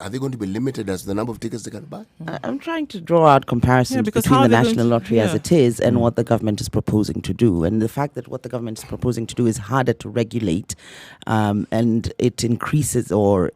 are they going to be limited as the number of tickets they can buy? I'm trying to draw out comparisons between the National Lottery as it is and what the government is proposing to do. And the fact that what the government is proposing to do is harder to regulate, and it increases, or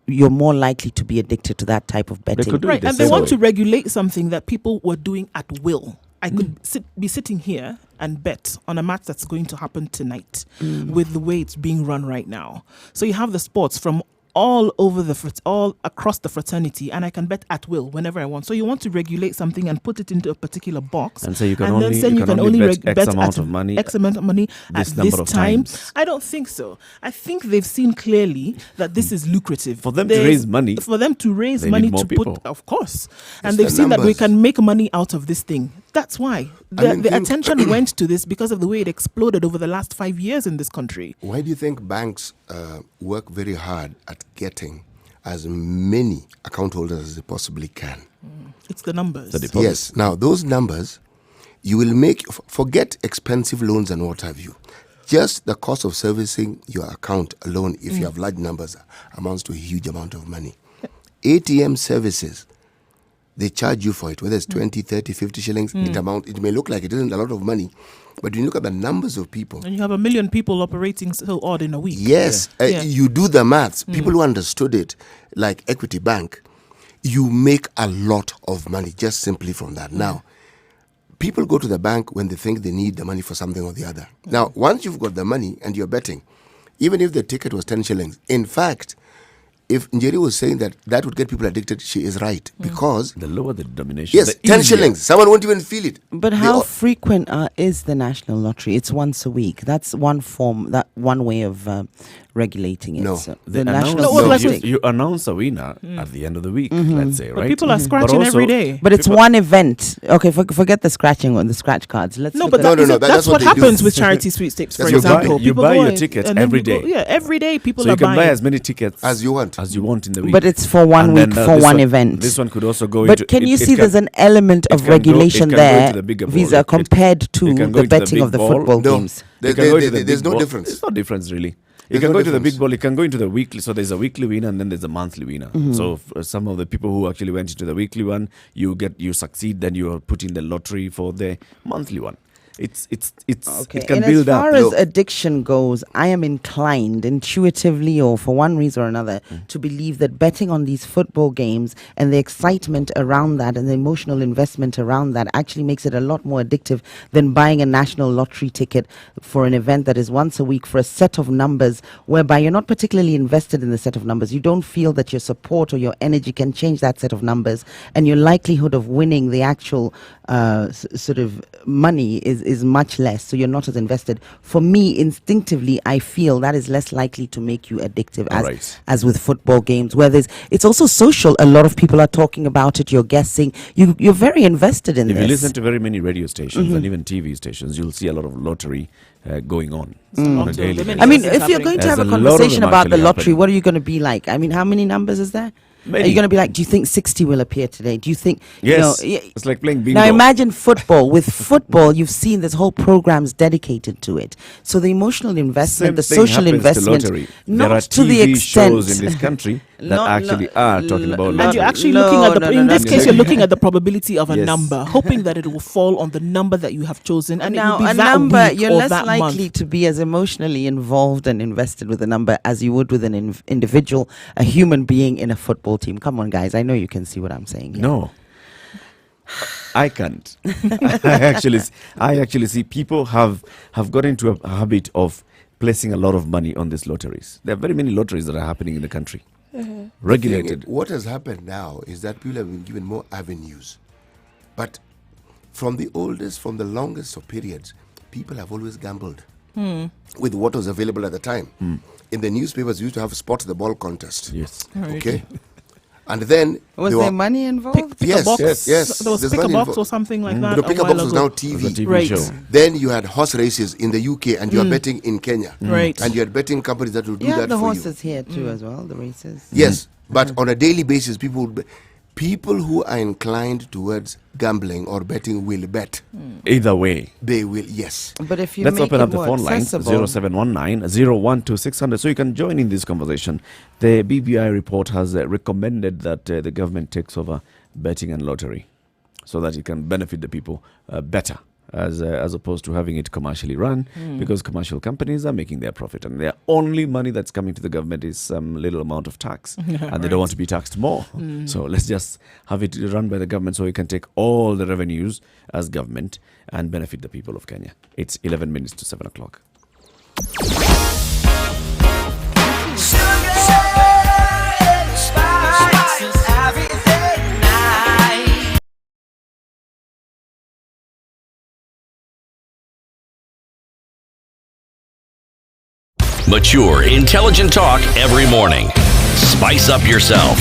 you're more likely to be addicted to that type of betting. Right, and they want to regulate something that people were doing at will. I could be sitting here and bet on a match that's going to happen tonight with the way it's being run right now. So you have the sports from all over all across the fraternity, and I can bet at will whenever I want. So you want to regulate something and put it into a particular box, and so you can only bet X amount of money at this time. I don't think so. I think they've seen clearly that this is lucrative for them to raise money. For them to raise money to put, of course, and it's they've seen that we can make money out of this thing. That's why the attention went to this, because of the way it exploded over the last 5 years in this country. Why do you think banks work very hard at getting as many account holders as they possibly can? It's the numbers. Yes. Now, those numbers, you will forget expensive loans and what have you. Just the cost of servicing your account alone, if you have large numbers, amounts to a huge amount of money. ATM services, they charge you for it, whether it's 20, 30, 50 shillings. It may look like it isn't a lot of money, but when you look at the numbers of people. And you have 1 million people operating so odd in a week. Yes. You do the maths. People who understood it, like Equity Bank, you make a lot of money just simply from that. Now, people go to the bank when they think they need the money for something or the other. Now, once you've got the money and you're betting, even if the ticket was 10 shillings, in fact, if Nyeri was saying that would get people addicted, she is right. Because the lower the denomination, yes, 10 shillings, someone won't even feel it. But how frequent is the National Lottery? It's once a week. That's one way of regulating it. No. So you announce a winner at the end of the week, let's say, right? But people are scratching every day. But it's one event. Okay, forget the scratching on the scratch cards. That's what happens with charity sweepstakes, for example. You buy your tickets every day. Every day people are buying. So you can buy as many tickets as you want in the week. But it's for 1 week, for one event. This one could also go But can you see there's an element of regulation there, Visa, compared to the betting of the football games? There's no difference. It's no difference, really. You can go to the big ball, you can go into the weekly. So there's a weekly winner and then there's a monthly winner. So for some of the people who actually went into the weekly one, you succeed, then you are put in the lottery for the monthly one. It can build up. As far as addiction goes, I am inclined intuitively or for one reason or another to believe that betting on these football games and the excitement around that and the emotional investment around that actually makes it a lot more addictive than buying a national lottery ticket for an event that is once a week for a set of numbers whereby you're not particularly invested in the set of numbers. You don't feel that your support or your energy can change that set of numbers, and your likelihood of winning the actual sort of money is much less, so you're not as invested. For me, instinctively, I feel that is less likely to make you addictive as with football games, where it's also social. A lot of people are talking about it. You're guessing. You're very invested in this. If you listen to very many radio stations and even TV stations, you'll see a lot of lottery going on a daily basis. I mean, if you're going to have a conversation about the lottery, what are you going to be like? I mean, how many numbers is there? Many. Are you going to be like, do you think 60 will appear today? Do you think... Yes, it's like playing bingo. Now imagine football. With football, you've seen this whole programs dedicated to it. So the emotional investment, the social investment, not to the extent... There are TV shows in this country that actually are talking about lottery. And you're actually looking at in this case, you're looking at the probability of a number, hoping that it will fall on the number that you have chosen. And now, it will be a that number, week you're or less that likely month. to be as emotionally involved and invested with a number as you would with an individual, a human being in a football team. Come on, guys. I know you can see what I'm saying here. No. I can't. I actually see people have got into a habit of placing a lot of money on these lotteries. There are very many lotteries that are happening in the country. Regulated. What has happened now is that people have been given more avenues. But from the longest of periods, people have always gambled with what was available at the time. In the newspapers, we used to have Spot the Ball contest. Yes. Okay. And then... Was there money involved? Yes. There was Pick a Box or something like that. The Pick a Box was now TV. Show. Then you had horse races in the UK and you are betting in Kenya. Right. And you had betting companies that will do that for you. the horses here too as well, the races. Yes. But on a daily basis, people would... People who are inclined towards gambling or betting will bet. Either way. They will, yes. But if you Let's make open it up the more phone lines, accessible- 0719 012 600, so you can join in this conversation. The BBI report has recommended that the government takes over betting and lottery so that it can benefit the people better. As opposed to having it commercially run, because commercial companies are making their profit, and their only money that's coming to the government is some little amount of tax, and they don't want to be taxed more. So let's just have it run by the government so we can take all the revenues as government and benefit the people of Kenya. It's 11 minutes to 7 o'clock. Mature, intelligent talk every morning. Spice up yourself.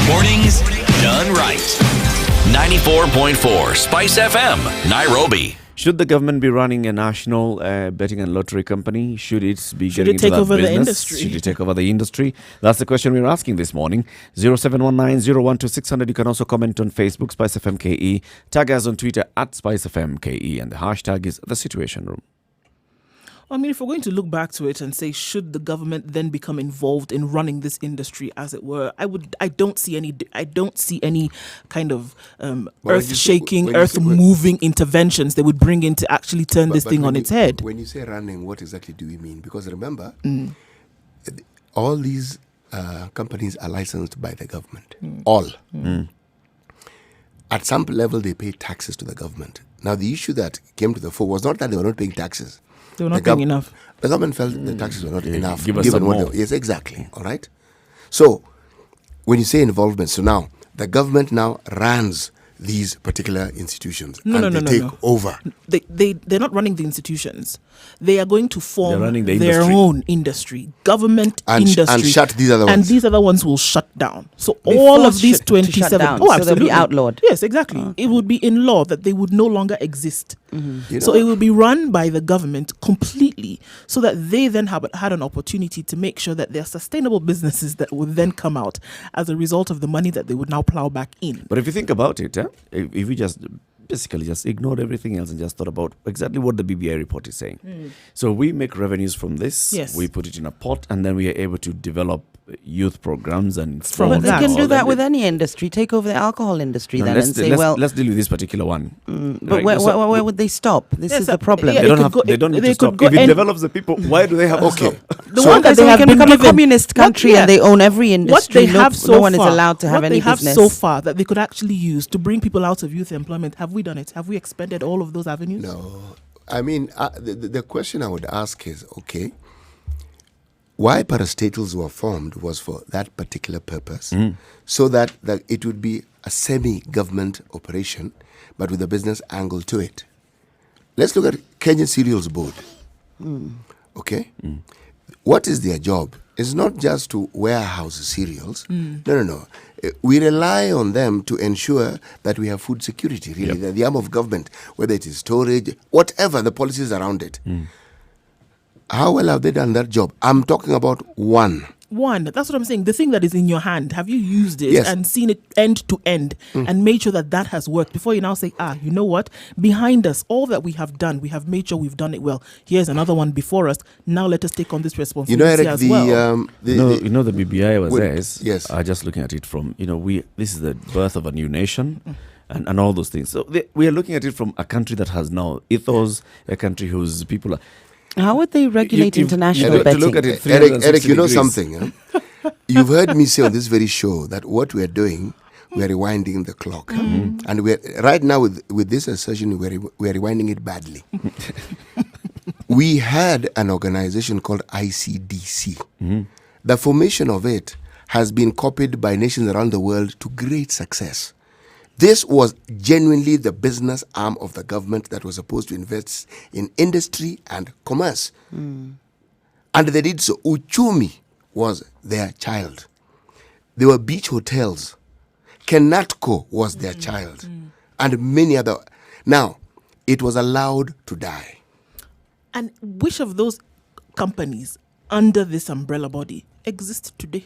Mornings done right. 94.4 Spice FM, Nairobi. Should the government be running a national betting and lottery company? Should it be Should getting it take into that over the business? industry? Should it take over the industry? That's the question we're asking this morning. 0719 012 600. You can also comment on Facebook, Spice FM KE. Tag us on Twitter at Spice FM KE. And the hashtag is The Situation Room. I mean, if we're going to look back to it and say, should the government then become involved in running this industry, as it were, I don't see any kind of earth-shaking, earth-moving interventions they would bring in to actually turn this thing on its head. When you say running, what exactly do we mean? Because remember, all these companies are licensed by the government. All. At some level, they pay taxes to the government. Now, the issue that came to the fore was not that they were not paying taxes. They were not paying enough. The government felt the taxes were not enough. Give us some more. Yes, exactly. All right. So, when you say involvement, so now the government now runs these particular institutions and they take over. They're not running the institutions. They are going to form the their industry. own industry, government And industry, shut these other and ones. these other ones will shut down. So Be all of forced these to shut 27, down, oh, so they'll absolutely, be outlawed. Yes, exactly. It would be in law that they would no longer exist. You So know, it will be run by the government completely, so that they then had an opportunity to make sure that there are sustainable businesses that would then come out as a result of the money that they would now plow back in. But if you think about it, if we just basically just ignored everything else and just thought about exactly what the BBI report is saying. So we make revenues from this, Yes. we put it in a pot, and then we are able to develop youth programs and From But they that. can do all that them. with any industry. Take over the alcohol industry No, then and say, let's deal with this particular one. but Right, so- where would they stop? This Yes, is the problem. yeah, They it don't could have. go- They don't need they to could stop. go If it any- develops the people, why do they have to Okay. stop? The So- one that So they we have can been become a given, communist country what- and they own every what industry. they have so no one is far, allowed to have what any they have business. so far that they could actually use to bring people out of youth employment. Have we done it? Have we expended all of those avenues? No. I mean, the question I would ask is, okay, why parastatals were formed was for that particular purpose, so that it would be a semi-government operation, but with a business angle to it. Let's look at Kenyan Cereals Board. Okay? What is their job? It's not just to warehouse cereals. No. We rely on them to ensure that we have food security, really. They're the arm of government, whether it is storage, whatever the policies around it. How well have they done that job? I'm talking about one. That's what I'm saying. The thing that is in your hand, have you used it Yes. and seen it end to end and made sure that that has worked before you now say, you know what? Behind us, all that we have done, we have made sure we've done it well. Here's another one before us. Now let us take on this responsibility You know, Eric, as well. The BBI was Wait, there. yes. Just looking at it from, this is the birth of a new nation and all those things. So we are looking at it from a country that has now ethos, a country whose people are. How would they regulate international to betting? look at it Eric, you know 360 something. Huh? You've heard me say on this very show that what we're doing, we're rewinding the clock. And we're right now with this assertion, we're rewinding it badly. We had an organization called ICDC. The formation of it has been copied by nations around the world to great success. This was genuinely the business arm of the government that was supposed to invest in industry and commerce. And they did so. Uchumi was their child. There were beach hotels. Kenatco was their child. And many other. Now, it was allowed to die. And which of those companies under this umbrella body exist today?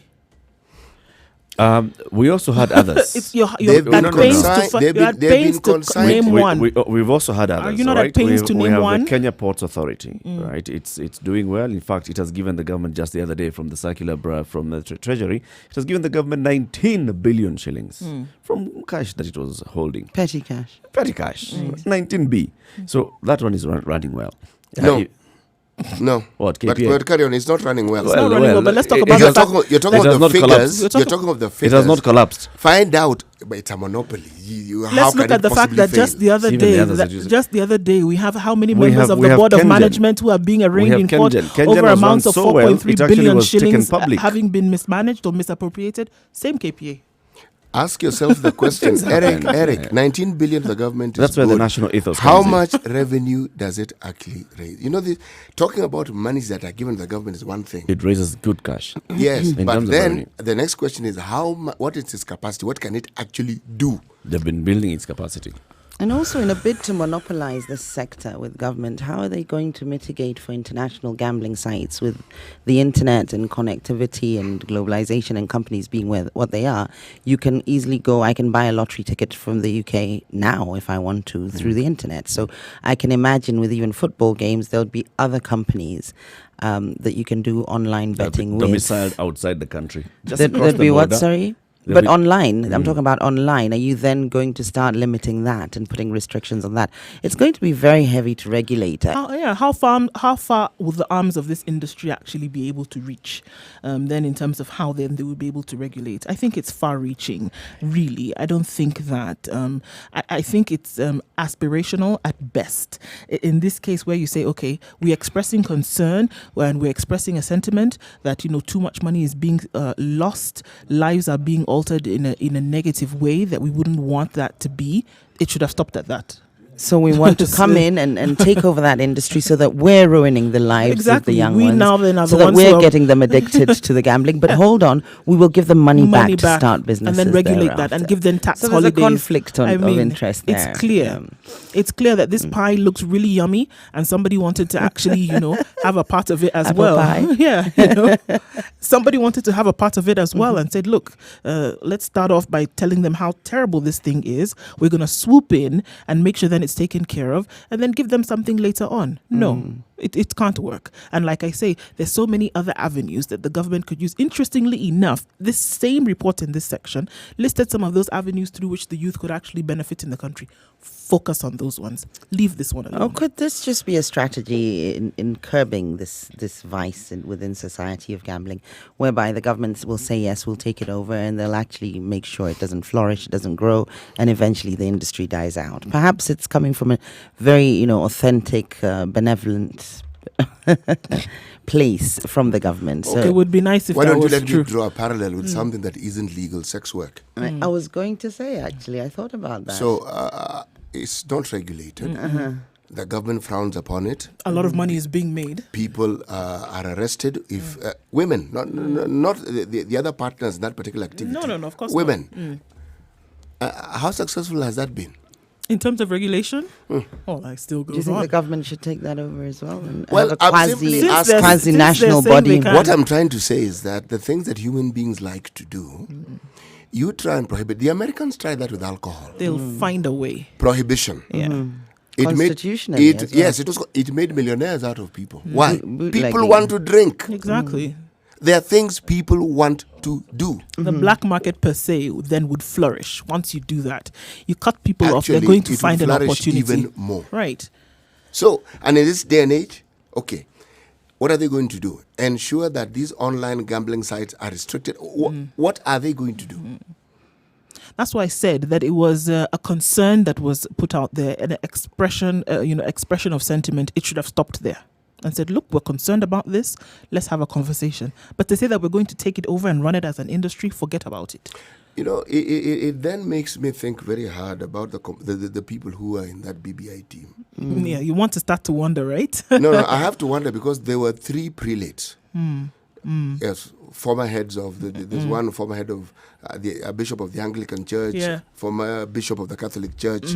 We also had others. They've been consigned. Name one. We've also had others. Are you not at pains to we name have one? the Kenya Ports Authority, right? It's doing well. In fact, it has given the government just the other day from the circular from the Treasury, it has given the government 19 billion shillings from cash that it was holding. Petty cash. 19B. So that one is running well. No. What, but carry on. It's not running well. It's not running well, but let's talk about you're talking about the figures. You're talking of the figures. It has not collapsed. Find out, but it's a monopoly. Let's look at the fact that just the other day, we have how many members of the board of management who are being arraigned in court over amounts of 4.3 billion shillings having been mismanaged or misappropriated. Same KPA. Ask yourself the question, Eric, 19 billion the government is That's where good. the national ethos How comes in. much revenue does it actually raise? You know, talking about monies that are given to the government is one thing. It raises good cash. Yes, In but terms of then revenue. the next question is what is its capacity? What can it actually do? They've been building its capacity. And also, in a bid to monopolize this sector with government, how are they going to mitigate for international gambling sites with the internet and connectivity and globalization and companies being what they are? You can easily I can buy a lottery ticket from the UK now if I want to through the internet. So I can imagine with even football games, there'll be other companies that you can do online betting with. Domiciled outside the country. There'd be what, sorry? But online, I'm talking about online. Are you then going to start limiting that and putting restrictions on that? It's going to be very heavy to regulate. How far will the arms of this industry actually be able to reach? Then, in terms of how then they will be able to regulate, I think it's far-reaching. Really, I don't think that. I think it's aspirational at best. In this case, where you say, okay, we're expressing concern and we're expressing a sentiment that too much money is being lost, lives are being altered in a negative way that we wouldn't want that to be. It should have stopped at that. So we want to come in and take over that industry so that we're ruining the lives of the young ones. Now then are so the that ones we're getting them addicted to the gambling. But hold on, we will give them money back to start businesses and then regulate thereafter. that and give them tax so holidays. There's a conflict of interest there. It's clear. It's clear that this pie looks really yummy and somebody wanted to actually, have a part of it as Apple well. pie. Yeah, somebody wanted to have a part of it as well and said, look, let's start off by telling them how terrible this thing is. We're going to swoop in and make sure then it's taken care of and then give them something later on. No, it can't work. And like I say, there's so many other avenues that the government could use. Interestingly enough, this same report in this section listed some of those avenues through which the youth could actually benefit in the country. Focus on those ones. Leave this one alone. Oh, could this just be a strategy in curbing this vice within society of gambling, whereby the governments will say, yes, we'll take it over, and they'll actually make sure it doesn't flourish, it doesn't grow, and eventually the industry dies out? Perhaps it's coming from a very, authentic, benevolent place from the government. So it would be nice if why that don't you was let true. me draw a parallel with something that isn't legal, sex work? I was going to say, actually, I thought about that. So it's not regulated. The government frowns upon it. A lot of money is being made. People are arrested if women, not the other partners in that particular activity. No, of course women. How successful has that been? In terms of regulation, I still go. Do you think the government should take that over as well? And Well, have a I'm simply asking- quasi-national since they're saying body? they can. What I'm trying to say is that the things that human beings like to do, you try and prohibit. The Americans tried that with alcohol. They'll find a way. Prohibition. Yeah. Constitutionally as well. Yes, it made millionaires out of people. Why? Bootlegging. People want to drink. Exactly. There are things people want to do. The black market per se then would flourish once you do that. You cut people off, Actually, they're going to it find will an flourish opportunity. even more. Right. So, and in this day and age, okay, what are they going to do? Ensure that these online gambling sites are restricted? What are they going to do? That's why I said that it was a concern that was put out there, an expression of sentiment. It should have stopped there and said, look, we're concerned about this. Let's have a conversation. But to say that we're going to take it over and run it as an industry, forget about it. It then makes me think very hard about the people who are in that BBI team. Yeah, you want to start to wonder, right? No, I have to wonder because there were 3 prelates. Yes, former heads of there's one former head of the bishop of the Anglican Church, former bishop of the Catholic Church.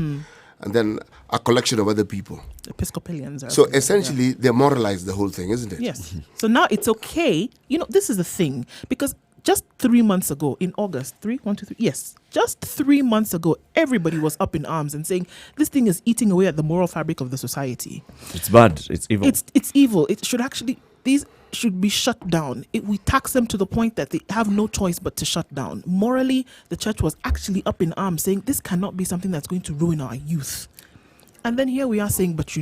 and then a collection of other people. Episcopalians. So essentially, they moralize the whole thing, isn't it? Yes. So now it's okay. This is the thing, because just 3 months ago in August, 3, 1, 2, 3, yes, just 3 months ago, everybody was up in arms and saying this thing is eating away at the moral fabric of the society. It's bad. It's evil. It's evil. It should actually, these should be shut down. We tax them to the point that they have no choice but to shut down. Morally, the church was actually up in arms saying this cannot be something that's going to ruin our youth. And then here we are saying, but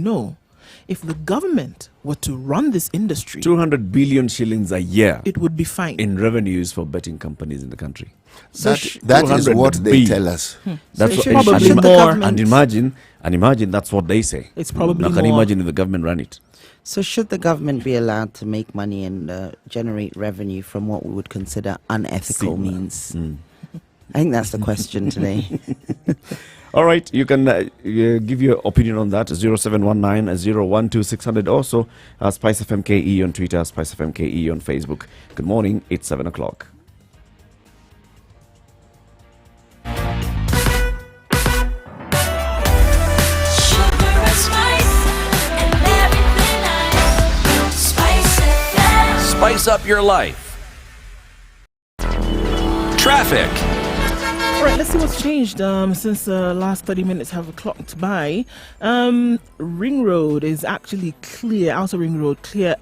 if the government were to run this industry, 200 billion shillings a year, it would be fine in revenues for betting companies in the country. That is what they tell us. That's So what, probably more. and imagine that's what they say. It's probably now, can you more. imagine if the government ran it? So should the government be allowed to make money and generate revenue from what we would consider unethical means? I think that's the question today. All right, you can give your opinion on that. 0719-012-600. Also, Spice FMKE on Twitter, Spice FMKE on Facebook. Good morning. It's 7 o'clock. Spice up your life. Traffic. All right, let's see what's changed since the last 30 minutes have clocked by. Ring Road is actually clear. Outer Ring Road clear.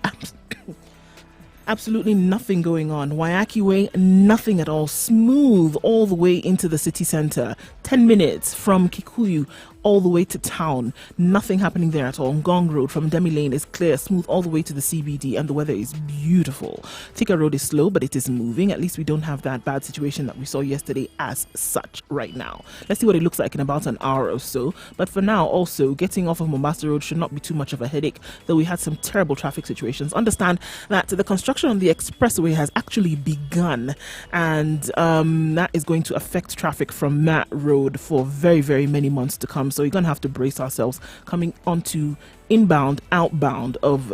Absolutely nothing going on. Waiyaki Way, nothing at all. Smooth all the way into the city centre. 10 minutes from Kikuyu all the way to town. Nothing happening there at all. Ngong Road from Demi Lane is clear, smooth all the way to the CBD, and the weather is beautiful. Thika Road is slow, but it is moving. At least we don't have that bad situation that we saw yesterday as such right now. Let's see what it looks like in about an hour or so. But for now, also, getting off of Mombasa Road should not be too much of a headache, though we had some terrible traffic situations. Understand that the construction on the expressway has actually begun, and that is going to affect traffic from that road for very, very many months to come. So we're going to have to brace ourselves coming onto inbound, outbound of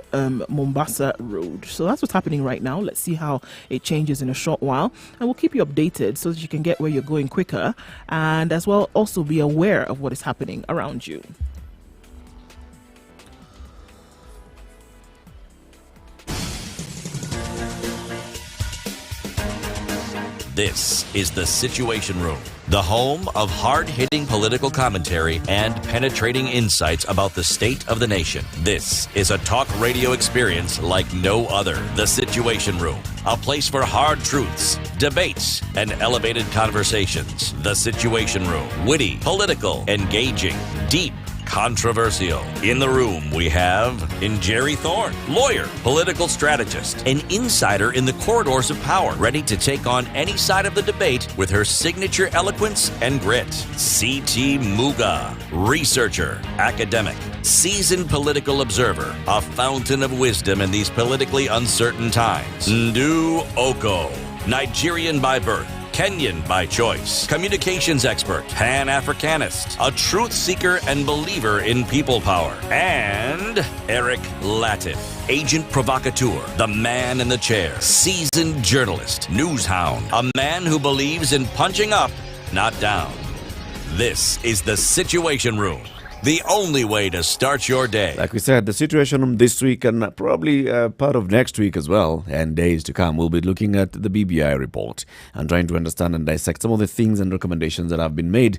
Mombasa Road. So that's what's happening right now. Let's see how it changes in a short while. And we'll keep you updated so that you can get where you're going quicker, and as well also be aware of what is happening around you. This is The Situation Room, the home of hard-hitting political commentary and penetrating insights about the state of the nation. This is a talk radio experience like no other. The Situation Room, a place for hard truths, debates, and elevated conversations. The Situation Room, witty, political, engaging, deep, controversial. In the room, we have Nyeri Thorne, lawyer, political strategist, an insider in the corridors of power, ready to take on any side of the debate with her signature eloquence and grit. C.T. Muga, researcher, academic, seasoned political observer, a fountain of wisdom in these politically uncertain times. Ndu Oko, Nigerian by birth, Kenyan by choice, communications expert, Pan-Africanist, a truth seeker and believer in people power, and Eric Latif, agent provocateur, the man in the chair, seasoned journalist, news hound, a man who believes in punching up, not down. This is The Situation Room, the only way to start your day. Like we said, the Situation Room this week and probably part of next week as well, and days to come, we'll be looking at the BBI report and trying to understand and dissect some of the things and recommendations that have been made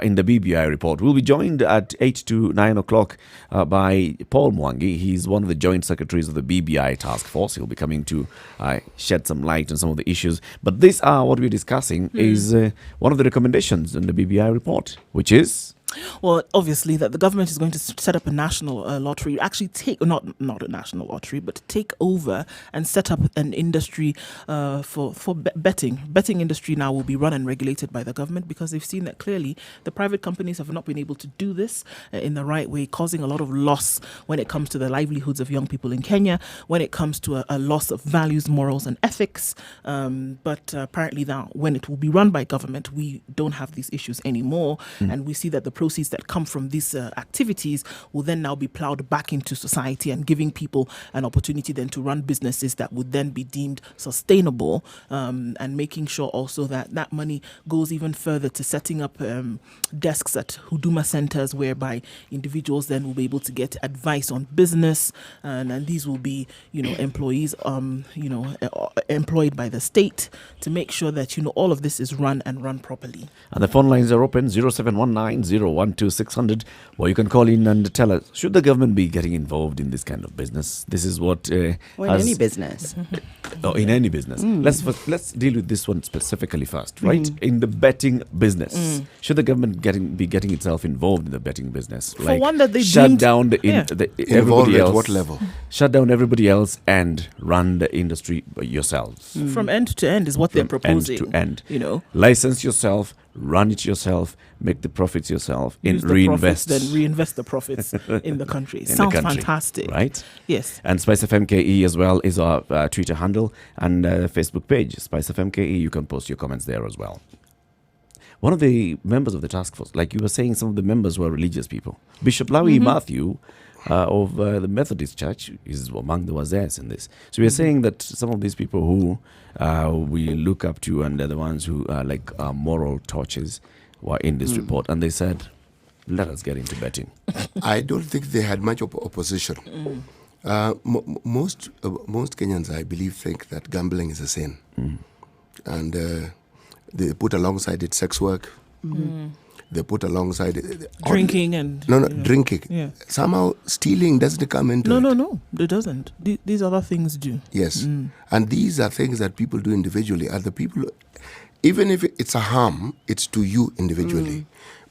in the BBI report. We'll be joined at 8 to 9 o'clock by Paul Mwangi. He's one of the joint secretaries of the BBI task force. He'll be coming to shed some light on some of the issues. But this hour, what we're discussing is one of the recommendations in the BBI report, which is... Well, obviously that the government is going to set up a national lottery, actually take, not a national lottery, but take over and set up an industry for betting. Betting industry now will be run and regulated by the government, because they've seen that clearly the private companies have not been able to do this in the right way, causing a lot of loss when it comes to the livelihoods of young people in Kenya, when it comes to a loss of values, morals and ethics. But apparently now, when it will be run by government, we don't have these issues anymore. And we see that the proceeds that come from these activities will then now be plowed back into society and giving people an opportunity then to run businesses that would then be deemed sustainable, and making sure also that that money goes even further to setting up desks at Huduma centers whereby individuals then will be able to get advice on business, and these will be, employees, employed by the state to make sure that, all of this is run properly. And the phone lines are open, 0719-012-600, or you can call in and tell us, should the government be getting involved in this kind of business? This is what... in any business. In any business. Let's deal with this one specifically first, right? In the betting business. Should the government be getting itself involved in the betting business? For one that they shut deemed... down everybody else. At what level? Shut down everybody else and run the industry yourselves. From end to end is what they're proposing. End to end. License yourself, run it yourself, make the profits yourself, and reinvest. Then reinvest the profits in the country. Sounds fantastic. Right? Yes. And Spice FM KE as well is our Twitter handle and Facebook page, Spice FM KE. You can post your comments there as well. One of the members of the task force, like you were saying, some of the members were religious people. Bishop Lawi Matthew of the Methodist Church is among the wazairs in this. So we are saying that some of these people who we look up to and they're the ones who are like moral torches were in this report, and they said, let us get into betting. I don't think they had much opposition. Most Kenyans, I believe, think that gambling is a sin. And they put alongside it sex work. They put alongside it drinking and... drinking. Yeah. Somehow stealing doesn't come into it. No, it doesn't. These other things do. Yes. And these are things that people do individually. And the people, even if it's a harm, it's to you individually.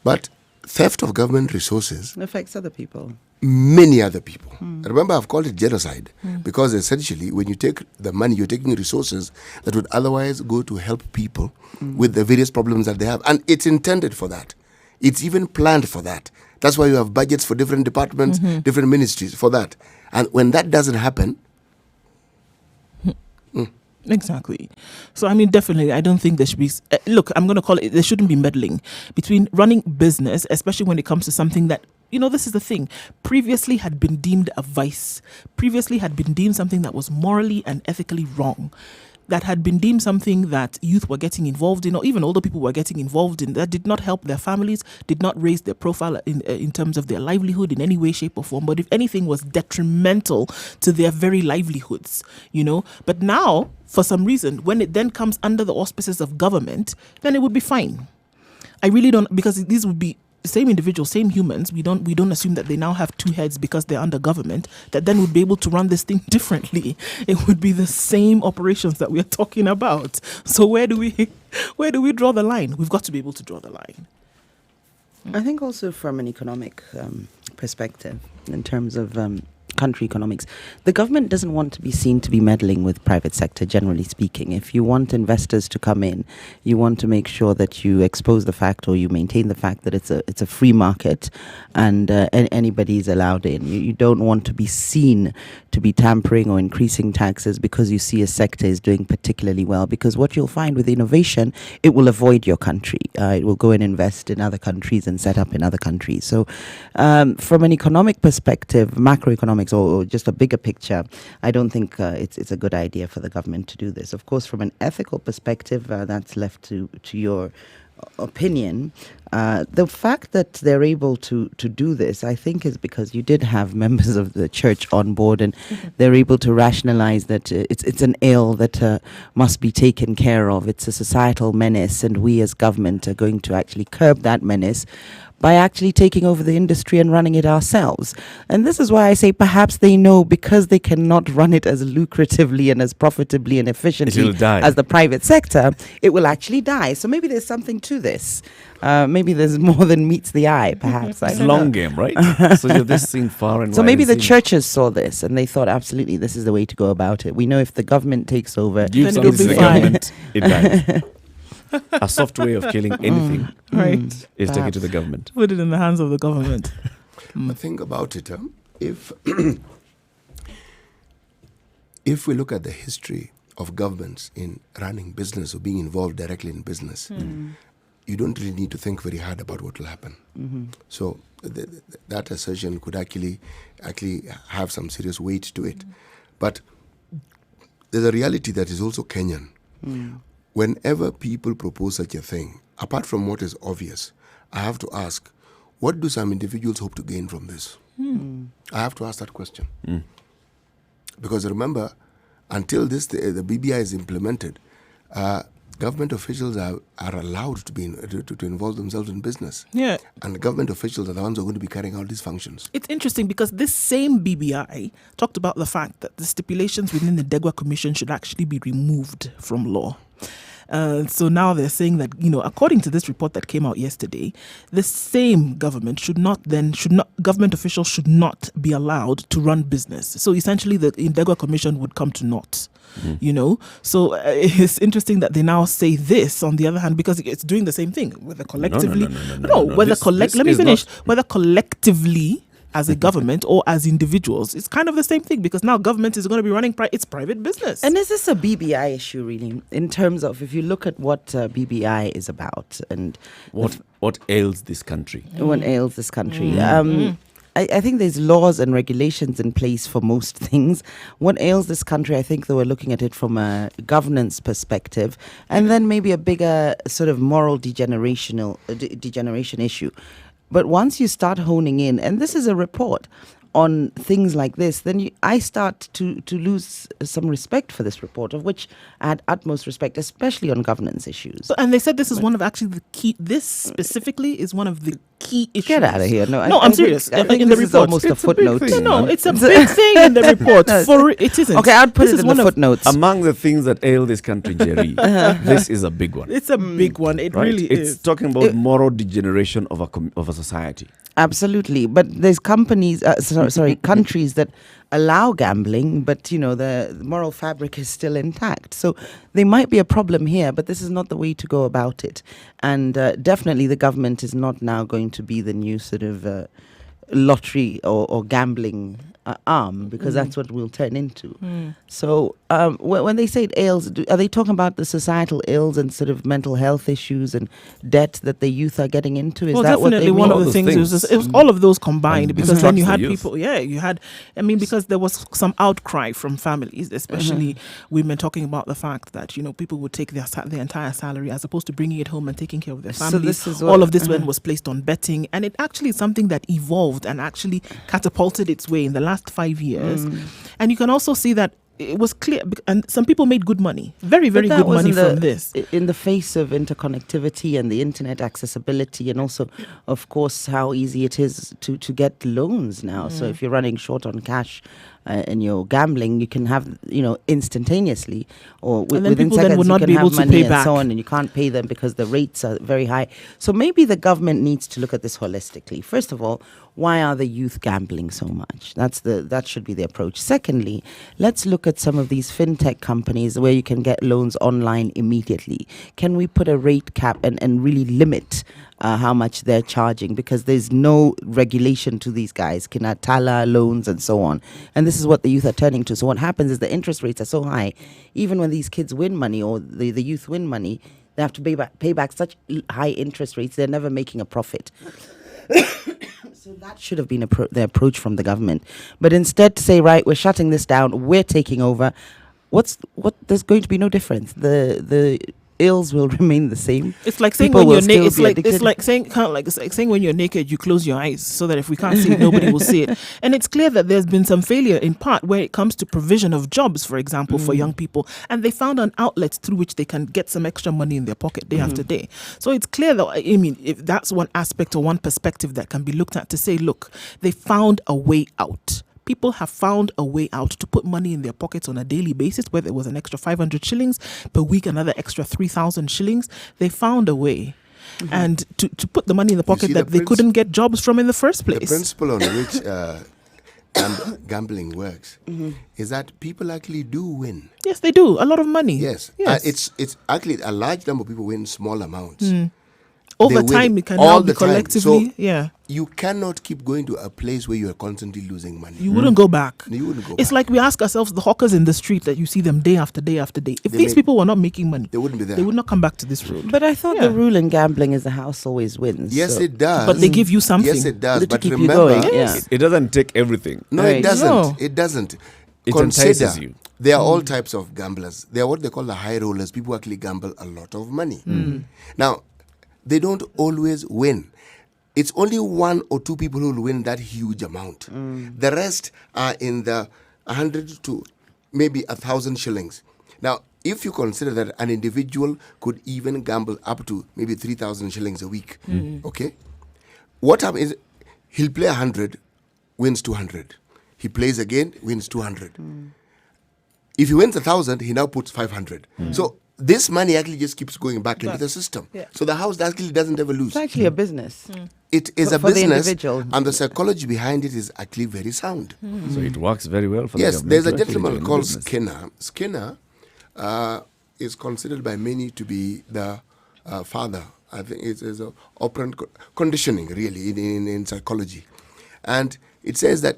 But theft of government resources affects other people. Many other people. Remember, I've called it genocide because essentially when you take the money, you're taking resources that would otherwise go to help people with the various problems that they have. And it's intended for that. It's even planned for that. That's why you have budgets for different departments, different ministries for that. And when that doesn't happen... Exactly. So, I mean, definitely, I don't think there should be... look, I'm going to call it... There shouldn't be meddling between running business, especially when it comes to something that... this is the thing. Previously had been deemed a vice. Previously had been deemed something that was morally and ethically wrong. That had been deemed something that youth were getting involved in, or even older people were getting involved in, that did not help their families, did not raise their profile in terms of their livelihood in any way, shape, or form. But if anything, was detrimental to their very livelihoods, But now, for some reason, when it then comes under the auspices of government, then it would be fine. I really don't, because these would be the same individuals, same humans. We don't assume that they now have two heads because they're under government, that then would be able to run this thing differently. It would be the same operations that we are talking about. So where do we draw the line? We've got to be able to draw the line. I think also from an economic perspective, in terms of country economics, the government doesn't want to be seen to be meddling with private sector, generally speaking. If you want investors to come in, you want to make sure that you expose the fact, or you maintain the fact that it's a free market and anybody is allowed in. You don't want to be seen to be tampering or increasing taxes because you see a sector is doing particularly well, because what you'll find with innovation, it will avoid your country. It will go and invest in other countries and set up in other countries. So from an economic perspective, macroeconomics, or just a bigger picture, I don't think it's a good idea for the government to do this. Of course, from an ethical perspective, that's left to your opinion. The fact that they're able to do this, I think, is because you did have members of the church on board, and they're able to rationalize that it's an ill that must be taken care of. It's a societal menace, and we as government are going to actually curb that menace by actually taking over the industry and running it ourselves. And this is why I say perhaps they know, because they cannot run it as lucratively and as profitably and efficiently as the private sector, it will actually die. So maybe there's something to this. Maybe there's more than meets the eye, perhaps. It's a long game, right? So you're this seen far and wide. So maybe the churches saw this and they thought, absolutely, this is the way to go about it. We know if the government takes over, then it'll be fine. It dies. A soft way of killing anything is take it to the government. Put it in the hands of the government. Think about it. If we look at the history of governments in running business or being involved directly in business, you don't really need to think very hard about what will happen. So that assertion could actually have some serious weight to it. But there's a reality that is also Kenyan. Whenever people propose such a thing, apart from what is obvious, I have to ask, what do some individuals hope to gain from this? I have to ask that question. Because remember, until the BBI is implemented, government officials are allowed to involve themselves in business. Yeah. And government officials are the ones who are going to be carrying out these functions. It's interesting because this same BBI talked about the fact that the stipulations within the Degwa Commission should actually be removed from law. So now they're saying that, according to this report that came out yesterday, the same government government officials should not be allowed to run business. So essentially the Degwa Commission would come to naught. So it's interesting that they now say this on the other hand, because it's doing the same thing, whether collectively, whether collectively as a government or as individuals, it's kind of the same thing, because now government is going to be running its private business. And is this a BBI issue really, in terms of, if you look at what BBI is about and what ails this country? What ails this country? I think there's laws and regulations in place for most things. What ails this country, I think they were looking at it from a governance perspective, and then maybe a bigger sort of moral degeneration issue. But once you start honing in, and this is a report on things like this, then I start to lose some respect for this report, of which I had utmost respect, especially on governance issues. And they said this is one of actually the key, this specifically is one of the key issues. Get out of here. No, I'm serious. I think in this the is report. almost a footnote. No, it's a big thing in the report. It isn't. Okay, I'd put it in the footnotes. Among the things that ail this country, Jerry, this is a big one. It's a big one. It really is. It's talking about moral degeneration of a society. Absolutely. But there's countries that allow gambling, but the moral fabric is still intact. So there might be a problem here, but this is not the way to go about it. And definitely the government is not now going to be the new sort of lottery or gambling arm, because that's what we'll turn into. So when they say it ails, are they talking about the societal ills and sort of mental health issues and debt that the youth are getting into? Is that what they definitely mean? one of the things. It was all of those combined, because then you had youth. people. Yeah, you had. Because there was some outcry from families, especially women, talking about the fact that people would take their entire salary as opposed to bringing it home and taking care of their families. So this is all of this was placed on betting, and it actually is something that evolved and actually catapulted its way in the last 5 years. And you can also see that it was clear, and some people made good money, very, very good money from this. In the face of interconnectivity and the internet accessibility, and also, of course, how easy it is to get loans now. So if you're running short on cash and you're gambling, you can have, instantaneously, or within people seconds, then would you not can be have able to money pay and back. so on, and you can't pay them because the rates are very high. So maybe the government needs to look at this holistically. First of all, why are the youth gambling so much? That should be the approach. Secondly, let's look at some of these fintech companies where you can get loans online immediately. Can we put a rate cap and really limit how much they're charging? Because there's no regulation to these guys, Kinatala loans and so on. And this is what the youth are turning to. So what happens is the interest rates are so high, even when these kids win money or the youth win money, they have to pay back such high interest rates, they're never making a profit. So that should have been the approach from the government. But instead to say, right, we're shutting this down, we're taking over, there's going to be no difference. The ills will remain the same. It's like saying People when you're will naked. still be It's like saying when you're naked, you close your eyes so that if we can't see it, nobody will see it. And it's clear that there's been some failure in part where it comes to provision of jobs, for example, for young people, and they found an outlet through which they can get some extra money in their pocket day after day. So it's clear that if that's one aspect or one perspective that can be looked at to say, look, they found a way out. People have found a way out to put money in their pockets on a daily basis, whether it was an extra 500 shillings per week, another extra 3,000 shillings. They found a way. And to put the money in the pocket that they couldn't get jobs from in the first place. The principle on which gambling works is that people actually do win. Yes, they do. A lot of money. Yes. It's actually a large number of people win small amounts. over They time win it can all now be the time. collectively. So yeah. you cannot keep going to a place where you are constantly losing money. You wouldn't go back. You wouldn't go It's back. like we ask ourselves, the hawkers in the street that you see them day after day after day. If They these make- people were not making money, They wouldn't be there. they would not come back to this road. But I thought Yeah. the rule in gambling is the house always wins. Yes, so- it does. But they give you something. Yes, it does. To But keep you remember, going, yeah. It doesn't take everything. no, Right. it doesn't. No. It doesn't. It Consider, entices you. there are all types of gamblers. They are what they call the high rollers. People who actually gamble a lot of money. Now, they don't always win. It's only one or two people who will win that huge amount. The rest are in the 100 to maybe 1,000 shillings. Now, if you consider that an individual could even gamble up to maybe 3,000 shillings a week, okay? What happens is he'll play 100, wins 200. He plays again, wins 200. If he wins 1,000, he now puts 500. So this money actually just keeps going back into the system. Yeah. So the house actually doesn't ever lose. It's actually a business. It is a For the business, individual. and the psychology behind it is actually very sound. So it works very well for the Yes, government. there's a to actually gentleman join the called business. Skinner. Skinner is considered by many to be the father. I think it's a operant conditioning, really, in psychology. And it says that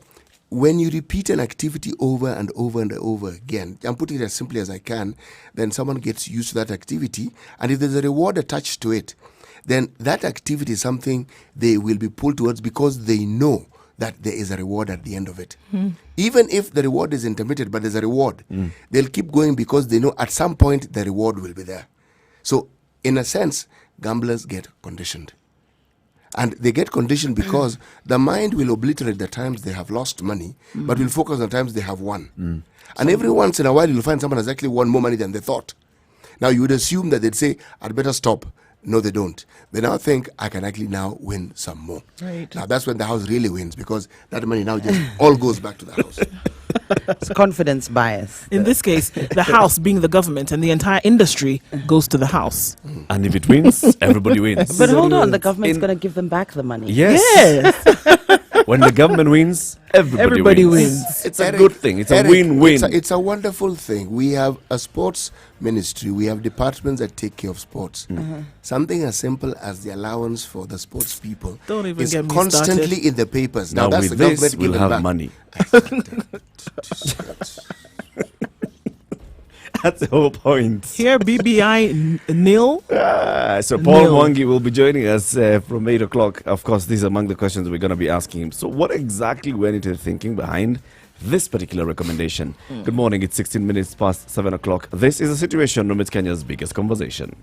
when you repeat an activity over and over and over again, I'm putting it as simply as I can, then someone gets used to that activity. And if there's a reward attached to it, then that activity is something they will be pulled towards because they know that there is a reward at the end of it. Even if the reward is intermittent, but there's a reward, they'll keep going because they know at some point the reward will be there. So, in a sense, gamblers get conditioned. And they get conditioned because the mind will obliterate the times they have lost money, but will focus on the times they have won. And every once in a while, you'll find someone has actually won more money than they thought. Now, you would assume that they'd say, I'd better stop. No, they don't. They now think, I can actually now win some more. Right. Now, that's when the house really wins because that money now just all goes back to the house. It's confidence bias. In this case, the house being the government and the entire industry goes to the house. And if it wins, everybody wins. But hold on, the government's In- going to give them back the money. Yes. When the government wins, everybody wins. It's a Eric, good thing. It's a Eric, win-win. It's a wonderful thing. We have a sports ministry. We have departments that take care of sports. Something as simple as the allowance for the sports people Don't even is get me constantly started. in the papers. Now That's with the this, government we'll giving have back. money. That's the whole point. Here, BBI nil. So Paul No. Mwangi will be joining us from 8 o'clock. Of course, these are among the questions we're going to be asking him. So what exactly went into the thinking behind this particular recommendation? Good morning. It's 16 minutes past 7 o'clock. This is a Situation Room. It's Kenya's biggest conversation.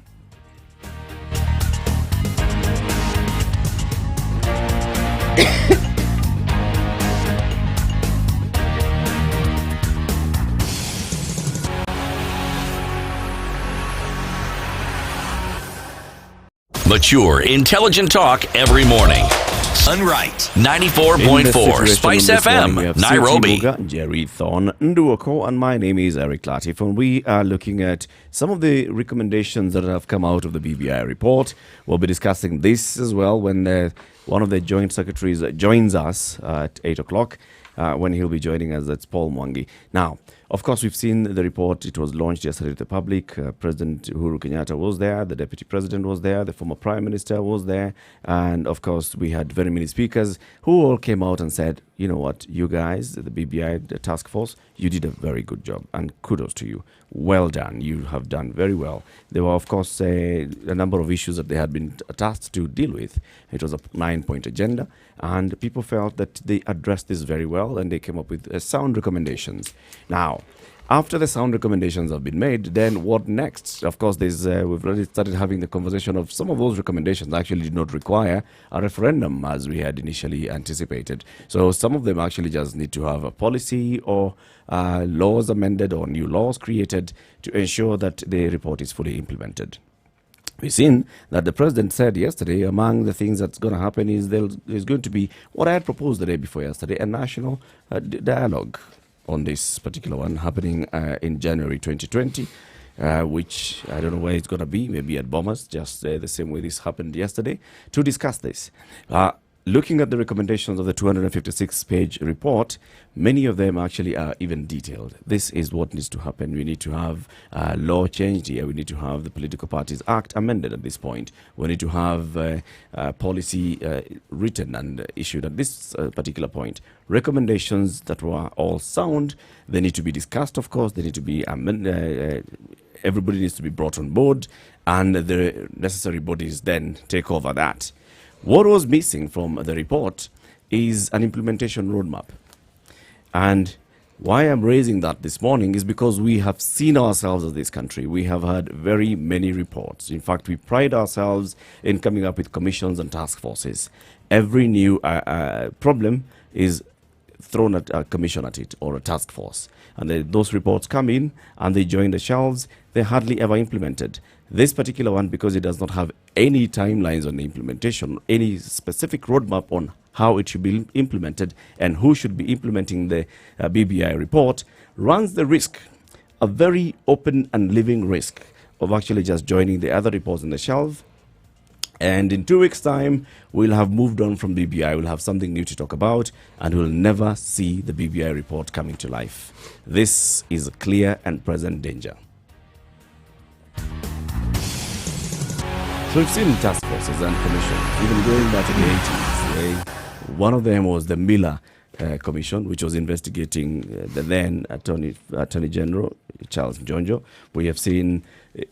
Mature, intelligent talk every morning. Sunright, In the 94.4, Situation Spice Room this morning, we FM, have Nairobi. Muga, Jerry Thorn, Nduoko, and my name is Eric Latif, and we are looking at some of the recommendations that have come out of the BBI report. We'll be discussing this as well when one of the joint secretaries joins us at 8 o'clock. When he'll be joining us, that's Paul Mwangi. Now, of course, we've seen the report. It was launched yesterday to the public. President Uhuru Kenyatta was there. The Deputy President was there. The former Prime Minister was there. And, of course, we had very many speakers who all came out and said, you know what, you guys, the BBI, the task force, you did a very good job. And kudos to you. Well done. You have done very well. There were, of course, a number of issues that they had been tasked to deal with. It was a 9-point agenda. And people felt that they addressed this very well and they came up with sound recommendations. Now, after the sound recommendations have been made, then what next? Of course, we've already started having the conversation of some of those recommendations actually did not require a referendum as we had initially anticipated. So some of them actually just need to have a policy or laws amended or new laws created to ensure that the report is fully implemented. We've seen that the president said yesterday, among the things that's going to happen is there's going to be, what I had proposed the day before yesterday, a national dialogue on this particular one happening in January 2020, which I don't know where it's going to be, maybe at Bomas, just the same way this happened yesterday, to discuss this. looking at the recommendations of the 256-page report, many of them actually are even detailed. This is what needs to happen. We need to have law changed here. We need to have the Political Parties Act amended at this point. We need to have policy written and issued at this particular point. Recommendations that were all sound, they need to be discussed, of course. They need to be everybody needs to be brought on board, and the necessary bodies then take over that. What was missing from the report is an implementation roadmap. And why I'm raising that this morning is because we have seen ourselves as this country. We have had very many reports. In fact, we pride ourselves in coming up with commissions and task forces. Every new problem is thrown at a commission at it or a task force. And those reports come in and they join the shelves. They're hardly ever implemented. This particular one, because it does not have any timelines on the implementation, any specific roadmap on how it should be implemented and who should be implementing the BBI report, runs the risk, a very open and living risk, of actually just joining the other reports on the shelf. And in 2 weeks' time, we'll have moved on from BBI. We'll have something new to talk about, and we'll never see the BBI report coming to life. This is a clear and present danger. So we've seen task forces and commissions, even going back to the 80s. One of them was the Miller Commission, which was investigating the then Attorney General, Charles Njonjo. We have seen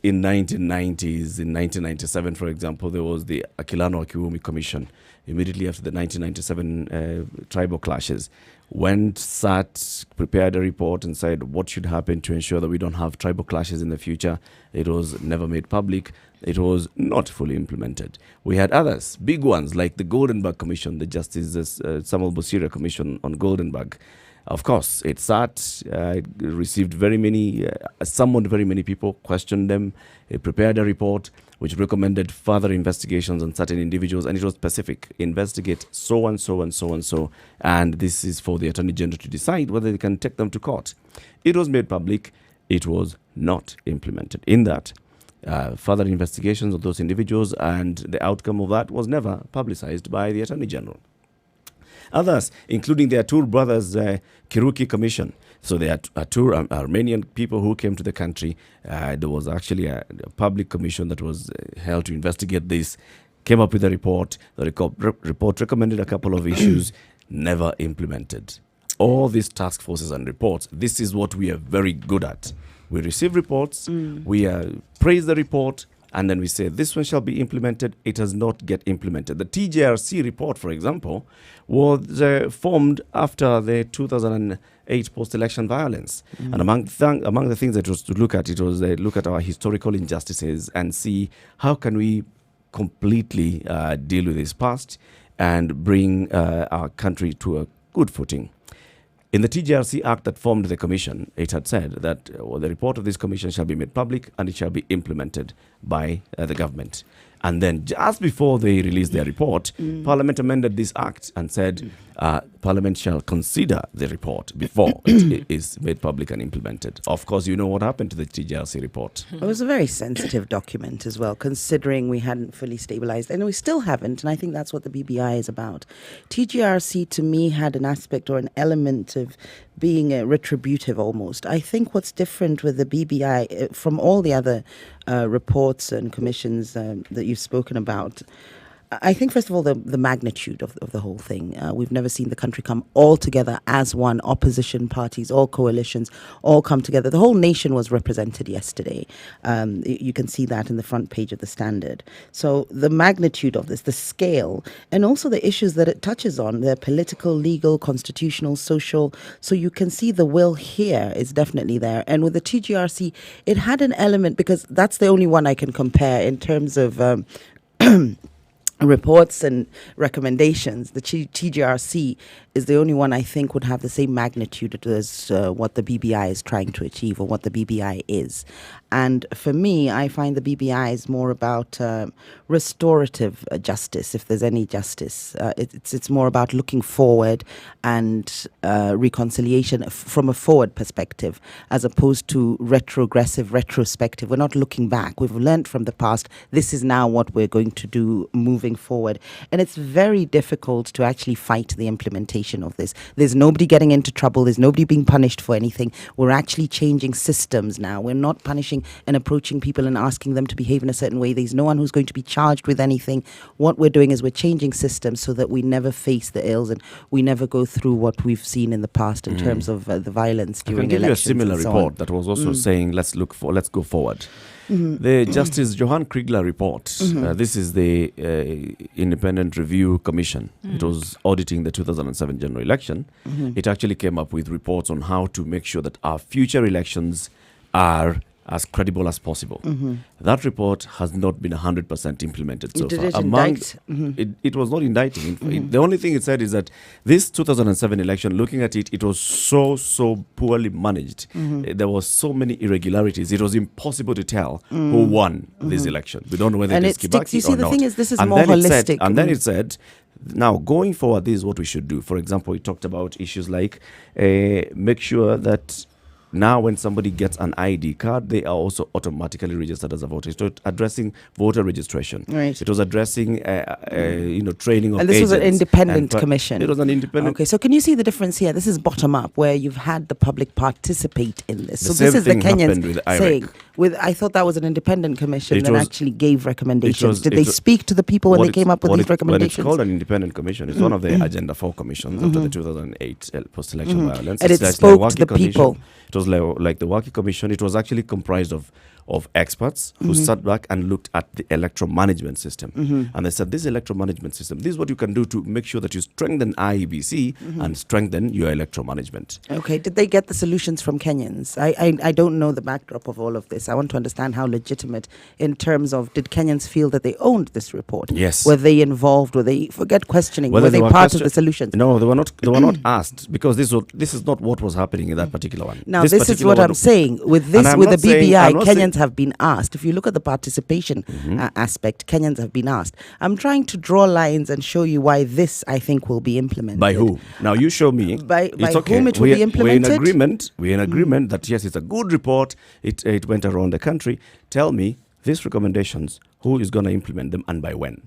in 1990s, in 1997, for example, there was the Akilano Akiwumi Commission, immediately after the 1997 tribal clashes. Went, sat, prepared a report and said what should happen to ensure that we don't have tribal clashes in the future. It was never made public. It was not fully implemented. We had others, big ones, like the Goldenberg Commission, the Justice Samuel Busira Commission on Goldenberg. Of course, it sat, received very many, summoned very many people, questioned them, it prepared a report which recommended further investigations on certain individuals, and it was specific. Investigate so and so and so and so, and this is for the Attorney General to decide whether they can take them to court. It was made public. It was not implemented. In that, further investigations of those individuals, and the outcome of that was never publicized by the Attorney General. Others, including the Atur brothers Kiruki Commission. So the Atur Armenian people who came to the country, there was actually a public commission that was held to investigate this, came up with a report. The report recommended a couple of issues, never implemented. All these task forces and reports, this is what we are very good at. We receive reports, we praise the report, and then we say this one shall be implemented. It has not get implemented. The TJRC report, for example, was formed after the 2008 post-election violence. And among the things that was to look at, it was look at our historical injustices and see how can we completely deal with this past and bring our country to a good footing. In the TJRC Act that formed the commission, it had said that the report of this commission shall be made public and it shall be implemented by the government. And then just before they released their report, Parliament amended this act and said Parliament shall consider the report before it is made public and implemented. Of course, you know what happened to the TJRC report. It was a very sensitive document as well, considering we hadn't fully stabilized, and we still haven't, and I think that's what the BBI is about. TGRC, to me, had an aspect or an element of being retributive almost. I think what's different with the BBI from all the other reports and commissions that you've spoken about, I think, first of all, the magnitude of the whole thing. We've never seen the country come all together as one, opposition parties, all coalitions, all come together. The whole nation was represented yesterday. You can see that in the front page of the Standard. So the magnitude of this, the scale, and also the issues that it touches on, the political, legal, constitutional, social. So you can see the will here is definitely there. And with the TGRC, it had an element, because that's the only one I can compare in terms of reports and recommendations. The TGRC is the only one I think would have the same magnitude as what the BBI is trying to achieve, or what the BBI is. And for me, I find the BBI is more about restorative justice, if there's any justice. It's more about looking forward and reconciliation from a forward perspective, as opposed to retrogressive, retrospective. We're not looking back. We've learned from the past. This is now what we're going to do moving moving forward. And it's very difficult to actually fight the implementation of this. There's nobody getting into trouble. There's nobody being punished for anything. We're actually changing systems now. We're not punishing and approaching people and asking them to behave in a certain way. There's no one who's going to be charged with anything. What we're doing is we're changing systems so that we never face the ills and we never go through what we've seen in the past in terms of the violence during elections. I can give you a similar report that was also saying let's go forward. The Justice Johan Kriegler report. This is the Independent Review Commission. It was auditing the 2007 general election. It actually came up with reports on how to make sure that our future elections are as credible as possible. That report has not been 100% implemented so Did far. it indict? It was not indicting. The only thing it said is that this 2007 election, looking at it, it was so poorly managed. There was so many irregularities. It was impossible to tell who won this election. We don't know whether it is Kibaki You see, or the not. thing is, this is And more then it holistic. said, and then it said, now going forward, this is what we should do. For example, it talked about issues like make sure that now when somebody gets an ID card, they are also automatically registered as a voter. It was addressing voter registration. Right. It was addressing, training of agents. And this was an independent commission. It was an independent. Okay, so can you see the difference here? This is bottom up, where you've had the public participate in this. The So this same is the thing happened Kenyans with IREC. saying, I thought that was an independent commission It that was- actually gave recommendations. Did it they was- speak to the people when they came up with these Well, recommendations? it's called an independent commission. It's one of the Agenda 4 commissions after the 2008 post-election violence. And It's it like spoke the to the Waki Commission. people. It was like the Waki Commission. It was actually comprised of experts who sat back and looked at the electoral management system. And they said, this electoral management system, this is what you can do to make sure that you strengthen IEBC and strengthen your electoral management. Okay, did they get the solutions from Kenyans? I don't know the backdrop of all of this. I want to understand how legitimate in terms of, did Kenyans feel that they owned this report? Yes. Were they involved? Were they, forget questioning, Whether were they were part of the solutions? No, they were not. They were not asked because this is not what was happening in that particular one. Now, this is particular what one- I'm saying. With And this, I'm with the not saying- BBI, I'm not saying- Kenyans have been asked. If you look at the participation aspect, Kenyans have been asked. I'm trying to draw lines and show you why this, I think, will be implemented. By who? Now you show me. By It's okay. whom it will be implemented? We're in agreement. We're in agreement that yes, it's a good report. It went around the country. Tell me these recommendations. Who is going to implement them and by when?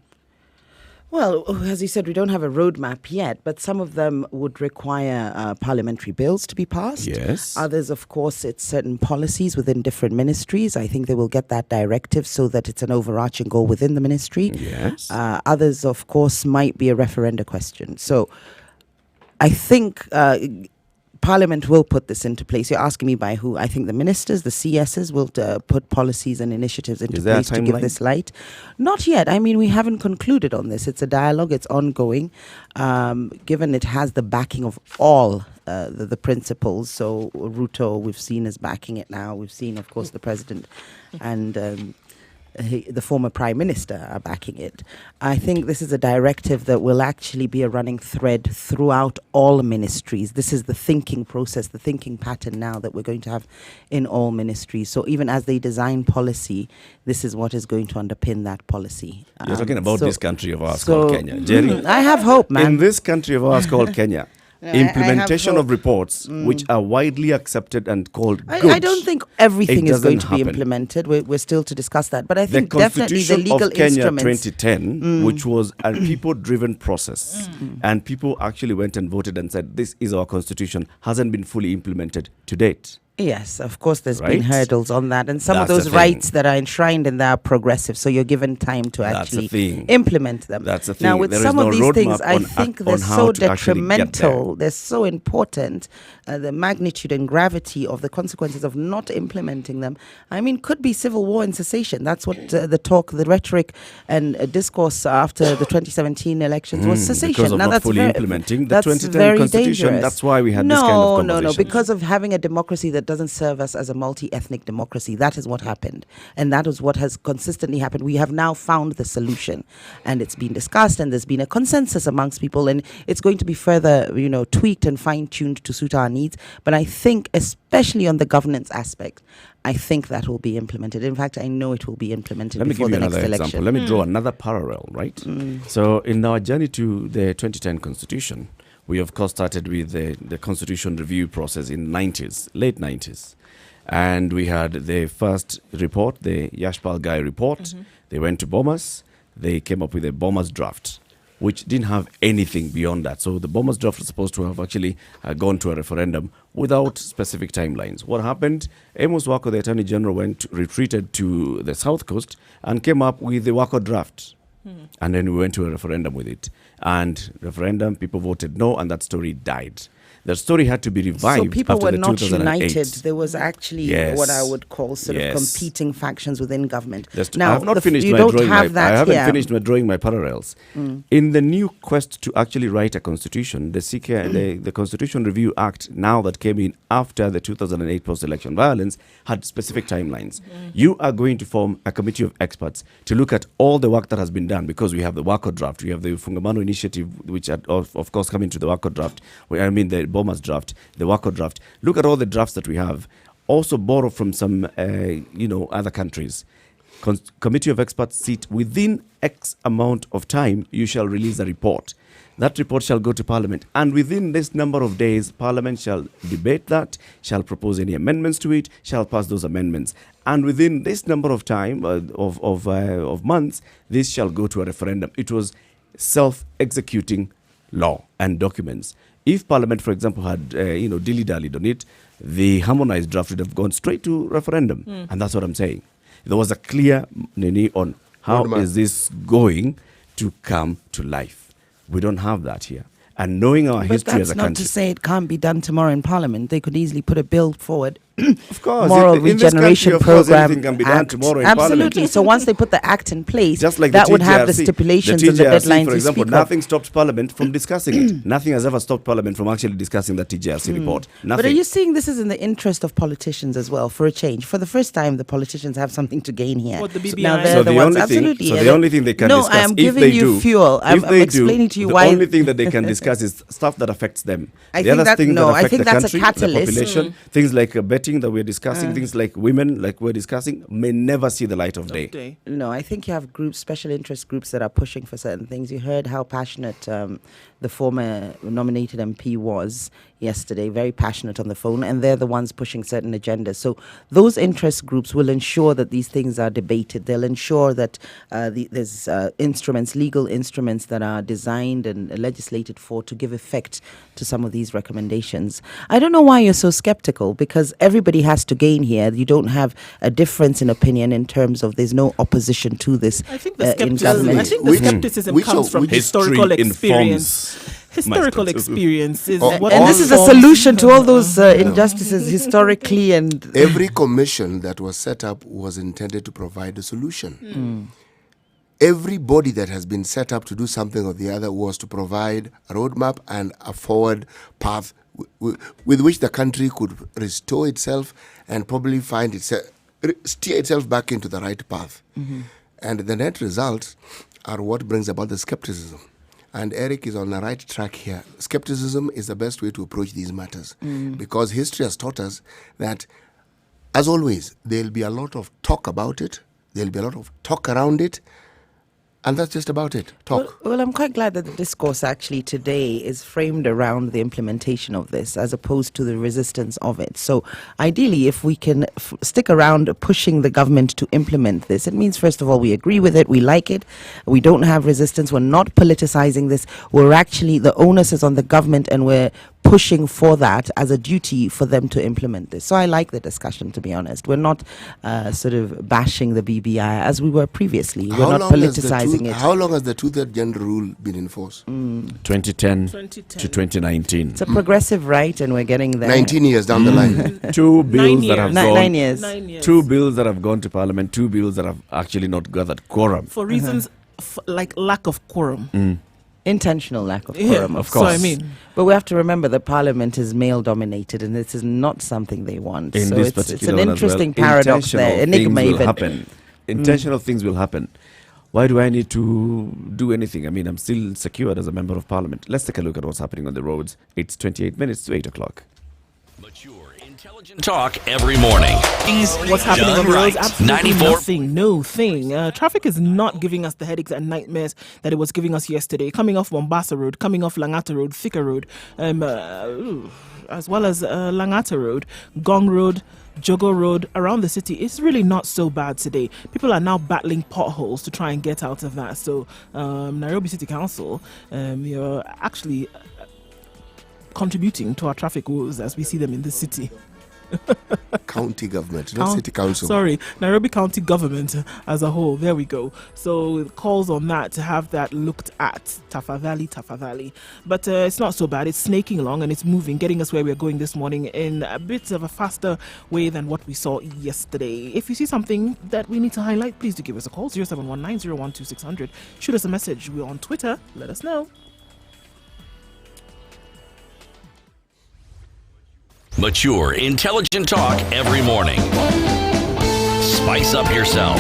Well, as you said, we don't have a roadmap yet, but some of them would require parliamentary bills to be passed. Yes. Others, of course, it's certain policies within different ministries. I think they will get that directive so that it's an overarching goal within the ministry. Yes. Others, of course, might be a referenda question. So I think Parliament will put this into place. You're asking me by who? I think the ministers, the CSs will put policies and initiatives into Is there a place to give timeline? this light. Not yet. I mean, we haven't concluded on this. It's a dialogue. It's ongoing. Given it has the backing of all the principals. So Ruto, we've seen is backing it now. We've seen, of course, the president and the former prime minister are backing it. I think this is a directive that will actually be a running thread throughout all ministries. This is the thinking process, the thinking pattern now that we're going to have in all ministries. So even as they design policy, this is what is going to underpin that policy. You're talking about this country of ours so- called Kenya. Jerry, I have hope, man. in this country of ours called Kenya, I have implementation hope. of reports which are widely accepted and called good. I don't think everything It is going doesn't to be happen. implemented. We're still to discuss that. But I The think definitely the Constitution legal of Kenya instruments. 2010, which was a people-driven process, and people actually went and voted and said, this is our constitution, hasn't been fully implemented to date. Yes, of course, there's been Right? hurdles on that. And some of That's those the rights thing. that are enshrined in there are progressive. So you're given time to That's the actually thing. implement them. That's the Now, thing. with There is some no of these roadmap things, I on think on they're how so to actually get there. detrimental. They're so important. The magnitude and gravity of the consequences of not implementing them, I mean, could be civil war and cessation. That's what the talk, the rhetoric and discourse after the 2017 elections was cessation. Because of now, not that's fully very, implementing the that's 2010 very constitution. dangerous. That's why we had this no, kind of No, conversation. because of having a democracy that doesn't serve us as a multi-ethnic democracy. That is what happened. And that is what has consistently happened. We have now found the solution. And it's been discussed and there's been a consensus amongst people. And it's going to be further, tweaked and fine-tuned to suit our needs. But I think, especially on the governance aspect, I think that will be implemented. In fact, I know it will be implemented Let me before give you the next another election. example. Let me draw another parallel, right? So in our journey to the 2010 constitution, we of course started with the constitution review process in late 90s. And we had the first report, the Yashpal Gai report. They went to Bomas. they came up with a bombers draft, which didn't have anything beyond that. So the bombers draft was supposed to have actually gone to a referendum without specific timelines. What happened? Amos Wako, the Attorney General, retreated to the South Coast and came up with the Wako draft. And then we went to a referendum with it. And referendum, people voted no, and that story died. The story had to be revived. So people after were the not 2008. united. There was actually what I would call sort of competing factions within government. Now, I have not finished you my don't drawing. have that I haven't here. finished my drawing my parallels. In the new quest to actually write a constitution, the Constitution Review Act, now that came in after the 2008 post-election violence, had specific timelines. You are going to form a committee of experts to look at all the work that has been done, because we have the Wako draft, we have the Fungamano initiative, which are of course coming to the Wako draft. I mean the Bomas draft, the Wako draft. Look at all the drafts that we have. Also borrow from some, other countries. Committee of experts sit within X amount of time. You shall release a report. That report shall go to Parliament, and within this number of days, Parliament shall debate that, shall propose any amendments to it, shall pass those amendments, and within this number of time of months, this shall go to a referendum. It was self-executing law and documents. If Parliament, for example, had dilly-dallied on it, the harmonized draft would have gone straight to referendum, and that's what I'm saying. There was a clear on how is this going to come to life. We don't have that here. And knowing our history as a country. But that's not to say it can't be done tomorrow in Parliament. They could easily put a bill forward. Of course. Moral in this regeneration country, of course, program. anything can be done Act. tomorrow in Absolutely. Parliament. So once they put the act in place, Just like that the would have the TJRC. stipulations The and the TJRC, deadlines for you example, speak nothing of. stopped Parliament from discussing it. Nothing has ever stopped Parliament from actually discussing that TJRC report. Nothing. But are you seeing this is in the interest of politicians as well, for a change? For the first time, the politicians have something to gain here. What, the BBI? Now So they're the ones, only absolutely. thing, so the only thing they can discuss, I am if giving they you do, fuel. I'm explaining to you why. The only thing that they can discuss is stuff that affects them. I The think other that- things no, that I affect think the that's a country, the catalyst. population, things like betting that we're discussing, things like women, like we're discussing, may never see the light of day. No, I think you have groups, special interest groups that are pushing for certain things. You heard how passionate the former nominated MP was yesterday, very passionate on the phone, and they're the ones pushing certain agendas. So those interest groups will ensure that these things are debated. They'll ensure that there's instruments, legal instruments that are designed and legislated for to give effect to some of these recommendations. I don't know why you're so skeptical, because everybody has to gain here. You don't have a difference in opinion in terms of there's no opposition to this I think the in skepticism, government. I think the skepticism comes from historical experience. Historical experience is what And this is a informs- solution to all those injustices historically, and Every commission that was set up was intended to provide a solution. Every body that has been set up to do something or the other was to provide a roadmap and a forward path with which the country could restore itself and probably find itself, steer itself back into the right path. And the net results are what brings about the skepticism. And Eric is on the right track here. Skepticism is the best way to approach these matters, because history has taught us that, as always, there'll be a lot of talk about it, there'll be a lot of talk around it, and that's just about it. Talk. Well, I'm quite glad that the discourse actually today is framed around the implementation of this as opposed to the resistance of it. So ideally, if we can stick around pushing the government to implement this, it means, first of all, we agree with it, we like it, we don't have resistance, we're not politicizing this, we're actually, the onus is on the government, and we're pushing for that as a duty for them to implement this. So I like the discussion, to be honest. We're not sort of bashing the BBI as we were previously. We're not politicizing it. How long has the two-third gender rule been in force? 2010 to 2019. It's a progressive right, and we're getting there. 19 years down the line. Two bills that have gone. 9 years. 9 years. Two bills that have gone to Parliament. Two bills that have actually not gathered quorum. For reasons like lack of quorum. Intentional lack of Yeah, quorum, of course. So I mean, but we have to remember that Parliament is male-dominated, and this is not something they want. In so this it's particular an one as interesting well, paradox there. intentional Enigma things will even. happen. Intentional things will happen. Why do I need to do anything? I mean, I'm still secured as a member of Parliament. Let's take a look at what's happening on the roads. It's 28 minutes to 8 o'clock. Mature, intelligent talk every morning. what's happening on the roads? Absolutely 94. nothing. No thing. Traffic is not giving us the headaches and nightmares that it was giving us yesterday. Coming off Mombasa Road, coming off Langata Road, Thika Road, as well as Langata Road, Gong Road. Jogo Road, around the city, it's really not so bad today. People are now battling potholes to try and get out of that. So Nairobi City Council, you're actually contributing to our traffic woes as we see them in the city. County government, not city council. Sorry, Nairobi County government as a whole. There we go. So calls on that to have that looked at. Tafadhali. But it's not so bad. It's snaking along and it's moving, getting us where we're going this morning in a bit of a faster way than what we saw yesterday. If you see something that we need to highlight, please do give us a call. 0719012600. Shoot us a message. We're on Twitter. Let us know. Mature, intelligent talk every morning. Spice up yourself.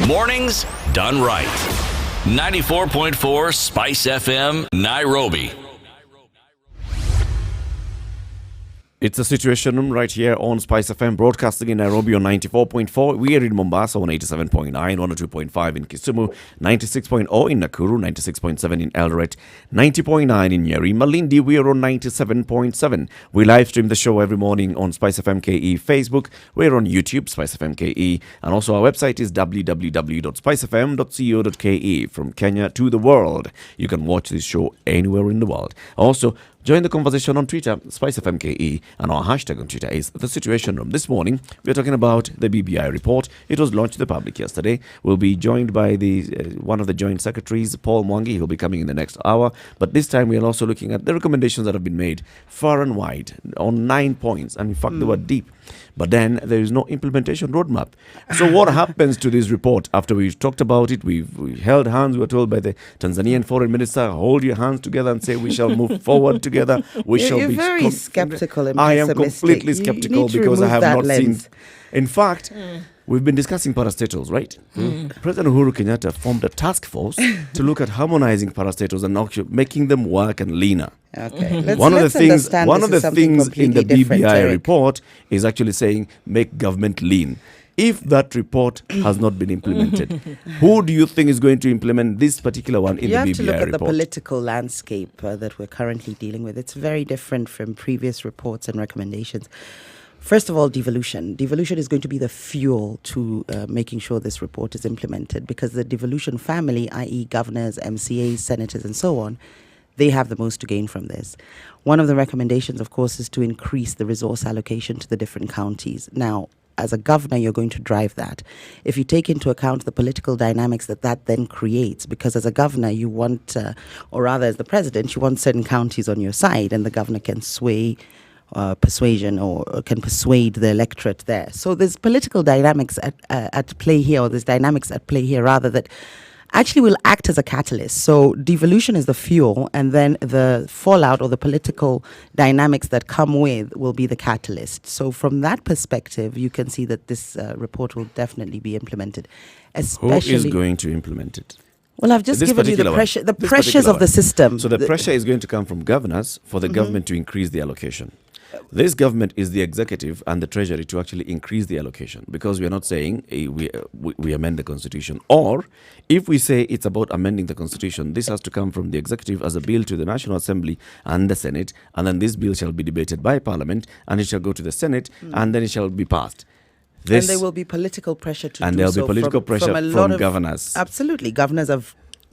Mornings done right. 94.4 Spice FM, Nairobi. It's a situation room right here on Spice FM, broadcasting in Nairobi on 94.4. We are in Mombasa on 87.9, 102.5 in Kisumu, 96.0 in Nakuru, 96.7 in Eldoret, 90.9 in Nyeri. Malindi, we are on 97.7. We live stream the show every morning on Spice FM KE Facebook. We're on YouTube, Spice FM KE. And also our website is www.spicefm.co.ke. From Kenya to the world, you can watch this show anywhere in the world. Also, join the conversation on Twitter, SpiceFMKE, and our hashtag on Twitter is The Situation Room. This morning, we're talking about the BBI report. It was launched to the public yesterday. We'll be joined by one of the joint secretaries, Paul Mwangi. He'll be coming in the next hour. But this time, we're also looking at the recommendations that have been made far and wide on 9 points. And in fact, they were deep. But then there is no implementation roadmap. So what happens to this report after we've talked about it? We held hands. We were told by the Tanzanian foreign minister, hold your hands together and say we shall move forward together. You're very skeptical and I pessimistic. am completely skeptical because I have not seen. In fact, we've been discussing parastatals, right? President Uhuru Kenyatta formed a task force to look at harmonizing parastatals and making them work and leaner. Okay. One of the things in the BBI Eric. report is actually saying make government lean. If that report has not been implemented, who do you think is going to implement this particular one in the BBI report? You have to look at the political landscape that we're currently dealing with. It's very different from previous reports and recommendations. First of all, devolution. Devolution is going to be the fuel to making sure this report is implemented, because the devolution family, i.e. governors, MCAs, senators, and so on, they have the most to gain from this. One of the recommendations, of course, is to increase the resource allocation to the different counties. Now, as a governor, you're going to drive that. If you take into account the political dynamics that then creates, because as a governor, you want, or rather as the president, you want certain counties on your side, and the governor can sway persuasion or can persuade the electorate there. So there's political dynamics at play here, or there's dynamics at play here rather that actually will act as a catalyst. So devolution is the fuel, and then the fallout or the political dynamics that come with will be the catalyst. So from that perspective, you can see that this report will definitely be implemented. Especially, who is going to implement it? Well, I've just given you the pressures of the system. So the pressure is going to come from governors for the government to increase the allocation. This government is the executive and the treasury to actually increase the allocation, because we are not saying we amend the constitution. Or if we say it's about amending the constitution, this has to come from the executive as a bill to the National Assembly and the Senate, and then this bill shall be debated by Parliament, and it shall go to the Senate, and then it shall be passed. And there will be political pressure to and do there will so be political pressure from governors. Absolutely. Governors are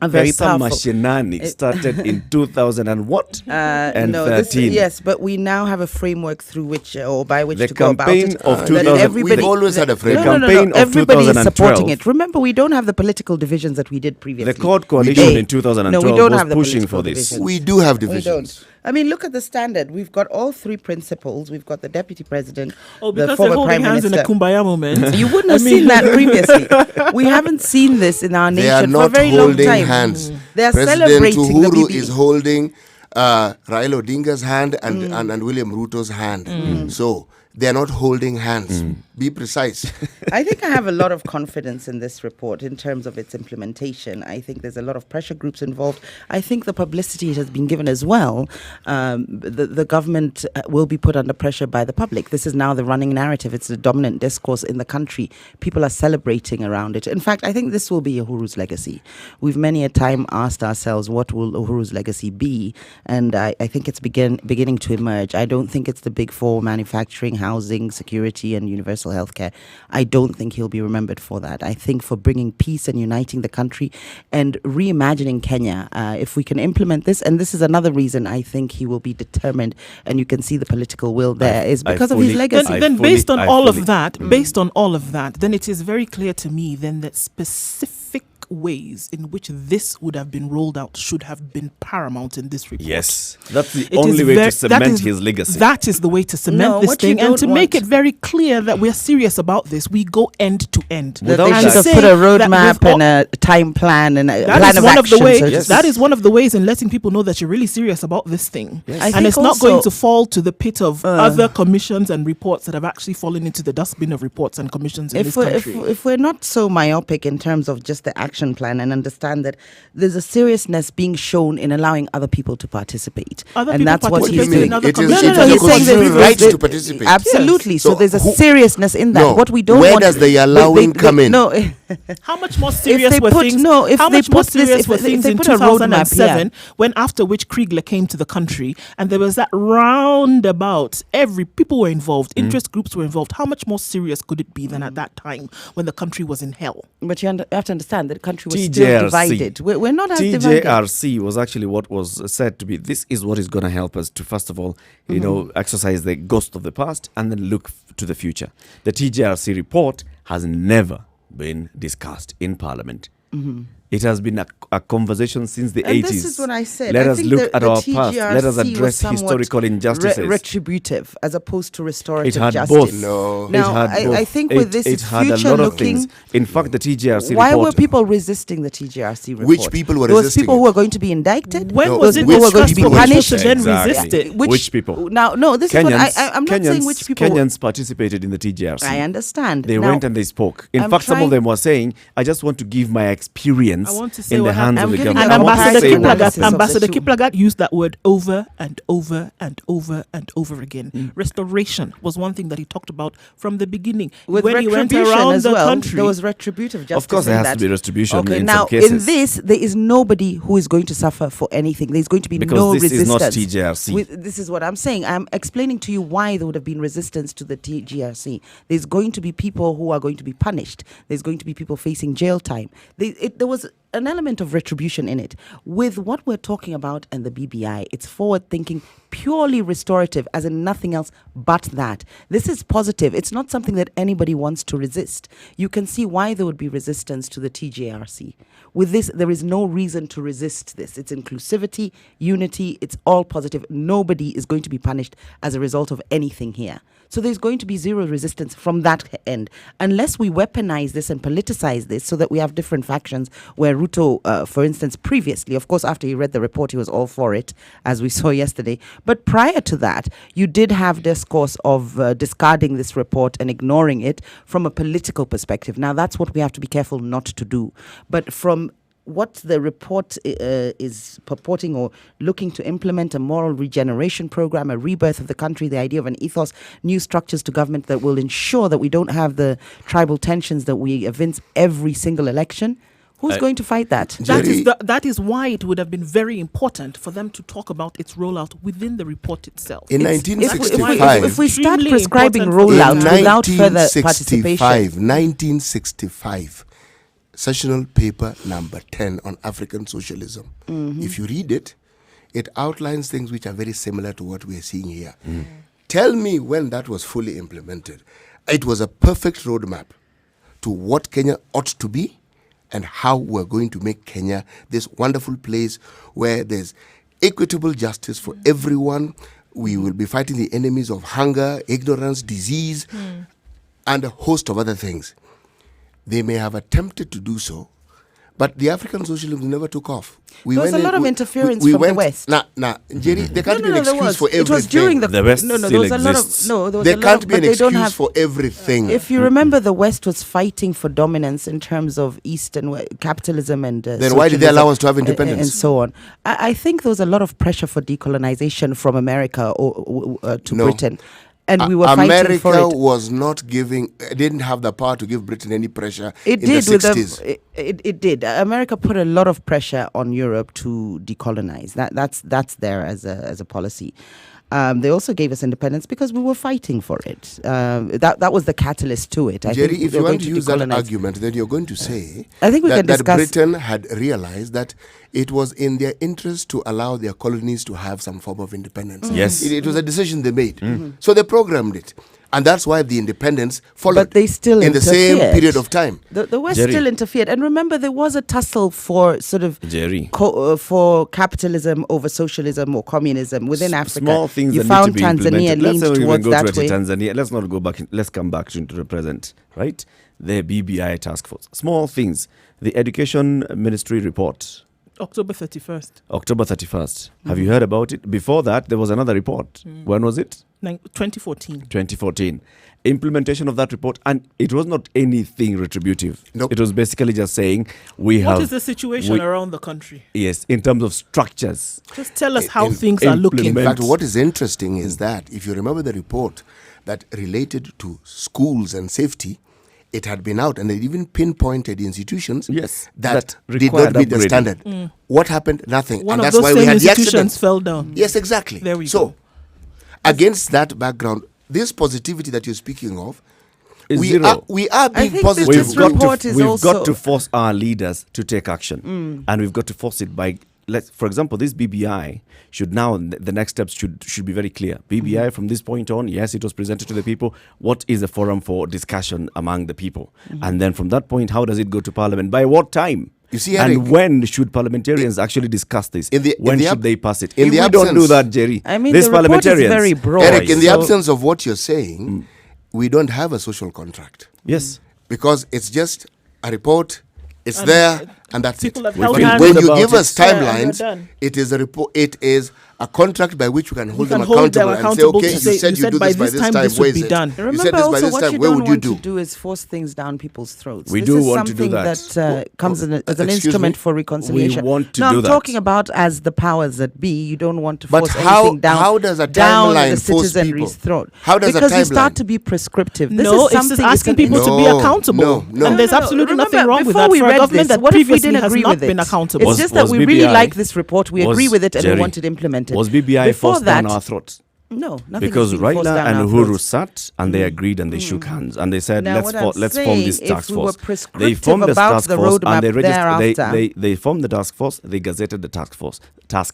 very powerful. Mashinani started in 2000 and what? And no, 13. Yes, but we now have a framework through which, or by which the to go about it. Of 2000, we've always had a framework. campaign of Everybody is 2012. supporting it. Remember, we don't have the political divisions that we did previously. The Court Coalition in 2012 we don't was have the pushing political for this. divisions. We do have We divisions. don't. I mean, look at the standard. We've got all three principals. We've got the deputy president, Oh, the because they're former holding prime hands in a minister. kumbaya moment. You wouldn't have seen that previously. We haven't seen this in our They are nation for a not very long holding time. hands. They are President celebrating the Uhuru BB. is holding Raila Odinga's hand and William Ruto's hand. So They're not holding hands. Be precise. I think I have a lot of confidence in this report in terms of its implementation. I think there's a lot of pressure groups involved. I think the publicity it has been given as well. The government will be put under pressure by the public. This is now the running narrative. It's the dominant discourse in the country. People are celebrating around it. In fact, I think this will be Uhuru's legacy. We've many a time asked ourselves, what will Uhuru's legacy be? And I think it's beginning to emerge. I don't think it's the big four: manufacturing, housing, security, and universal healthcare. I don't think he'll be remembered for that. I think for bringing peace and uniting the country and reimagining Kenya. If we can implement this, and this is another reason I think he will be determined, and you can see the political will there, is because of his legacy. Then based on all of that, then it is very clear to me then that specific ways in which this would have been rolled out should have been paramount in this report. Yes, that's the only way to cement his legacy. That is the way to cement this thing, and to make it very clear that we're serious about this. We go end to end. That they should have put a roadmap and a time plan and a plan of action. That is one of the ways in letting people know that you're really serious about this thing. Yes. And it's not going to fall to the pit of other commissions and reports that have actually fallen into the dustbin of reports and commissions in this country. If we're not so myopic in terms of just the action plan and understand that there's a seriousness being shown in allowing other people to participate. And that's what he's doing. It is a constitutional right to participate. Absolutely. Yes. So there's a seriousness in that. No, what we don't where want, does the allowing come in? No. How much more serious were things? How much more serious were things in 2007 when after which Kriegler came to the country and there was that roundabout, people were involved, interest groups were involved. How much more serious could it be than at that time when the country was in hell? But you have to understand that the country was still divided. We're not as divided. TJRC was actually what was said to be, this is what is going to help us to, first of all, exercise the ghost of the past and then look to the future. The TJRC report has never been discussed in Parliament. It has been a conversation since the 80s. This is what I said. Let I us think look at our TGRC past. Let us address historical injustices. Retributive as opposed to restorative it had justice. Both. No. Now, I think with this, it had future a lot of looking. things. In fact, the TGRC Why report. were people resisting the TGRC report? Which people were There was resisting people it? who were going to be indicted. When No, was it which discussed people for were people to then Exactly. resist it? Which people? Now, no, this is what I'm not saying which people. Kenyans participated in the TGRC. I understand. They went and they spoke. In I'm fact, some of trying- them were saying, I just want to give my experience I want to say in the what hands of I'm the giving government. an I want to Ambassador say what analysis it is. of the Ambassador two. Kiplagat used that word over and over and over and over again. Restoration was one thing that he talked about from the beginning. With when he went retribution around as the well, country. there was retributive justice. Of course, there in has that. to be retribution Okay, in now some cases. in this, there is nobody who is going to suffer for anything. There's going to be Because no this is resistance. not TGRC. This is what I'm saying. I'm explaining to you why there would have been resistance to the TGRC. There's going to be people who are going to be punished. There's going to be people facing jail time. There was an element of retribution in it. With what we're talking about and the BBI, it's forward thinking, purely restorative, as in nothing else but that. This is positive. It's not something that anybody wants to resist. You can see why there would be resistance to the TJRC. With this, there is no reason to resist this. It's inclusivity, unity, it's all positive. Nobody is going to be punished as a result of anything here. So there's going to be zero resistance from that end, unless we weaponize this and politicize this so that we have different factions where Ruto, for instance, previously, of course, after he read the report, he was all for it, as we saw yesterday. But prior to that, you did have discourse of discarding this report and ignoring it from a political perspective. Now, that's what we have to be careful not to do. But from what the report is purporting or looking to implement, a moral regeneration program, a rebirth of the country, the idea of an ethos, new structures to government that will ensure that we don't have the tribal tensions that we evince every single election. Who's going to fight that? That is why it would have been very important for them to talk about its rollout within the report itself. In 1965, if we start prescribing rollout without further participation. 1965, sessional paper number 10 on African socialism. If you read it, it outlines things which are very similar to what we are seeing here. Tell me when that was fully implemented. It was a perfect roadmap to what Kenya ought to be and how we're going to make Kenya this wonderful place where there's equitable justice for everyone. We will be fighting the enemies of hunger, ignorance, disease, and a host of other things. They may have attempted to do so, But the African socialism never took off. There was a lot of interference from the West. Jerry, there can't be an excuse for everything. It was during the West there still was a lot of exists. There can't be an excuse for everything. If you remember, the West was fighting for dominance in terms of East and capitalism and then why did they allow us to have independence? And so on. I think there was a lot of pressure for decolonization from America to Britain. And we were fighting for it. America was not didn't have the power to give Britain any pressure in the 60s. It did. America put a lot of pressure on Europe to decolonize. That's there as a policy. They also gave us independence because we were fighting for it. That was the catalyst to it. Jerry, if you want to use that argument, then you're going to say I think we can discuss that Britain had realized that it was in their interest to allow their colonies to have some form of independence. Yes. It was a decision they made. So they programmed it. And that's why the independence followed. But they still in the same period of time. The West still interfered. And remember, there was a tussle for sort of for capitalism over socialism or communism within Africa. Small things you that found need to be Tanzania implemented. leaned Let's towards go that to way. Tanzania. Let's not go back. Let's come back into the present, right? The BBI task force. Small things. The Education Ministry report. October 31st. October 31st. Have you heard about it? Before that, there was another report. When was it? 2014. 2014. Implementation of that report, and it was not anything retributive. Nope. It was basically just saying what is the situation around the country? Yes, in terms of structures. Just tell us how things are looking. In fact, what is interesting is that if you remember the report that related to schools and safety, it had been out and it even pinpointed institutions that did not meet the standard. What happened? Nothing. One and of that's those why same we had the institutions accident. fell down. Yes, exactly. There we go. go. Against that background, this positivity that you're speaking of, we are being think positive. this report is we've also got to force our leaders to take action, and we've got to force it by. For example, this BBI should now, the next steps should be very clear. BBI from this point on, yes, it was presented to the people. What is a forum for discussion among the people? And then from that point, how does it go to Parliament? By what time? You see, Eric, and when should parliamentarians actually discuss this? When should they pass it? If we absence, don't do that, Jerry, I mean, this the report parliamentarians, is very broad. Eric, in the absence of what you're saying, we don't have a social contract. Yes. Because it's just a report, it's there, and that's it. When you give us and timelines, it is a report. It is a contract by which we can hold them hold them accountable and say, accountable okay, to say, you said you do by this by this this time, time, this where would is be it? done. You said Remember this by also this what time, you where don't would you want do? to do is force things down people's throats. We This do is want to do something that. comes as an Excuse instrument me? for reconciliation. We want to no, do I'm that. talking about as the powers that be. You don't want to But force how- anything down, how does a down timeline the force citizenry's people? throat. How does a because you start timeline? to be prescriptive. This No, is it's something just asking people to be No, accountable. no. And there's absolutely Remember, nothing wrong with before that we for a read government this, that what if we previously didn't has agree not with been it? accountable. It's just that Was we really BBI like this report. We agree with it and Jerry, we want it implemented. Was BBI Before forced that, down our throats? No, nothing Because is being forced Raila down and our Uhuru throats. sat and they agreed and they shook hands and they said, Now, what I'm let's form saying, this task if we were force. They prescriptive formed this about task the force and roadmap they registered. thereafter. They formed the task force. They gazetted the task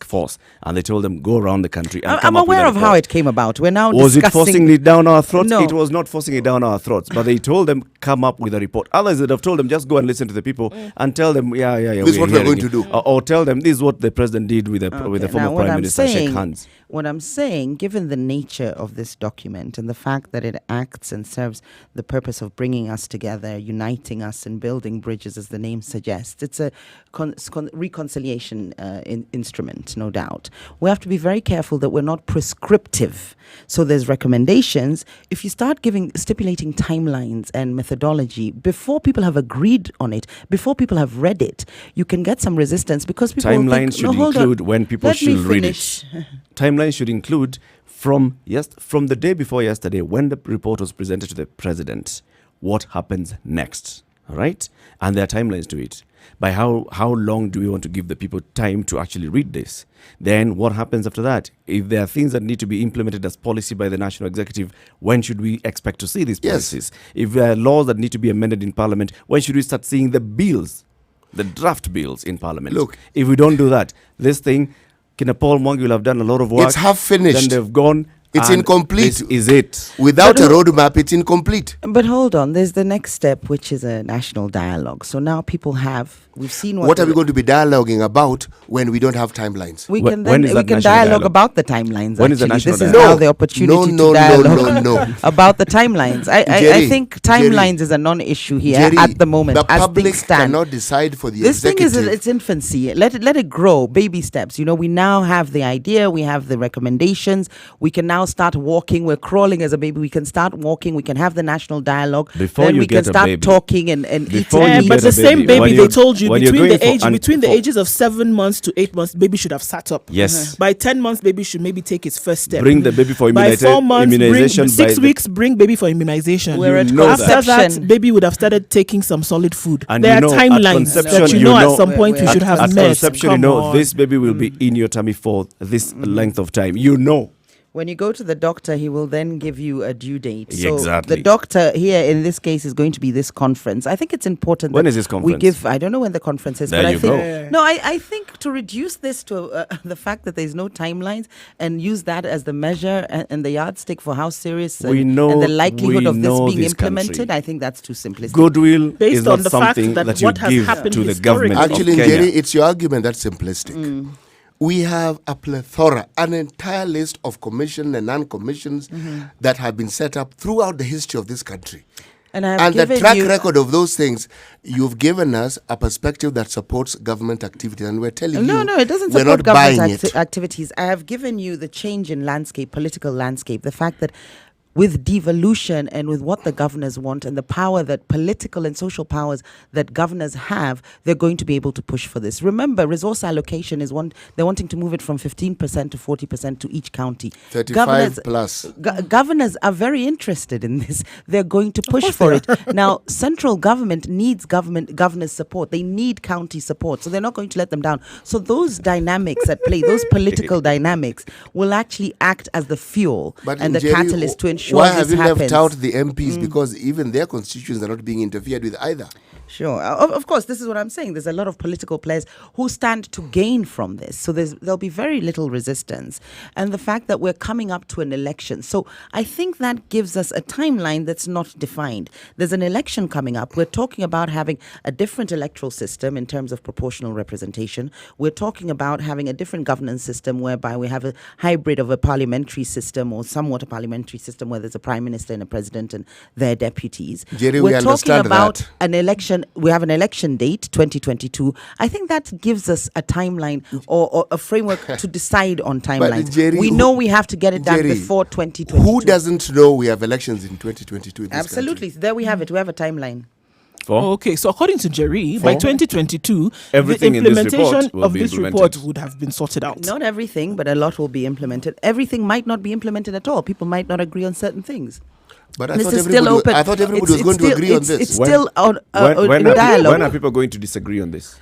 force, and they told them go around the country. And I'm come up with aware a of how report. it came about. We're now Was it discussing. forcing it down our throats? No. It was not forcing it down our throats, but they told them come up with a report. Others would have told them just go and listen to the people and tell them This is what we're going to do. or tell them this is what the president did with the former Now, what prime I'm minister. Shake saying- hands. What I'm saying, given the nature of this document and the fact that it acts and serves the purpose of bringing us together, uniting us and building bridges, as the name suggests, it's a reconciliation instrument, no doubt. We have to be very careful that we're not prescriptive. So there's recommendations. If you start stipulating timelines and methodology before people have agreed on it, before people have read it, you can get some resistance because people will Timelines think, should include when people Let me should read finish. it. Timelines should include from the day before yesterday when the report was presented to the president, what happens next, all right? And there are timelines to it. By how long do we want to give the people time to actually read this? Then what happens after that? If there are things that need to be implemented as policy by the national executive, when should we expect to see these policies? If there are laws that need to be amended in parliament, when should we start seeing the bills, the draft bills in parliament? Look, if we don't do that, this thing, Kina Paul Mwangi will have done a lot of work. It's half finished. Then they've gone. It's And incomplete. This is it. Without a roadmap, it's incomplete. But hold on, there's the next step, which is a national dialogue. So now people we've seen What are we going to be dialoguing about when we don't have timelines? We Wh- can when then is we that can national dialogue dialogue? about the timelines. When is the actually, national this is dialogue? now the opportunity No, to dialogue no. about the timelines. I Jerry, think Jerry, timelines is a non-issue here Jerry, at the moment. the as public things stand. cannot decide for the This thing executive. is its infancy. Let it grow, baby steps. We now have the idea, we have the recommendations. We can now start walking. We're crawling as a baby. We can start walking. We can have the national dialogue. Before then you we can get a start baby. talking and Before eating. you But get the a same baby, when baby they you- told you when you're between going the for- ages of 7 months to 8 months, baby should have sat up. Yes. By 10 months, baby should maybe take its first step. Bring the baby for By 4 months, immunization. bring 6 weeks, bring baby for immunization. We're at know that. After that, conception. baby would have started taking some solid food. And there you are know, at timelines conception, that you know- at some point you We're should at have At met. conception, Come on. this baby will be in your tummy for this length of time. You know. When you go to the doctor, he will then give you a due date. So Exactly. the doctor here in this case is going to be this conference. I think it's important. When that is this we conference? give. I don't know when the conference is, There but I you think go. no. I think to reduce this to the fact that there's no timelines and use that as the measure and the yardstick for how serious We and know- the likelihood we of this know being this implemented. country. I think that's too simplistic. Goodwill Based is on not the fact something that that you what has give happened to the historically- government Actually, of Kenya. Jerry, it's your argument that's simplistic. We have a plethora, an entire list of commissioned and non-commissions that have been set up throughout the history of this country. And I've And the given track you- record of those things, you've given us a perspective that supports government activity, and we're telling you, No, it doesn't we're support not buying government it. activities. I have given you the change in landscape, political landscape, the fact that with devolution and with what the governors want and the power that political and social powers that governors have, they're going to be able to push for this. Remember, resource allocation is they're wanting to move it from 15% to 40% to each county. 35 plus. Governors are very interested in this. They're going to push for it. Now, central government needs governors' support. They need county support. So they're not going to let them down. So those dynamics at play, those political dynamics, will actually act as the fuel But and the Jerry, catalyst to ensure why this have you happens. left out the MPs? Because even their constituents are not being interfered with either. Sure. Of course, this is what I'm saying. There's a lot of political players who stand to gain from this. So there'll be very little resistance. And the fact that we're coming up to an election. So I think that gives us a timeline that's not defined. There's an election coming up. We're talking about having a different electoral system in terms of proportional representation. We're talking about having a different governance system whereby we have a hybrid of a parliamentary system or somewhat a parliamentary system where there's a prime minister and a president and their deputies. Jerry, we're we understand talking about that. an election. We have an election date, 2022. I think that gives us a timeline or a framework to decide on timelines. Jerry, we know we have to get it done Jerry, before 2022. Who doesn't know we have elections in 2022 in this Absolutely. country? There we have it. We have a timeline. Oh, okay, so according to Jerry, by 2022, Everything the in this implementation report will of be this implemented. report would have been sorted out. Not everything, but a lot will be implemented. Everything might not be implemented at all. People might not agree on certain things. But I This thought is everybody, still open. I thought everybody was It's going to still- agree on it's- this. It's still on When in are dialogue. people going to disagree on this?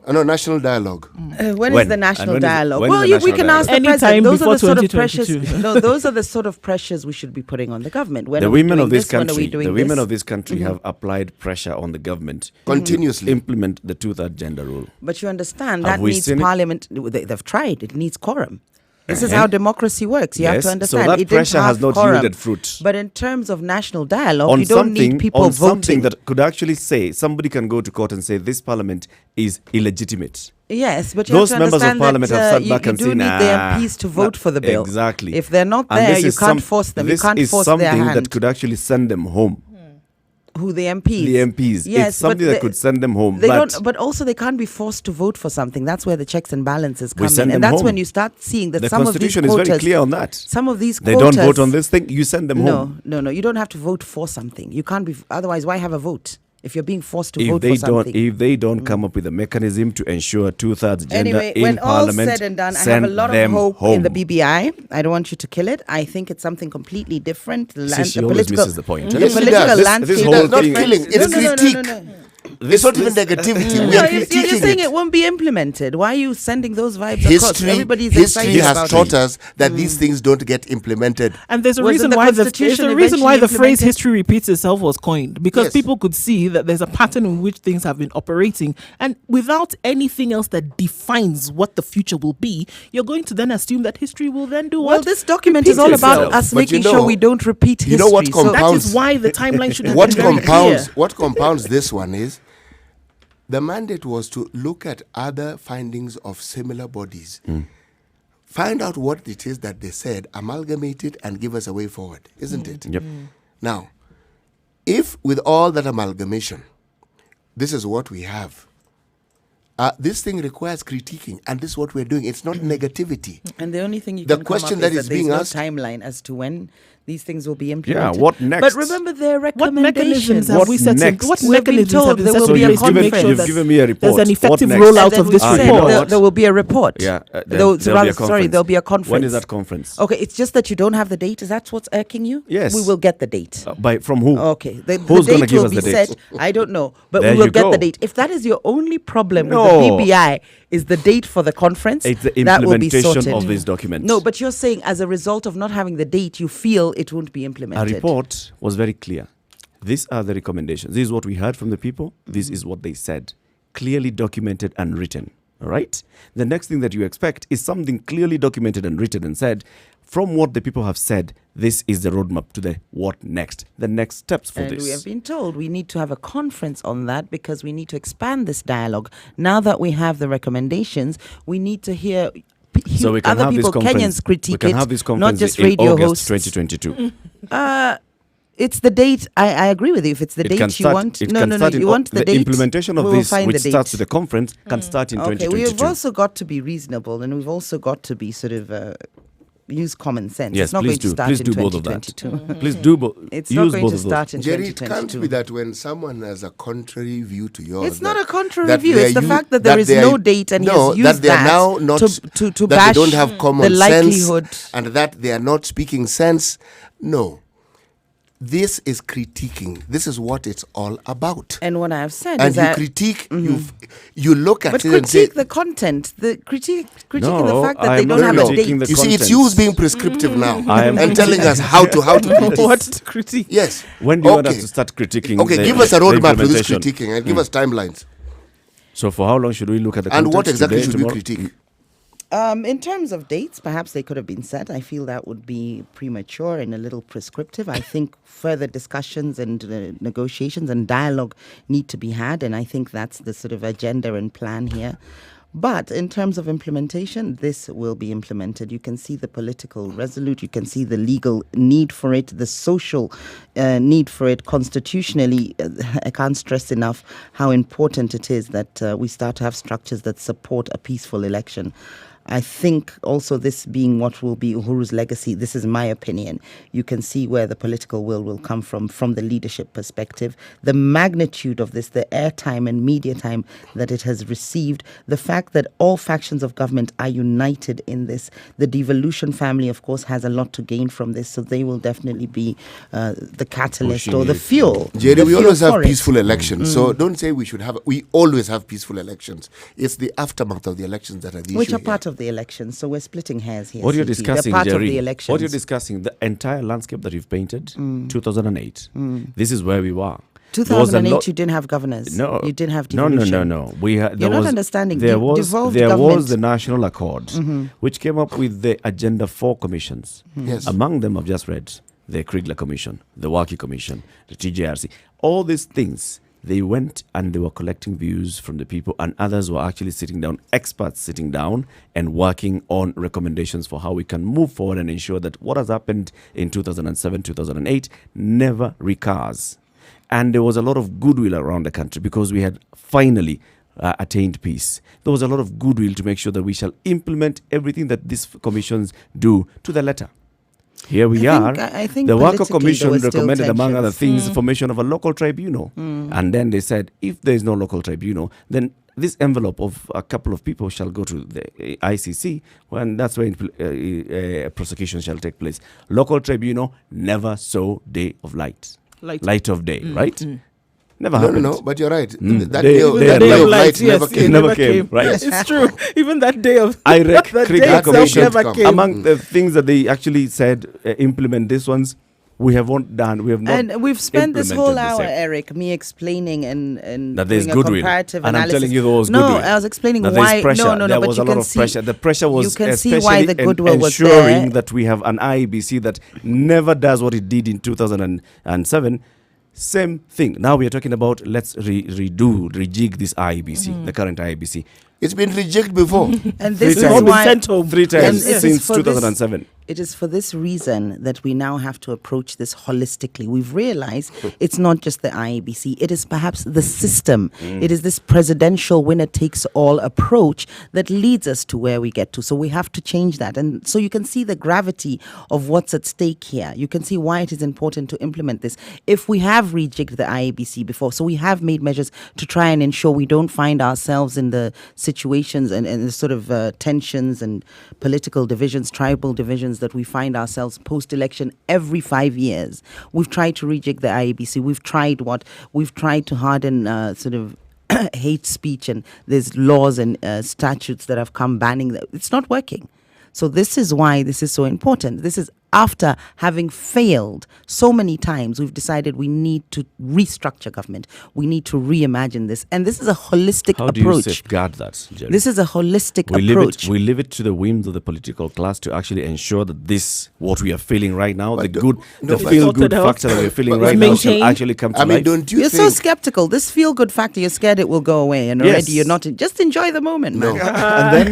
No, national dialogue. When When? is the And national when is- dialogue? when is Well, the we national can ask the dialogue? president. Anytime Those are the before sort of pressures. 2022. No, those are the sort of pressures we should be putting on the government. When The are we women doing of this When are we country, doing the women this? of this country have applied pressure on the government Continuously. to implement the two-third gender rule. But you understand Have that we needs seen it? parliament. They've tried. It needs quorum. This is how democracy works. You have Yes, to so understand. that it didn't pressure has have not quorum. yielded fruit. But in terms of national dialogue, On you don't need people on voting. something that could actually say, somebody can go to court and say this parliament is illegitimate. Yes, but you Those have to members of understand parliament that, have sat back you and do seen, need the MPs to vote for the bill. Exactly. If they're not And there, this you is can't force them. You This can't is force something their hand. that could actually send them home. Who the MPs? The MPs. Yes, It's something but that could send them home. They but don't. But also, they can't be forced to vote for something. That's where the checks and balances come send in, and them that's home. when you start seeing that the some of these Constitution is quotas. very clear on that. Some of these They quotas, don't vote on this thing, you send them home. No. You don't have to vote for something. You can't be. Otherwise, why have a vote? If you're being forced to If vote they for don't, something. if they don't come up with a mechanism to ensure two-thirds gender Anyway, in when all's Parliament, said and done, I have send a lot of them hope home. in the BBI. I don't want you to kill it. I think it's something completely different. See, she always misses the point. The Yes, she political does. This landscape. whole It's not thing- killing, it's no, critique. no. It's not even negativity. We No, are you're critiquing saying it. it won't be implemented. Why are you sending those vibes across? Everybody's History excited has about taught it. us that these things don't get implemented. And there's a Wasn't reason the why the Constitution phrase eventually history repeats itself was coined, because Yes. people could see that there's a pattern in which things have been operating, and without anything else that defines what the future will be, you're going to then assume that history will then do Well, what? this document Repeat is all about itself. us But making you know- sure we don't repeat history. you know what So That compounds- is why the timeline should have What been very compounds clear. what compounds this one is the mandate was to look at other findings of similar bodies, find out what it is that they said, amalgamate it, and give us a way forward, isn't it? Yep. Now, if with all that amalgamation, this is what we have, this thing requires critiquing, and this is what we're doing. It's not negativity. And the only thing you The can question come up that is is that there's being no asked- timeline as to when these things will be implemented. what next? But remember their What recommendations. mechanisms have What we set in? next? What We've been mechanisms told have been there set will in be a place to make conference. sure You've that given me a report. there's an effective What next? rollout And then of we this said you know report? what? there will be a report. Yeah, There'll there'll be a sorry, there'll be a conference. When is that conference? Okay, it's just that you don't have the date. Is that what's irking you? Yes. We will get the date. From who? Okay, the Who's going to date give will us be the date? set. I don't know, but There we will you get the go. date. If that is your only problem No. with the BBI, is the date for the conference, It's the that will be implementation sorted. of this document. No, but you're saying as a result of not having the date, you feel it won't be Our implemented. report was very clear. These are the recommendations. This is what we heard from the people. This is what they said. Clearly documented and written. All right? The next thing that you expect is something clearly documented and written and said, from what the people have said, this is the roadmap to the what next, the next steps for And this. we have been told we need to have a conference on that because we need to expand this dialogue. Now that we have the recommendations, we need to hear so we can other have people, this conference. Kenyans critique we can it, have this not conference just in radio August hosts. 2022. It's the date. I agree with you. If it's the It date can you start- want, it no, can no, no. start in You want the date. implementation of we will this, find which the starts date. with the conference, can start in Okay, 2022. we've also got to be reasonable, and we've also got to be sort of use common sense. Yes, it's not please going do. to start Please in do both of that. 2022. Please do both. It's use not going both to of those. start in Jerry, it can't 2022. be that when someone has a contrary view to yours. It's not that- a contrary that view. they It's the are fact that there is they are- no date, and he no, has used that they are now not to that bash they don't have common the sense likelihood. and that they are not speaking sense. No, this is critiquing. This is what it's all about. And what I have said And is you that. critique. You look at But it and say, critique the content. The critiquing the No, fact that I they am don't not have a critiquing date. the you see, it's content. you who's being prescriptive now I am and telling us how to critique. What to critique? Yes. When do you want us Okay. to start critiquing? Okay, the- give us a the roadmap to this implementation? critiquing and give us timelines. So for how long should we look at the And content what exactly today, should we tomorrow? critique? In terms of dates, perhaps they could have been set. I feel that would be premature and a little prescriptive. I think further discussions and negotiations and dialogue need to be had, and I think that's the sort of agenda and plan here. But in terms of implementation, this will be implemented. You can see the political resolute, you can see the legal need for it, the social need for it constitutionally. I can't stress enough how important it is that we start to have structures that support a peaceful election. I think also this being what will be Uhuru's legacy, this is my opinion. You can see where the political will come from the leadership perspective. The magnitude of this, the airtime and media time that it has received, the fact that all factions of government are united in this. The devolution family, of course, has a lot to gain from this, so they will definitely be the catalyst Pushing or the it. fuel. Jerry, the we fuel always have for it. peaceful elections. So don't say we should have. We always have peaceful elections. It's the aftermath of the elections that are the Which issue are part here. of the elections, so we're splitting hairs here. What you're CP. discussing, They're part Jerry, of the elections. what you're discussing, the entire landscape that you've painted, 2008. This is where we were. There was a 2008, lot- you didn't have governors. No, You didn't have no, devolution. no. We had. You're not understanding. There was Devolved there government. was the National Accord, which came up with the agenda for commissions. Yes. Among them, I've just read the Kriegler Commission, the Waki Commission, the TJRC. All these things, they went and they were collecting views from the people, and others were actually sitting down, experts sitting down and working on recommendations for how we can move forward and ensure that what has happened in 2007, 2008 never recurs. And there was a lot of goodwill around the country because we had finally attained peace. There was a lot of goodwill to make sure that we shall implement everything that these commissions do to the letter. Here we are. I think the Waka politically Commission there were still recommended, among other tensions. things, the formation of a local tribunal. And then they said, if there is no local tribunal, then this envelope of a couple of people shall go to the ICC, and that's when prosecution shall take place. Local tribunal never saw day of light. Light of day, right? Never No, happened. no, but you're right. That Day- day of day that of day of light, light never yes, came. it Never came, right? Yes, it's true. Even that day of IREC, that Cricket day itself Commission, never come. came. Among the things that they actually said, implement these ones, we have not done. We have not. And we've spent this whole implemented the hour, same. Eric, me explaining and That there's doing a goodwill. comparative And I'm analysis. telling you there was no, goodwill. I was explaining That why. there's pressure. No, There but was you a can lot of see, pressure. The pressure was you can see especially why the goodwill was ensuring there. that we have an IEBC that never does what it did in 2007. Same thing. Now we are talking about let's rejig this IEBC, the current IEBC. It's been rejected before. And this Three is times. why. Sent home. 3 And times it is since for this- 2007. It is for this reason that we now have to approach this holistically. We've realized it's not just the IEBC, it is perhaps the system. It is this presidential winner-takes-all approach that leads us to where we get to. So we have to change that. And so you can see the gravity of what's at stake here. You can see why it is important to implement this. If we have rejigged the IEBC before, so we have made measures to try and ensure we don't find ourselves in the situations and the sort of tensions and political divisions, tribal divisions that we find ourselves post-election every 5 years. We've tried to rejig the IEBC. We've tried to harden sort of hate speech, and there's laws and statutes that have come banning that. It's not working. So this is why this is so important. This is after having failed so many times, we've decided we need to restructure government. We need to reimagine this. And this is a holistic How do you approach. safeguard that, Jerry? This is a holistic we approach. we leave it to the whims of the political class to actually ensure that this, what we are feeling right now, But the but feel-good sorted out. factor that we're feeling But right now shall maintained. actually come to I mean, life. don't you You're think? so skeptical. This feel-good factor, you're scared it will go away. And already Yes. you're not. Just enjoy the moment, No. man.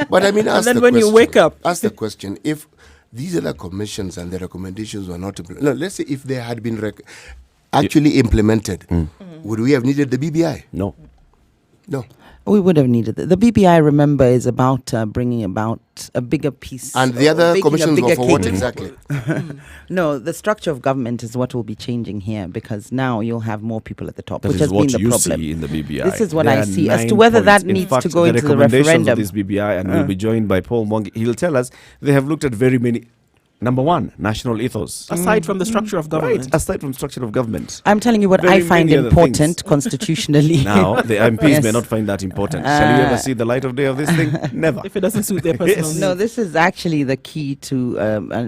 But I mean, ask then the when you question. wake up- Ask the question: if these other commissions and the recommendations were not implemented, no, let's say if they had been actually implemented, would we have needed the BBI? No. No. We would have needed it. The BBI, remember, is about bringing about a bigger piece. And the or other baking a commissions were bigger for what cake. exactly? No, the structure of government is what will be changing here, because now you'll have more people at the top, That which is has been what the you problem. see in the BBI. This is what There I are see. As to 9 whether that points. In needs fact, to go into the recommendations referendum. of this BBI, and we'll be joined by Paul Mwangi. He'll tell us they have looked at very many. Number one, national ethos. Aside from the structure of government. Right, aside from structure of government. I'm telling you what Very I find many other important things. constitutionally. Now, the MPs may Yes. not find that important. Shall you ever see the light of day of this thing? Never. If it doesn't suit their personal needs. No, this is actually the key to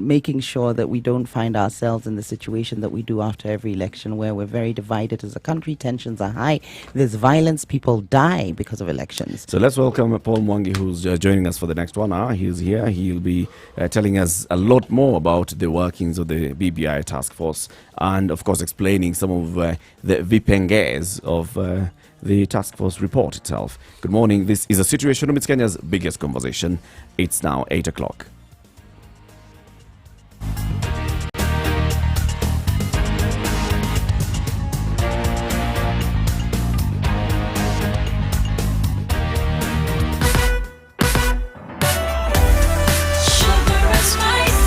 making sure that we don't find ourselves in the situation that we do after every election, where we're very divided as a country. Tensions are high. There's violence. People die because of elections. So let's welcome Paul Mwangi, who's joining us for the next 1 hour. He's here. He'll be telling us a lot more about the workings of the BBI task force, and of course explaining some of the vipenges of the task force report itself. Good morning. This is a Situation Room. It's Kenya's biggest conversation. It's now 8 o'clock. Sugar and spice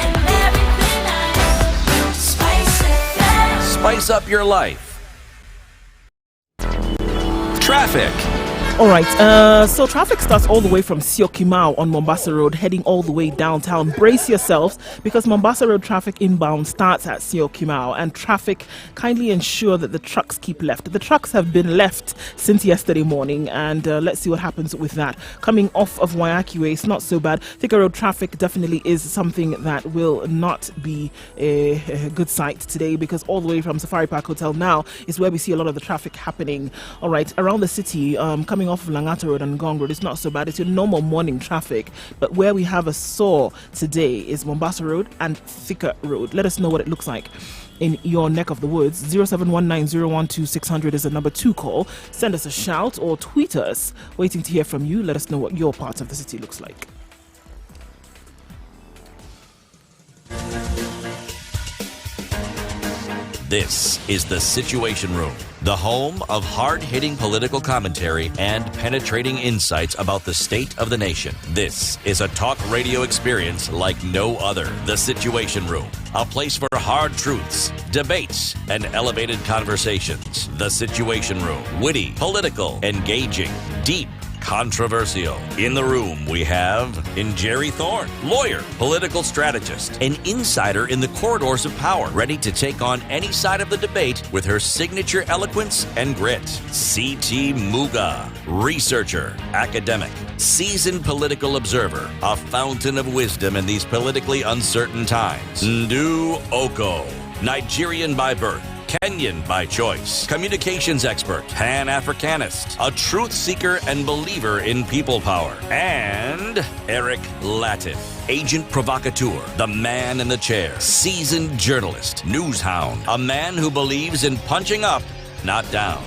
and everything nice. Spice it. Spice up your life. Traffic. All right, so traffic starts all the way from Syokimau on Mombasa Road, heading all the way downtown. Brace yourselves, because Mombasa Road traffic inbound starts at Syokimau, and traffic, kindly ensure that the trucks keep left. The trucks have been left since yesterday morning, and let's see what happens with that. Coming off of Waiaki Way, it's not so bad. Thika Road traffic definitely is something that will not be a good sight today, because all the way from Safari Park Hotel now is where we see a lot of the traffic happening. All right, around the city, coming off of Langata Road and Ngong Road, it's not so bad. It's your normal morning traffic. But where we have a sore today is Mombasa Road and Thika Road. Let us know what it looks like in your neck of the woods. 0719012600 is the number to call. Send us a shout or tweet us. Waiting to hear from you. Let us know what your part of the city looks like. This is the Situation Room, the home of hard-hitting political commentary and penetrating insights about the state of the nation. This is a talk radio experience like no other. The Situation Room, a place for hard truths, debates, and elevated conversations. The Situation Room, witty, political, engaging, deep, controversial. In the room, we have Jerry Thorne, lawyer, political strategist, an insider in the corridors of power, ready to take on any side of the debate with her signature eloquence and grit. C.T. Muga, researcher, academic, seasoned political observer, a fountain of wisdom in these politically uncertain times. Ndu Oko, Nigerian by birth, Kenyan by choice, communications expert, Pan-Africanist, a truth seeker and believer in people power, and Eric Latin, agent provocateur, the man in the chair, seasoned journalist, news hound, a man who believes in punching up, not down.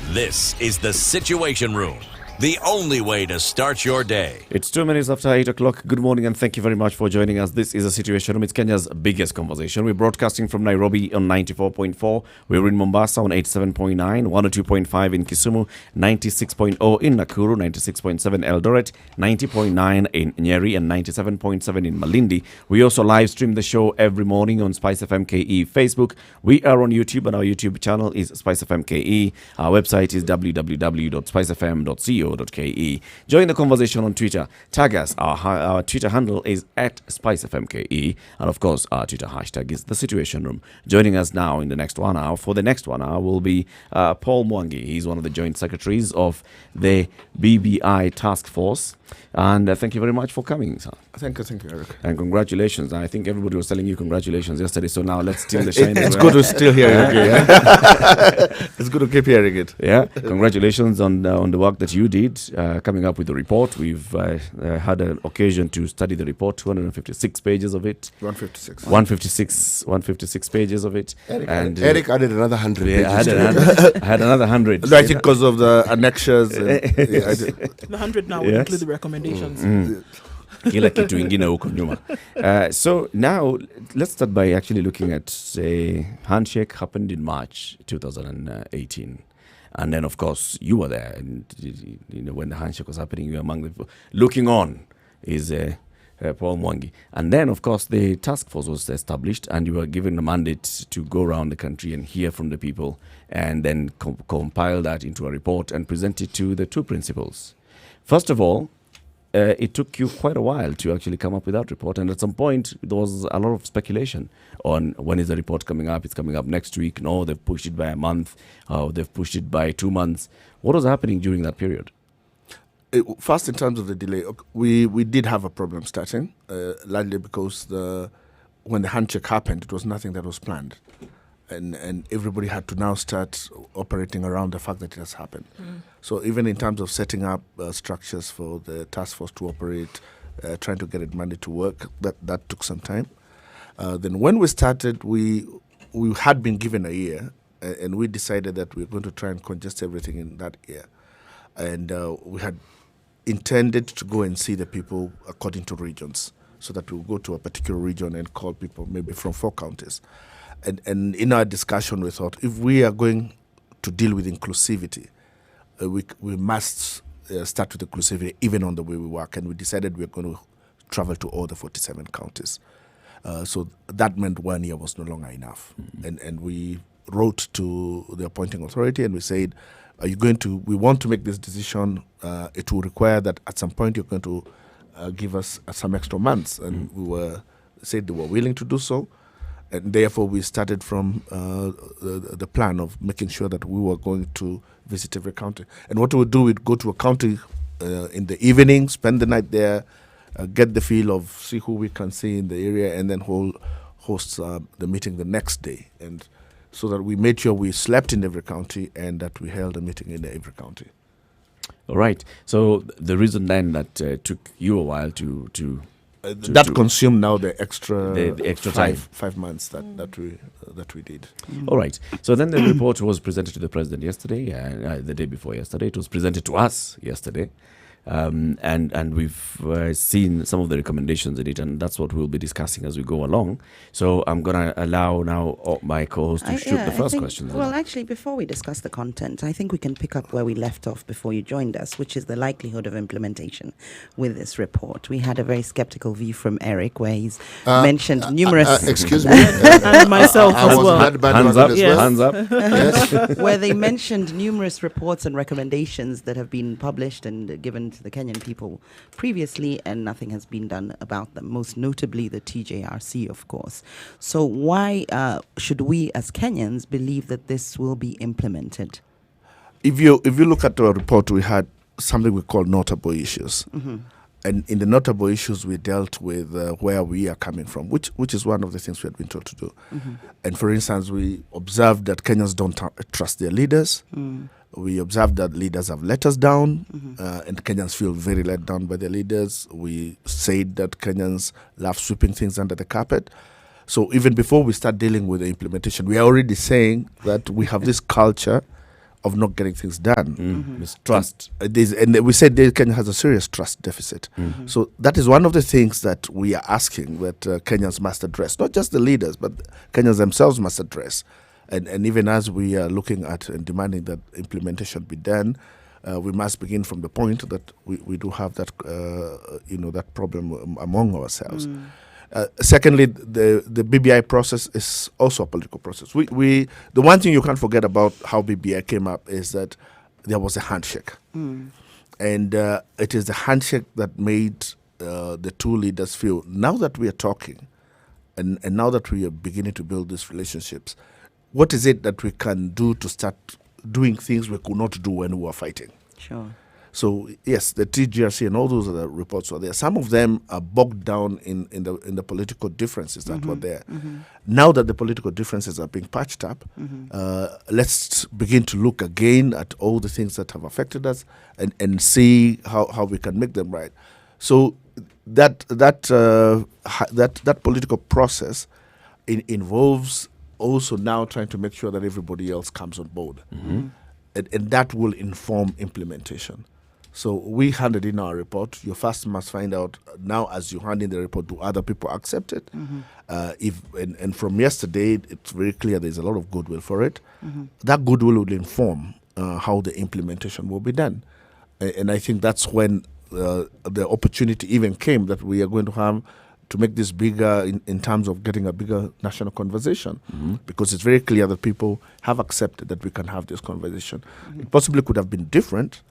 This is the Situation Room, the only way to start your day. It's 2 minutes after 8 o'clock. Good morning and thank you very much for joining us. This is a Situation Room. It's Kenya's biggest conversation. We're broadcasting from Nairobi on 94.4. We're in Mombasa on 87.9, 102.5 in Kisumu, 96.0 in Nakuru, 96.7 Eldoret, 90.9 in Nyeri, and 97.7 in Malindi. We also live stream the show every morning on Spice FM KE Facebook. We are on YouTube, and our YouTube channel is Spice FM KE. Our website is www.spicefm.co.ke. Join the conversation on Twitter. Tag us. Our Twitter handle is @SpiceFMKE. And of course, our Twitter hashtag is The Situation Room. Joining us now in the next 1 hour, for the next 1 hour, will be Paul Mwangi. He's one of the joint secretaries of the BBI task force. And thank you very much for coming, sir. Thank you, Eric. And congratulations. I think everybody was telling you congratulations yesterday, so now let's steal the shine. It's good to still hear it. Yeah. It's good to keep hearing it. Yeah, congratulations on the work that you did coming up with the report. We've had an occasion to study the report, 256 pages of it. 156 pages of it. Eric added another 100 pages. I had another 100. I think because of the annexures. The 100 now will include the recommendations. Kila kitu ingine huko nyuma. So now let's start by actually looking at handshake happened in March 2018. And then, of course, you were there. And when the handshake was happening, you were among the people. Looking on is Paul Mwangi. And then, of course, the task force was established, and you were given a mandate to go around the country and hear from the people, and then compile that into a report and present it to the two principals. First of all, it took you quite a while to actually come up with that report, and at some point there was a lot of speculation on when is the report coming up. It's coming up next week. No, they've pushed it by a month. They've pushed it by 2 months. What was happening during that period? First, in terms of the delay, we did have a problem starting, largely because when the handshake happened, it was nothing that was planned. And everybody had to now start operating around the fact that it has happened. So even in terms of setting up structures for the task force to operate, trying to get it money to work, that took some time. Then when we started, we had been given a year, and we decided that we were going to try and congest everything in that year. And we had intended to go and see the people according to regions, so that we'll go to a particular region and call people maybe from 4 counties. And in our discussion, we thought if we are going to deal with inclusivity, we must start with inclusivity even on the way we work. And we decided we were going to travel to all the 47 counties. So that meant 1 year was no longer enough. And we wrote to the appointing authority and we said, we want to make this decision. It will require that at some point you're going to give us some extra months. And we said they were willing to do so. And therefore, we started from the plan of making sure that we were going to visit every county. And what we would do, we'd go to a county in the evening, spend the night there, get the feel of, see who we can see in the area, and then host the meeting the next day. And so that we made sure we slept in every county and that we held a meeting in every county. All right. So the reason then that took you a while to consumed now the extra, the extra time. 5 months that we did. All right. So then the report was presented to the president yesterday, the day before yesterday. It was presented to us yesterday. And we've seen some of the recommendations in it, and that's what we'll be discussing as we go along. So I'm going to allow now my co-host to shoot the first question. Well, actually, before we discuss the content, I think we can pick up where we left off before you joined us, which is the likelihood of implementation with this report. We had a very skeptical view from Eric, where he's mentioned numerous... excuse me. And myself I as was well. bad Hands up, as Yes. well. hands up. Yes. where they mentioned numerous reports and recommendations that have been published and given to the Kenyan people previously, and nothing has been done about them, most notably the TJRC, of course. So why should we as Kenyans believe that this will be implemented? If you look at our report, we had something we call notable issues. And in the notable issues, we dealt with where we are coming from, which is one of the things we had been told to do. And for instance, we observed that Kenyans don't trust their leaders. We observed that leaders have let us down, and Kenyans feel very let down by their leaders. We said that Kenyans love sweeping things under the carpet. So even before we start dealing with the implementation, we are already saying that we have this culture of not getting things done. Mistrust. And we said that Kenya has a serious trust deficit. So that is one of the things that we are asking that Kenyans must address. Not just the leaders, but Kenyans themselves must address. And even as we are looking at and demanding that implementation be done, we must begin from the point that we do have that that problem among ourselves. Secondly, the BBI process is also a political process. The one thing you can't forget about how BBI came up is that there was a handshake, and it is the handshake that made the two leaders feel, now that we are talking, and now that we are beginning to build these relationships, what is it that we can do to start doing things we could not do when we were fighting? Sure. So yes, the TGRC and all those other reports are there. Some of them are bogged down in the political differences that were there. Now that the political differences are being patched up, let's begin to look again at all the things that have affected us and see how we can make them right. So that political process involves also now trying to make sure that everybody else comes on board, and that will inform implementation. So we handed in our report. You first must find out now, as you hand in the report, do other people accept it? And from yesterday, it's very clear there's a lot of goodwill for it. That goodwill will inform how the implementation will be done. And I think that's when the opportunity even came that we are going to have to make this bigger in terms of getting a bigger national conversation, because it's very clear that people have accepted that we can have this conversation. It possibly could have been different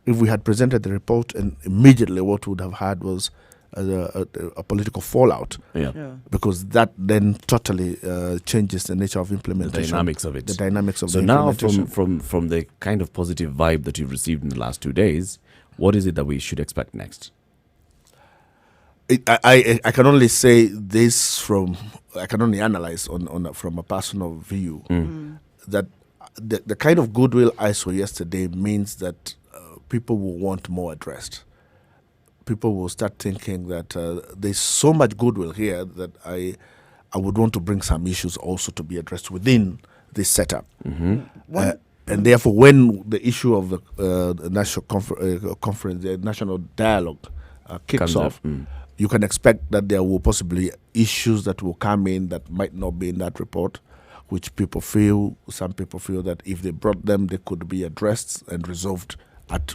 if we had presented the report and immediately what we would have had was a political fallout, because that then totally changes the nature of implementation. The dynamics of it. The dynamics of so the now implementation. from the kind of positive vibe that you've received in the last 2 days, what is it that we should expect next? I can only say this I can only analyze from a personal view that the kind of goodwill I saw yesterday means that people will want more addressed. People will start thinking that there's so much goodwill here that I would want to bring some issues also to be addressed within this setup. And therefore, when the issue of the national conference, the national dialogue kicks off, you can expect that there will possibly issues that will come in that might not be in that report, which some people feel that if they brought them, they could be addressed and resolved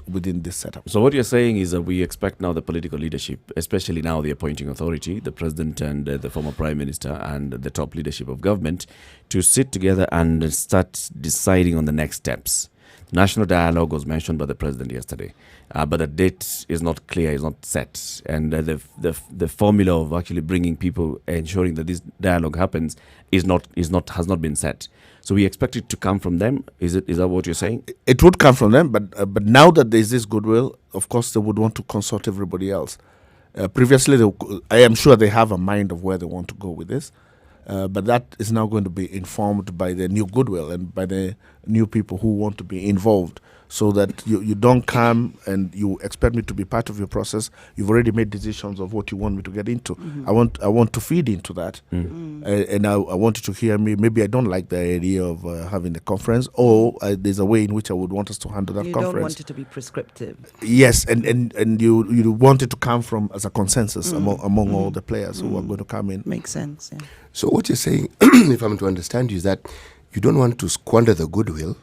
within this setup. So what you're saying is that we expect now the political leadership, especially now the appointing authority, the president and the former prime minister and the top leadership of government, to sit together and start deciding on the next steps. National dialogue was mentioned by the president yesterday, but the date is not clear, is not set, and the formula of actually bringing people, ensuring that this dialogue happens, has not been set. So we expect it to come from them. Is that what you're saying? It would come from them, but now that there's this goodwill, of course they would want to consult everybody else. Previously, I am sure they have a mind of where they want to go with this. But that is now going to be informed by the new goodwill and by the new people who want to be involved. so that you don't come and you expect me to be part of your process. You've already made decisions of what you want me to get into. I want to feed into that, and I want you to hear me. Maybe I don't like the idea of having a conference, or there's a way in which I would want us to handle that You conference. don't want it to be prescriptive. Yes, and you want it to come from as a consensus among all the players who are going to come in. Makes sense, yeah. So what you're saying, if I'm to understand you, is that you don't want to squander the goodwill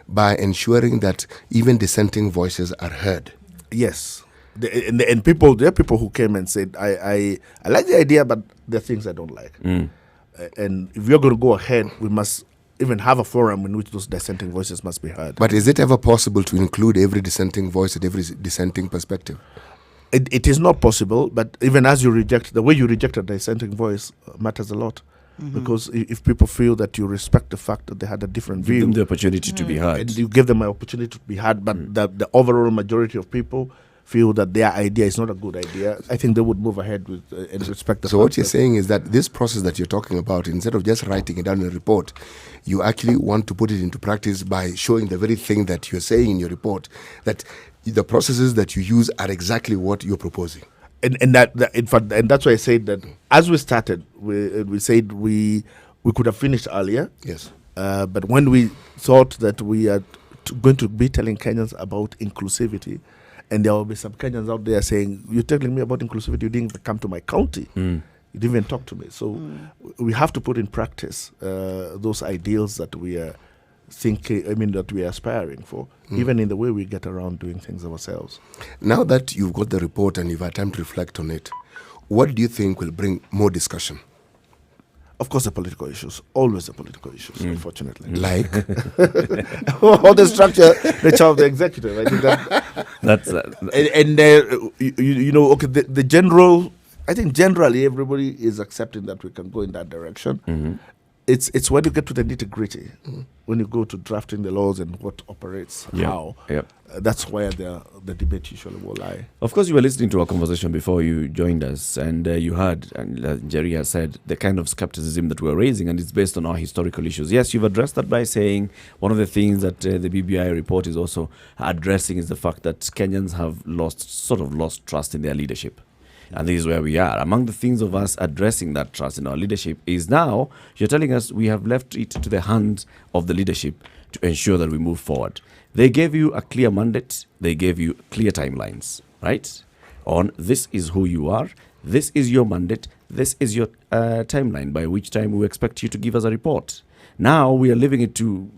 by ensuring that even dissenting voices are heard. Yes, and people, there are people who came and said, I like the idea, but there are things I don't like. And if you're going to go ahead, we must even have a forum in which those dissenting voices must be heard. But is it ever possible to include every dissenting voice and every dissenting perspective? It is not possible, but even as you reject, the way you reject a dissenting voice matters a lot. Because if people feel that you respect the fact that they had a different Give view, them the opportunity to be heard. and you give them an opportunity to be heard, but the overall majority of people feel that their idea is not a good idea, I think they would move ahead with and respect the So fact what you're that- saying is that this process that you're talking about, instead of just writing it down in a report, you actually want to put it into practice by showing the very thing that you're saying in your report, that the processes that you use are exactly what you're proposing. and that in fact, and that's why I said that as we started, we said we could have finished earlier. Yes. But when we thought that we are going to be telling Kenyans about inclusivity, and there will be some Kenyans out there saying, "You're telling me about inclusivity, you didn't even come to my county. You didn't even talk to me." So we have to put in practice those ideals that we are that we are aspiring for, even in the way we get around doing things ourselves. Now that you've got the report and you've had time to reflect on it, what do you think will bring more discussion? Of course, the political issues, always the political issues, unfortunately. Like? All the structure, the chair of the executive. I think that, That's okay, the general, I think generally everybody is accepting that we can go in that direction. It's when you get to the nitty gritty, when you go to drafting the laws and what operates, how, that's where the debate usually will lie. Of course, you were listening to our conversation before you joined us, and you heard, and Nyeri has said, the kind of skepticism that we're raising, and it's based on our historical issues. Yes, you've addressed that by saying one of the things that the BBI report is also addressing is the fact that Kenyans have lost trust in their leadership. And this is where we are. Among the things of us addressing that trust in our leadership is now you're telling us we have left it to the hands of the leadership to ensure that we move forward. They gave you a clear mandate. They gave you clear timelines, right? On this is who you are. This is your mandate. This is your timeline by which time we expect you to give us a report. Now we are leaving it to,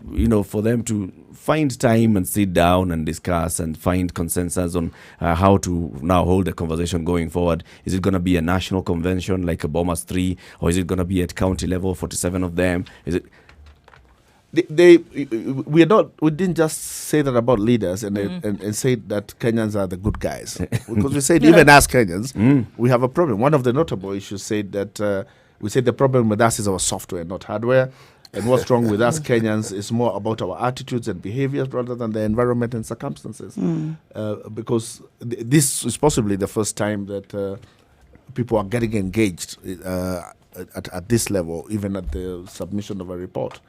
for them to find time and sit down and discuss and find consensus on how to now hold the conversation going forward. Is it going to be a national convention like a Bomas 3, or is it going to be at county level, 47 of them? Is it? We didn't just say that about leaders and say that Kenyans are the good guys. Because we said even as Kenyans, we have a problem. One of the notable issues said that we said the problem with us is our software, not hardware. And what's wrong with us Kenyans is more about our attitudes and behaviors rather than the environment and circumstances. Because this is possibly the first time that people are getting engaged at this level, even at the submission of a report.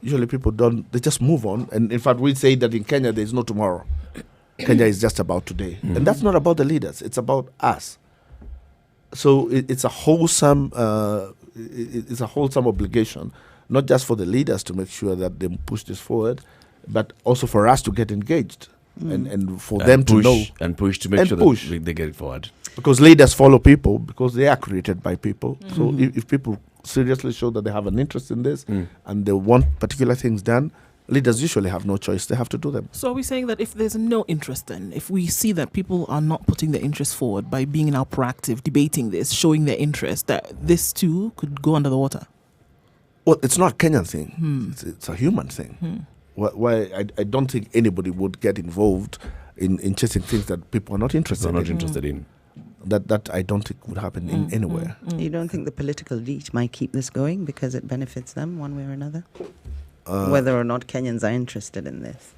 Usually people they just move on. And in fact, we say that in Kenya, there is no tomorrow. Kenya is just about today. And that's not about the leaders. It's about us. So it's a wholesome obligation, not just for the leaders to make sure that they push this forward, but also for us to get engaged and for them to know. And push to make sure that they get it forward. Because leaders follow people because they are created by people. So if people seriously show that they have an interest in this and they want particular things done, leaders usually have no choice. They have to do them. So are we saying that if there's no interest then, if we see that people are not putting their interest forward by being now proactive, debating this, showing their interest, that this too could go under the water? Well, it's not a Kenyan thing. It's a human thing. Why I don't think anybody would get involved in chasing things that people are not interested in. That I don't think would happen in anywhere. You don't think the political elite might keep this going because it benefits them one way or another? Whether or not Kenyans are interested in this?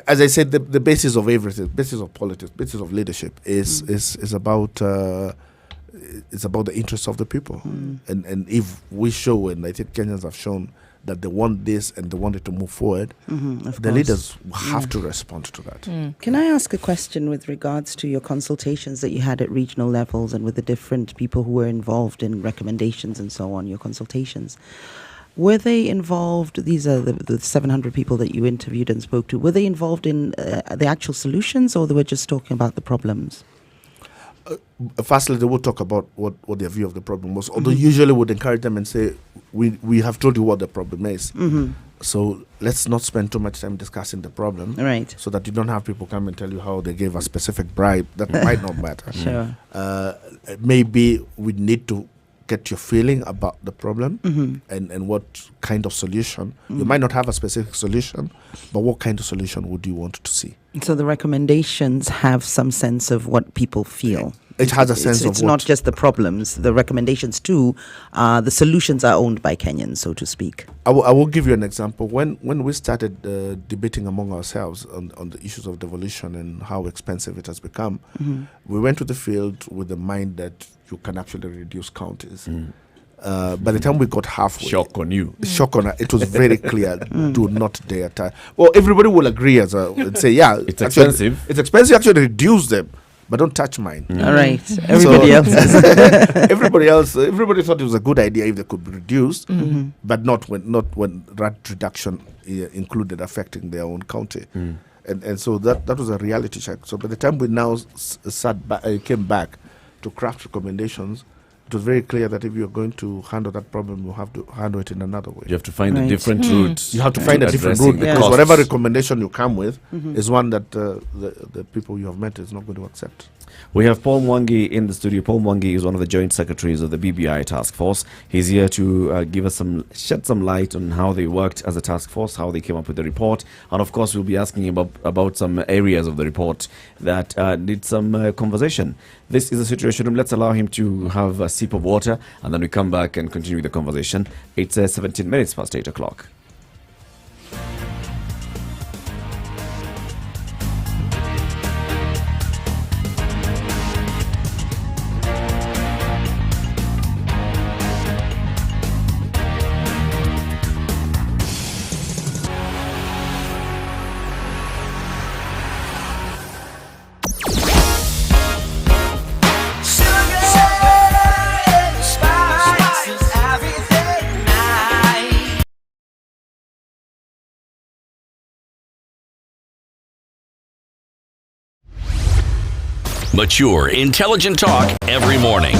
As I said, the basis of everything, basis of politics, basis of leadership is about it's about the interests of the people. And if we show, and I think Kenyans have shown, that they want this and they want it to move forward, Of the course. leaders have to respond to that. Can I ask a question with regards to your consultations that you had at regional levels and with the different people who were involved in recommendations and so on, your consultations? Were they involved, these are the 700 people that you interviewed and spoke to, were they involved in the actual solutions, or they were just talking about the problems? Firstly, they would talk about what their view of the problem was, although usually would encourage them and say, we have told you what the problem is. So let's not spend too much time discussing the problem, Right. so that you don't have people come and tell you how they gave a specific bribe. That might not matter. Sure. Maybe we need to get your feeling about the problem and what kind of solution. You might not have a specific solution, but what kind of solution would you want to see? So the recommendations have some sense of what people feel. It has a sense of It's what... not just the problems. The recommendations too, the solutions are owned by Kenyans, so to speak. I will give you an example. When we started debating among ourselves on the issues of devolution and how expensive it has become, we went to the field with the mind that you can actually reduce counties. By the time we got halfway, Shock on you. shock on it was very clear. Do not dare touch. Well, everybody will agree and say, yeah, It's actually, expensive. It's expensive. Actually, reduce them, but don't touch mine. All right. Everybody else is. Everybody thought it was a good idea if they could be reduced, but not when rat reduction included affecting their own county. And so that was a reality check. So by the time we now came back to craft recommendations, it was very clear that if you're going to handle that problem, you have to handle it in another way. You have to find a Right. different route. You have to find a different addressing route, the because costs. whatever recommendation you come with is one that the people you have met is not going to accept. We have Paul Mwangi in the studio. Paul Mwangi is one of the joint secretaries of the BBI task force. He's here to give us shed some light on how they worked as a task force, how they came up with the report, and of course we'll be asking him about some areas of the report that need some conversation. This is a situation room. Let's allow him to have a sip of water, and then we come back and continue the conversation. It's 17 minutes past 8 o'clock. Mature, intelligent talk every morning.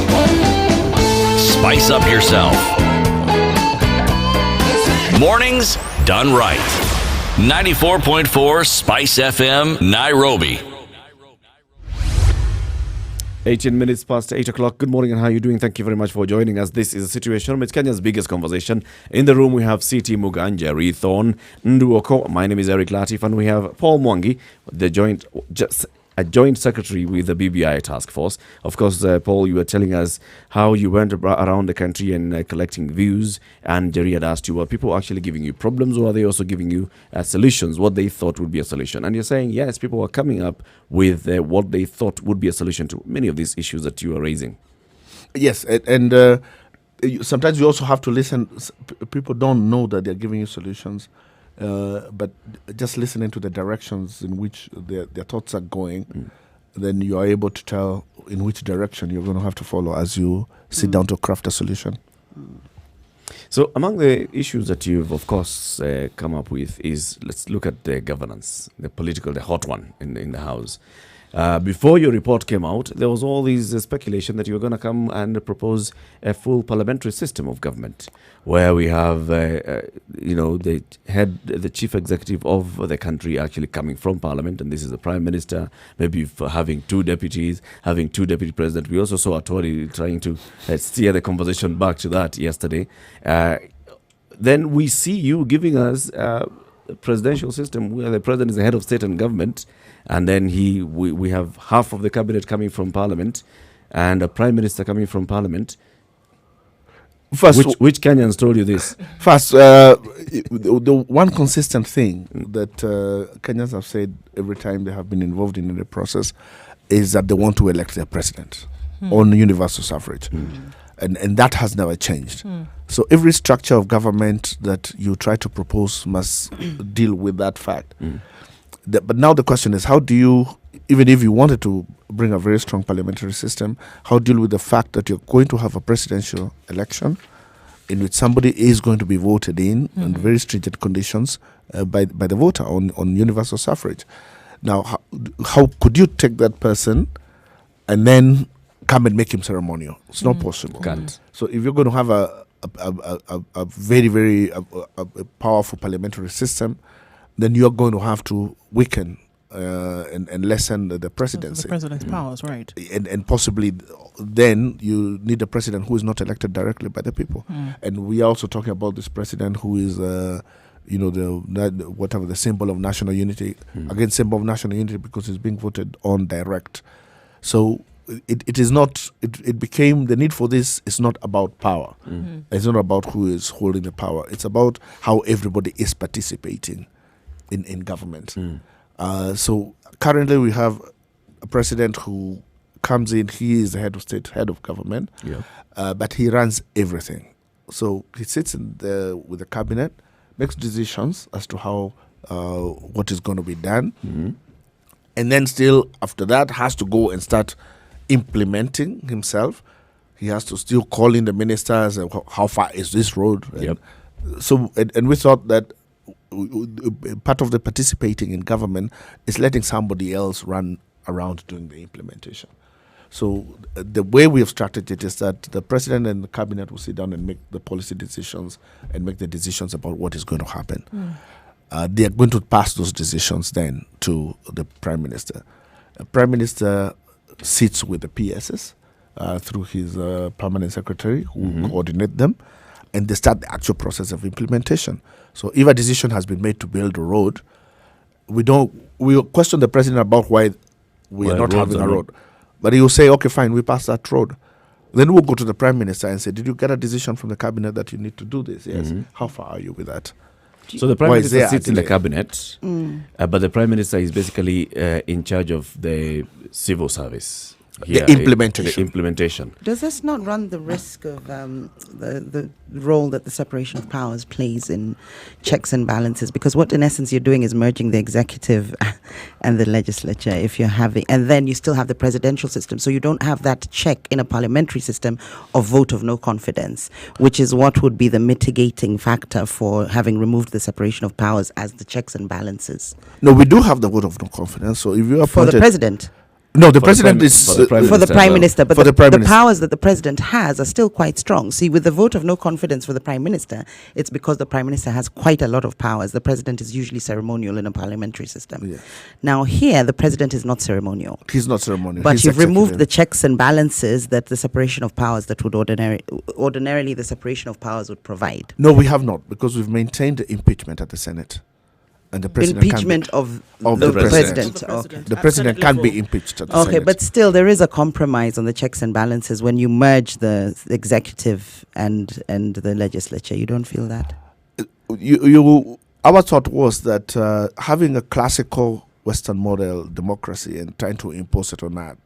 Spice up yourself. Mornings done right. 94.4 Spice FM, Nairobi. 18 minutes past 8 o'clock. Good morning, and how are you doing? Thank you very much for joining us. This is a situation room. It's Kenya's biggest conversation. In the room, we have CT Mugan, Jerry Thorne, Nduoko. My name is Eric Latif, and we have Paul Mwangi, a joint secretary with the BBI task force. Of course, Paul, you were telling us how you went around the country and collecting views, and Jerry had asked you, were people actually giving you problems, or are they also giving you solutions, what they thought would be a solution? And you're saying, yes, people were coming up with what they thought would be a solution to many of these issues that you are raising. Yes, and sometimes you also have to listen. People don't know that they're giving you solutions, but just listening to the directions in which their thoughts are going, then you are able to tell in which direction you're going to have to follow as you sit down to craft a solution. So among the issues that you've, of course, come up with is, let's look at the governance, the hot one in the House. Before your report came out, there was all these speculation that you were going to come and propose a full parliamentary system of government, where we have, the chief executive of the country actually coming from parliament, and this is the prime minister, maybe for having two deputies, having two deputy presidents. We also saw Atwari trying to steer the conversation back to that yesterday. Then we see you giving us a presidential system where the president is the head of state and government, and then we have half of the cabinet coming from parliament and a prime minister coming from parliament. First, which Kenyans told you this? First, the one consistent thing that Kenyans have said every time they have been involved in the process is that they want to elect their president on universal suffrage. And that has never changed. So every structure of government that you try to propose must deal with that fact. But now the question is, how do you, even if you wanted to bring a very strong parliamentary system, how deal with the fact that you're going to have a presidential election in which somebody is going to be voted in under very stringent conditions by the voter on universal suffrage? Now, how could you take that person and then come and make him ceremonial? It's not possible. Can't. So if you're going to have a very, very powerful parliamentary system, then you're going to have to weaken and lessen the presidency. The president's powers, right? And possibly then you need a president who is not elected directly by the people. And we are also talking about this president who is, the symbol of national unity, again, symbol of national unity because it's being voted on direct. So it is not, it became, the need for this is not about power. It's not about who is holding the power. It's about how everybody is participating in government. So currently we have a president who comes in, he is the head of state, head of government, but he runs everything. So he sits in with the cabinet, makes decisions as to how what is going to be done, and then still after that has to go and start implementing himself. He has to still call in the ministers and how far is this road. So and we thought that part of the participating in government is letting somebody else run around doing the implementation. So the way we have structured it is that the president and the cabinet will sit down and make the policy decisions and make the decisions about what is going to happen. They are going to pass those decisions then to the prime minister. The prime minister sits with the PSs through his permanent secretary who coordinate them, and they start the actual process of implementation. So if a decision has been made to build a road, we question the president about why we are not having a road. But he will say, okay, fine, we pass that road. Then we'll go to the prime minister and say, did you get a decision from the cabinet that you need to do this? Yes. How far are you with that? So the prime minister sits in the cabinet, but the prime minister is basically in charge of the civil service. The implementation. Does this not run the risk of the role that the separation of powers plays in checks and balances? Because what in essence you're doing is merging the executive and the legislature, if you're having, and then you still have the presidential system. So you don't have that check in a parliamentary system of vote of no confidence, which is what would be the mitigating factor for having removed the separation of powers as the checks and balances. No, we do have the vote of no confidence. So if you are for the president. No, the president is for the prime minister, but the powers that the president has are still quite strong. See, with the vote of no confidence for the prime minister, it's because the prime minister has quite a lot of powers. The president is usually ceremonial in a parliamentary system. Yes. Now here, the president is not ceremonial. He's not ceremonial. But you've removed the checks and balances that the separation of powers that would ordinarily the separation of powers would provide. No, we have not, because we've maintained the impeachment at the Senate. And the president impeachment of the president. Okay. The president can be impeached at the Senate. Okay, but still there is a compromise on the checks and balances when you merge the executive and the legislature. You don't feel that? Our thought was that having a classical Western model democracy and trying to impose it on that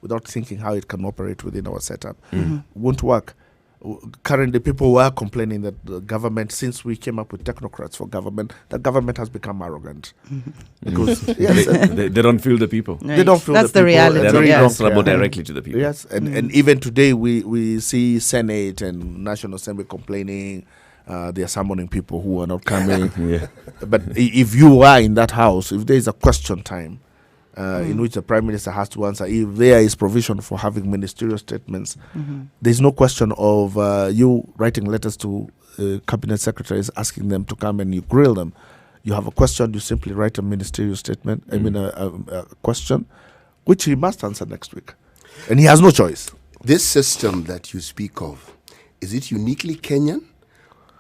without thinking how it can operate within our setup won't work. Currently, people were complaining that the government, since we came up with technocrats for government, the government has become arrogant. Because they don't feel the people. Right. They don't feel That's the people. reality. They're not Yes. answerable directly to the people. Yes, and even today we see Senate and National Assembly complaining. They are summoning people who are not coming. But if you are in that house, if there is a question time, in which the prime minister has to answer, if there is provision for having ministerial statements, there's no question of you writing letters to cabinet secretaries asking them to come and you grill them. You have a question, you simply write a ministerial statement, a question, which he must answer next week. And he has no choice. This system that you speak of, is it uniquely Kenyan?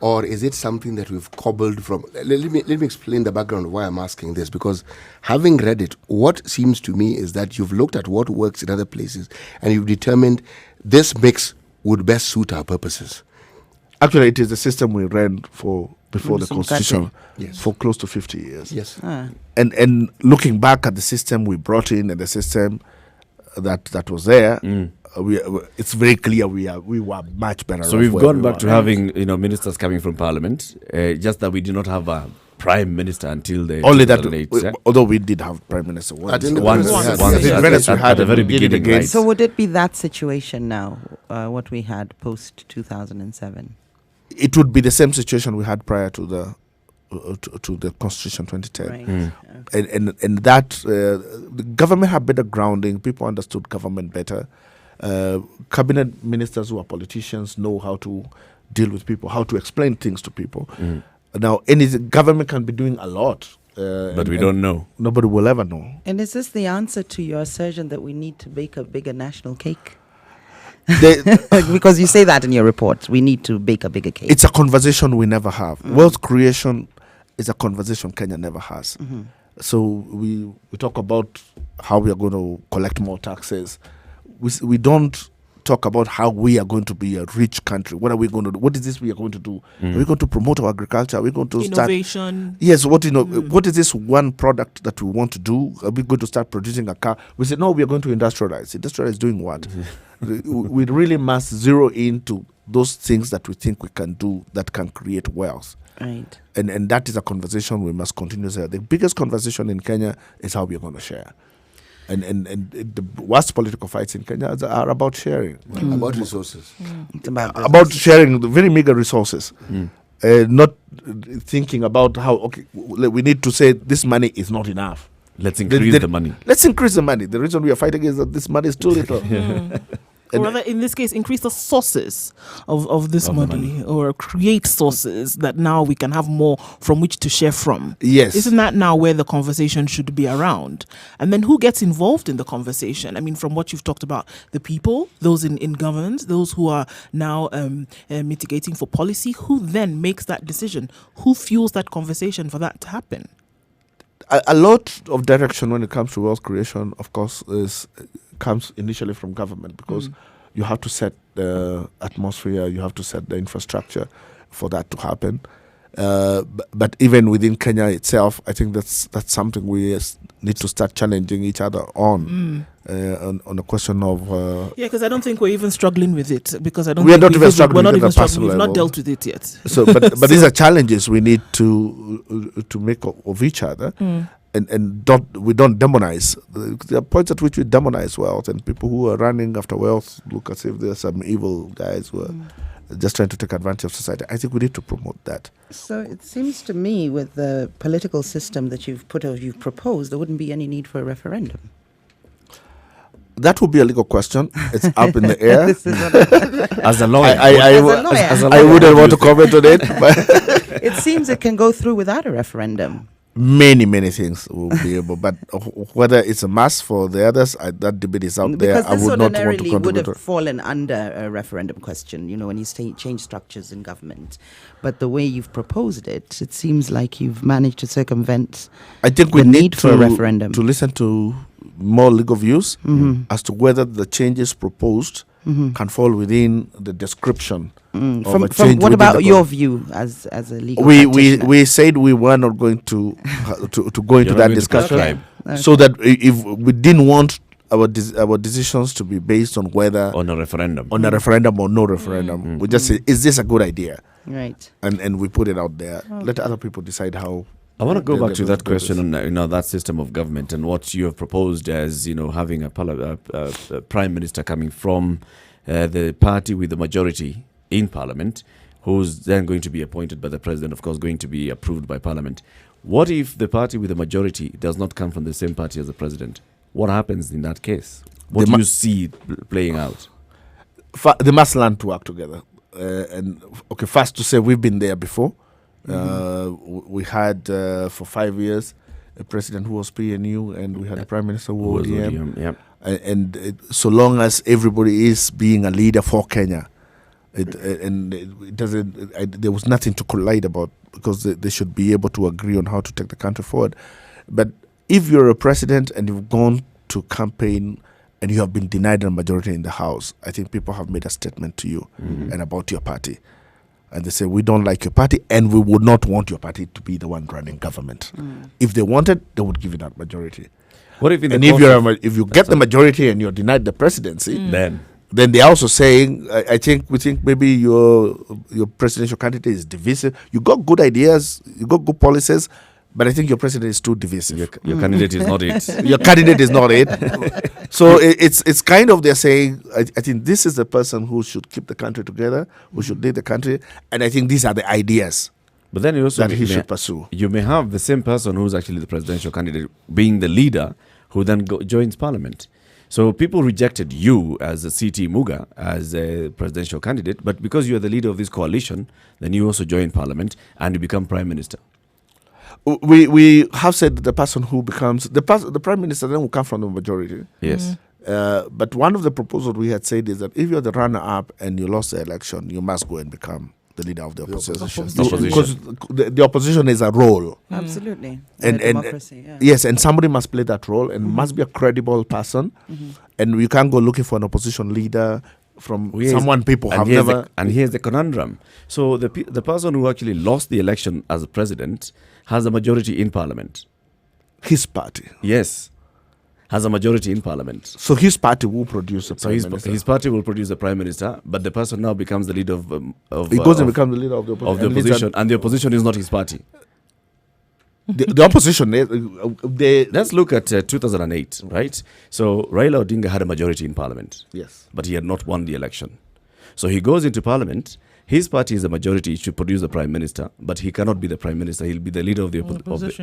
Or is it something that we've cobbled from? Let me explain the background of why I'm asking this, because having read it, what seems to me is that you've looked at what works in other places and you've determined this mix would best suit our purposes. Actually, it is the system we ran for before the constitution for close to 50 years. Yes. And looking back at the system we brought in and the system that was there, it's very clear we were much better. So off we've where gone we back were. to having ministers coming from parliament, just that we did not have a prime minister until the Only that, 2008, yeah? although we did have prime minister once. At Once, Independence, once, yes. at, Independence we at had the it, very we did it beginning, again. right? So would it be that situation now, what we had post 2007? It would be the same situation we had prior to the Constitution 2010. Right. And that the government had better grounding. People understood government better. Cabinet ministers who are politicians know how to deal with people, how to explain things to people. Now, any government can be doing a lot, But we don't know. Nobody will ever know. And is this the answer to your assertion that we need to bake a bigger national cake? Because you say that in your report, we need to bake a bigger cake. It's a conversation we never have. Wealth creation is a conversation Kenya never has. So we talk about how we are going to collect more taxes. We don't talk about how we are going to be a rich country. What are we going to do? What is this we are going to do? Are we going to promote our agriculture? Are we going to Innovation. Yes, what is this one product that we want to do? Are we going to start producing a car? We said, no, we are going to industrialize. Industrialize doing what? We really must zero into those things that we think we can do that can create wealth. Right. And that is a conversation we must continue to have. The biggest conversation in Kenya is how we are going to share. And the worst political fights in Kenya are about sharing. About resources. It's about Sharing the very meager resources. Not thinking about how, we need to say this money is not enough. Let's increase the money. Let's increase the money. The reason we are fighting is that this money is too little. Or rather, in this case, increase the sources of this money, or create sources that now we can have more from which to share from. Yes. Isn't that now where the conversation should be around? And then who gets involved in the conversation? I mean, from what you've talked about, the people, those in government, those who are now mitigating for policy, who then makes that decision? Who fuels that conversation for that to happen? A lot of direction when it comes to wealth creation, of course, comes initially from government, because you have to set the atmosphere, you have to set the infrastructure for that to happen. But even within Kenya itself, I think that's something we need to start challenging each other on the question of. Yeah, because I don't think we're even struggling with it, because I don't. We are think not even struggling We're not at even the struggling. personal We've level. not dealt with it yet. So, but these are challenges we need to make of each other. And we don't demonize. There are points at which we demonize wealth, and people who are running after wealth look as if they're some evil guys who are just trying to take advantage of society. I think we need to promote that. So it seems to me, with the political system that you've proposed, there wouldn't be any need for a referendum. That would be a legal question. It's up in the air. This is what As a lawyer, I wouldn't want to comment on it, but it seems it can go through without a referendum. many things will be able. But whether it's a must for the others, that debate is out there. Because I this would not want to ordinarily would contribute. have fallen under a referendum question, when you change structures in government. But the way you've proposed it, it seems like you've managed to circumvent I think we the need need for a referendum. to listen to more legal views as to whether the changes proposed can fall within the description of From a change. what within about the your government. view as a legal We practitioner? said we were not going to go into You're not that going to discussion, prescribe. so that if we didn't want our decisions to be based on whether on a referendum. on a referendum or no referendum. We just say, is this a good idea? Right. And we put it out there. Let other people decide how. I want to go they- back to they that will do this. question on that system of government and what you have proposed as having a prime minister coming from the party with the majority in parliament, who's then going to be appointed by the president, of course, going to be approved by parliament. What if the party with the majority does not come from the same party as the president? What happens in that case? What do you see playing out? They must learn to work together. First to say we've been there before. We had for 5 years a president who was PNU, and we had a prime minister who Who was was ODM. ODM, yeah. So long as everybody is being a leader for Kenya, it doesn't. There was nothing to collide about, because they should be able to agree on how to take the country forward. But if you're a president and you've gone to campaign and you have been denied a majority in the House, I think people have made a statement to you and about your party. And they say, we don't like your party, and we would not want your party to be the one running government. If they wanted, they would give you that majority. What if in the And course if of- if you get the majority and you're denied the presidency, then then they're also saying, we think maybe your presidential candidate is divisive. You got good ideas, you got good policies, but I think your president is too divisive. Your candidate is not it. Your candidate is not it. So it's kind of, they're saying, I think this is the person who should keep the country together, who should lead the country, and I think these are the ideas But then you also that he should pursue. You may have the same person who's actually the presidential candidate being the leader, who then joins parliament. So people rejected you as a CT Muga as a presidential candidate, but because you are the leader of this coalition, then you also join parliament and you become prime minister. We have said the person who becomes the prime minister then will come from the majority. Yes. But one of the proposals we had said is that if you're the runner-up and you lost the election, you must go and become the leader of the opposition. Because the opposition is a role. Absolutely. And democracy, yeah. yes, and somebody must play that role and must be a credible person. And you can't go looking for an opposition leader from someone people have never. And here's the conundrum. So the person who actually lost the election as a president has a majority in parliament. His party. Yes. Has a majority in parliament. So his party will produce a So prime minister. his party will produce a prime minister, but the person now becomes the leader of He goes and becomes the leader of the opposition. of the opposition, and the opposition is not his party. The opposition, they Let's look at 2008, right? So Raila Odinga had a majority in parliament, yes. but he had not won the election. So he goes into parliament. His party is a majority. He should produce the prime minister, but he cannot be the prime minister. He'll be the leader of the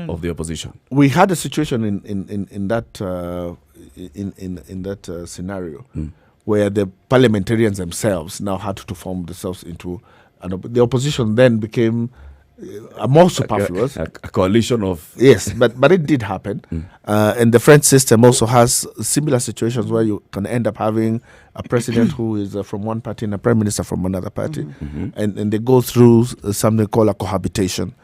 of the opposition. We had a situation in that scenario where the parliamentarians themselves now had to form themselves into the opposition. Then became more superfluous. A coalition of Yes, but it did happen. And the French system also has similar situations where you can end up having a president who is from one party and a prime minister from another party. And they go through something called a cohabitation,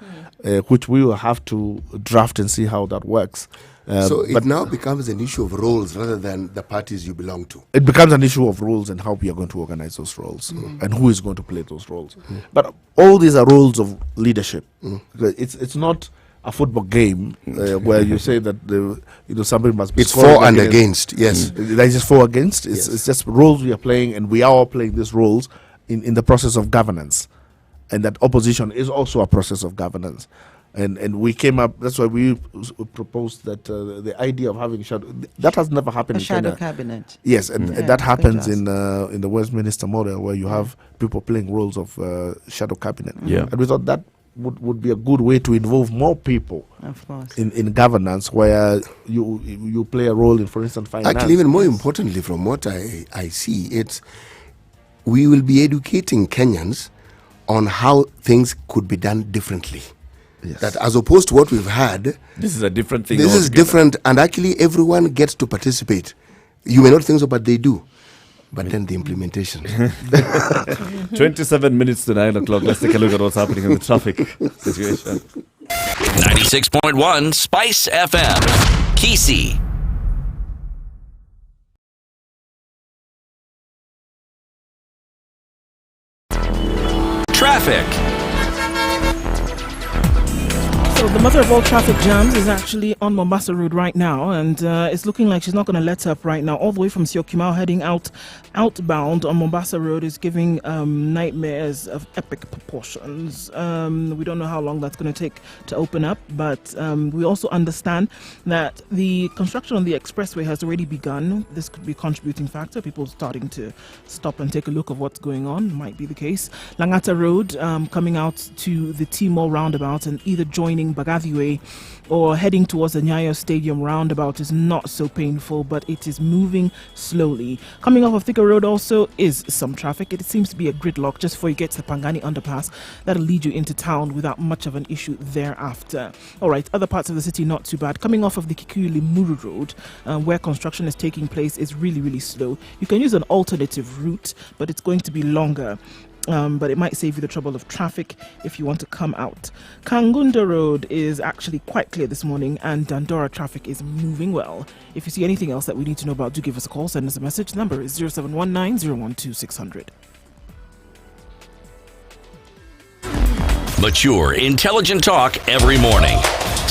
which we will have to draft and see how that works. So it now becomes an issue of roles rather than the parties you belong to. It becomes an issue of roles and how we are going to organize those roles and who is going to play those roles. But all these are roles of leadership. It's not a football game where you say that somebody must be It's for and against, yes. That is just for against. It's just roles we are playing, and we are all playing these roles in the process of governance. And that opposition is also a process of governance. And we came up, that's why we proposed that the idea of having that has never happened A in shadow Kenya. cabinet. Yes, and Yeah, that happens contrast. in the Westminster model where you have people playing roles of shadow cabinet. Yeah. And we thought that would be a good way to involve more people Of course. in governance, where you play a role in, for instance, finance. Actually, even more importantly, from what I see, it's we will be educating Kenyans on how things could be done differently. Yes. That as opposed to what we've had, this is a different thing. this is altogether. different, and actually everyone gets to participate. You may not think so, but they do. But then the implementation. 27 minutes to 9 o'clock. Let's take a look at what's happening in the traffic situation. 96.1 Spice FM. Kisi. Traffic. So the mother of all traffic jams is actually on Mombasa Road right now, and it's looking like she's not going to let up right now. All the way from Syokimau heading outbound on Mombasa Road is giving nightmares of epic proportions. We don't know how long that's going to take to open up, but we also understand that the construction on the expressway has already begun. This could be a contributing factor. People starting to stop and take a look of what's going on. Might be the case. Langata Road coming out to the T-Mall roundabout and either joining Bagathi Way or heading towards the Nyayo Stadium roundabout is not so painful, but it is moving slowly. Coming off of Thika Road also is some traffic. It seems to be a gridlock just before you get to the Pangani underpass. That'll lead you into town without much of an issue thereafter. All right, other parts of the city not too bad. Coming off of the Kikuyu Limuru Road, where construction is taking place, is really, really slow. You can use an alternative route, but it's going to be longer. But it might save you the trouble of traffic if you want to come out. Kangunda Road is actually quite clear this morning, and Dandora traffic is moving well. If you see anything else that we need to know about, do give us a call, send us a message. The number is 0719-012-600. Mature, intelligent talk every morning.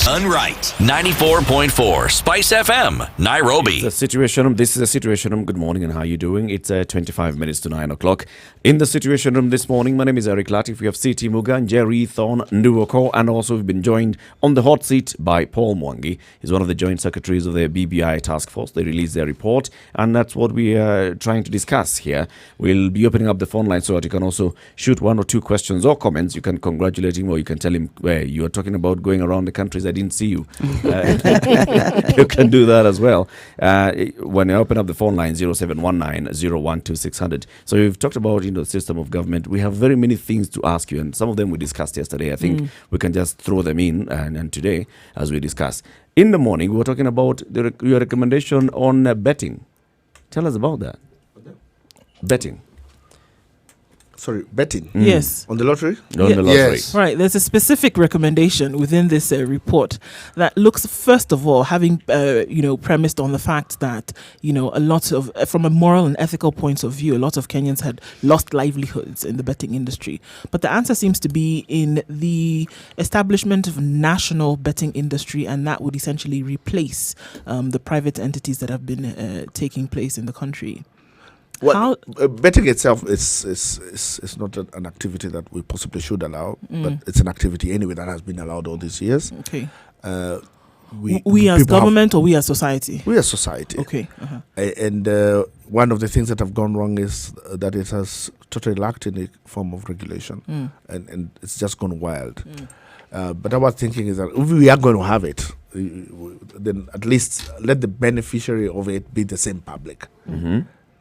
Done right. 94.4 Spice FM, Nairobi. The Situation Room. This is the Situation Room. Good morning, and how are you doing? It's 25 minutes to 9 o'clock. In the Situation Room this morning, my name is Eric Latif. We have C.T. Muga, Nyeri, Thorn, Nduoko, and also we've been joined on the hot seat by Paul Mwangi. He's one of the joint secretaries of the BBI task force. They released their report, and that's what we are trying to discuss here. We'll be opening up the phone line so that you can also shoot one or two questions or comments. You can congratulate him, or you can tell him where you are talking about going around the countries. I didn't see you. You can do that as well. When you open up the phone line, 0719 012 So we've talked about the system of government. We have very many things to ask you, and some of them we discussed yesterday. I think we can just throw them in and today as we discuss. In the morning, we were talking about your recommendation on betting. Tell us about that. Betting. Sorry, betting. Yes. On the lottery? On the lottery. Yes. Right, there's a specific recommendation within this report that looks, first of all, having premised on the fact that a lot of, from a moral and ethical point of view, a lot of Kenyans had lost livelihoods in the betting industry. But the answer seems to be in the establishment of national betting industry, and that would essentially replace the private entities that have been taking place in the country. Well, betting itself is not an activity that we possibly should allow, but it's an activity anyway that has been allowed all these years. Okay. We as government or we as society? We as society. Okay. And one of the things that have gone wrong is that it has totally lacked any form of regulation, and it's just gone wild. But our thinking is that if we are going to have it, then at least let the beneficiary of it be the same public.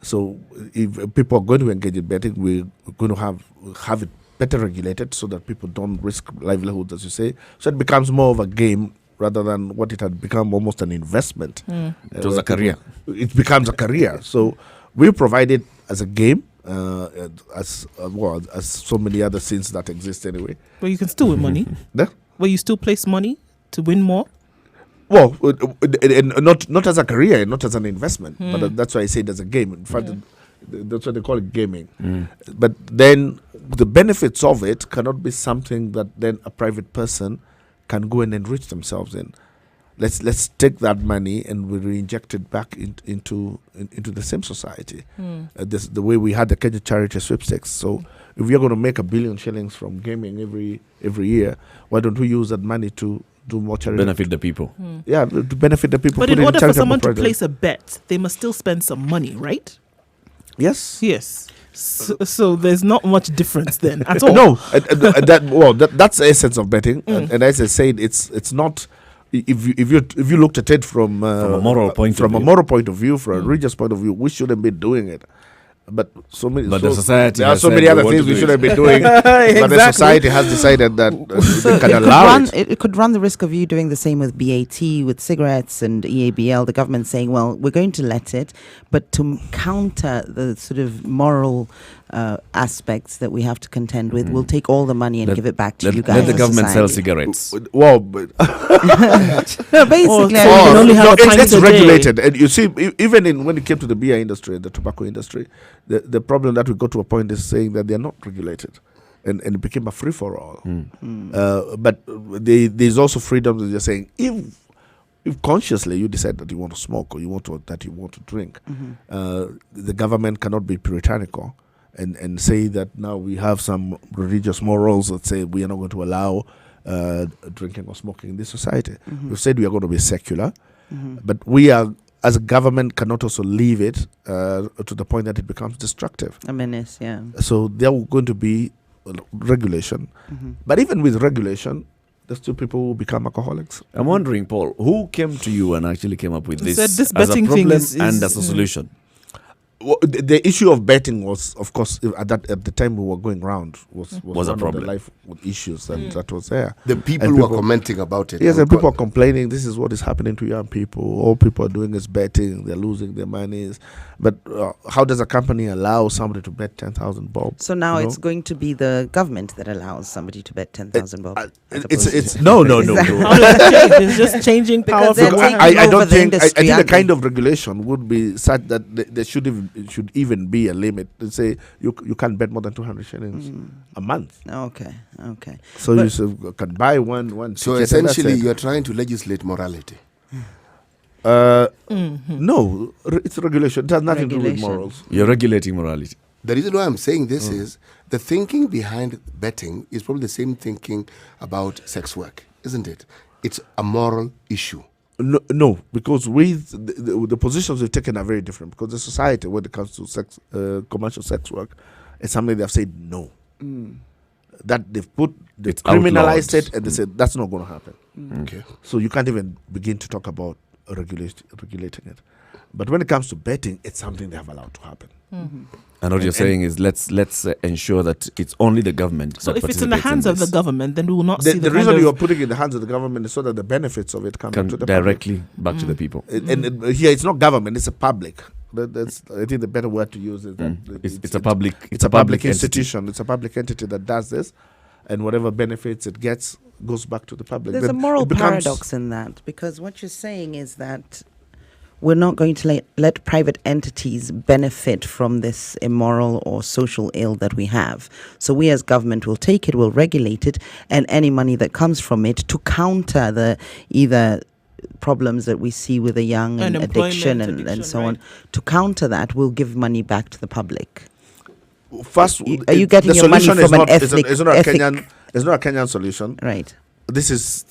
So if people are going to engage in betting, we're going to have it better regulated so that people don't risk livelihoods, as you say. So it becomes more of a game rather than what it had become, almost an investment. It was a career. It becomes a career. So we provide it as a game, as so many other sins that exist anyway. But you can still win money. Yeah? Well, you still place money to win more. Well, not as a career, not as an investment, but that's why I say it as a game. In fact, that's what they call it, gaming. But then the benefits of it cannot be something that then a private person can go and enrich themselves in. Let's take that money and we reinject it back into the same society. This the way we had the Kenya charity sweepstakes. So if we are going to make 1 billion shillings from gaming every year, why don't we use that money to do more charity? Benefit the people. Yeah, to benefit the people. But put in it order for charitable someone to projects. place a bet, they must still spend some money, right? Yes. Yes. So there's not much difference then at all. No, that's the essence of betting. And as I said, it's not. If you looked at it from a moral point of view. moral point of view, from a religious point of view, we shouldn't be doing it. But the society there are has so said many we other want things to we do shouldn't it. be doing. But the Exactly. society has decided that they can it allow it. It could run the risk of you doing the same with BAT, with cigarettes and EABL, the government saying, well, we're going to let it, but to counter the sort of moral aspects that we have to contend with, we'll take all the money and give it back to you guys. Let the as government sell society. cigarettes. Well, but No, basically, So you can only have a pint it's a day. regulated, and you see, even when it came to the beer industry, the tobacco industry, the problem that we got to a point is saying that they're not regulated, and it became a free for all. But there's also freedom. They're saying if consciously you decide that you want to smoke or you want to drink, the government cannot be puritanical and say that now we have some religious morals that say we are not going to allow drinking or smoking in this society. We've said we are going to be secular, but we are, as a government, cannot also leave it to the point that it becomes destructive. A menace, yeah. So there are going to be regulation. But even with regulation, there's still people who become alcoholics. I'm wondering, Paul, who came to you and actually came up with this, Said this as a betting thing problem is- and as a solution? Well, the issue of betting was, of course, at the time we were going round, was Was a one of problem. the life issues that was there. The people And who are people- commenting about it. Yes, and people are complaining. This is what is happening to young people. All people are doing is betting. They're losing their monies. But how does a company allow somebody to bet 10,000 bob? So now You it's know? going to be the government that allows somebody to bet 10,000 bob. as It's opposed to- no. How does that change? It's just changing power Because they're from taking one I over don't the think. I industry, think the aren't kind they? of regulation would be such that there should even should even be a limit. They say you can't bet more than 200 shillings a month. Okay. So you can buy one. So ticket and that's essentially, it. you're trying to legislate morality. No, it's regulation. It has nothing to do with Regulation. morals. You're regulating morality. The reason why I'm saying this is the thinking behind betting is probably the same thinking about sex work, isn't it? It's a moral issue. No, because with the positions we've taken are very different. Because the society, when it comes to sex, commercial sex work, is something they've said no. That they've It's criminalized outlawed. it, and they said that's not going to happen. Okay. So you can't even begin to talk about regulating it. But when it comes to betting, it's something they have allowed to happen. And what you're saying is let's ensure that it's only the government. So that if it's in the participates hands of the this. government, then we will not see The the reason kind you are of... putting it in the hands of the government is so that the benefits of it come Come to the directly back to the people. public. And here it's not government; it's a public. That's I think the better word to use is that It's a public. It's a public entity. institution. It's a public entity that does this, and whatever benefits it gets goes back to the public. There's a Then moral it becomes- paradox in that, because what you're saying is that we're not going to let private entities benefit from this immoral or social ill that we have. So we as government will take it, will regulate it, and any money that comes from it to counter the either problems that we see with the young and addiction and so on, to counter that, we'll give money back to the public. First, Are you getting the your money solution from an is ethnic- it's not a ethnic- Kenyan. It's not a Kenyan solution. Right. This is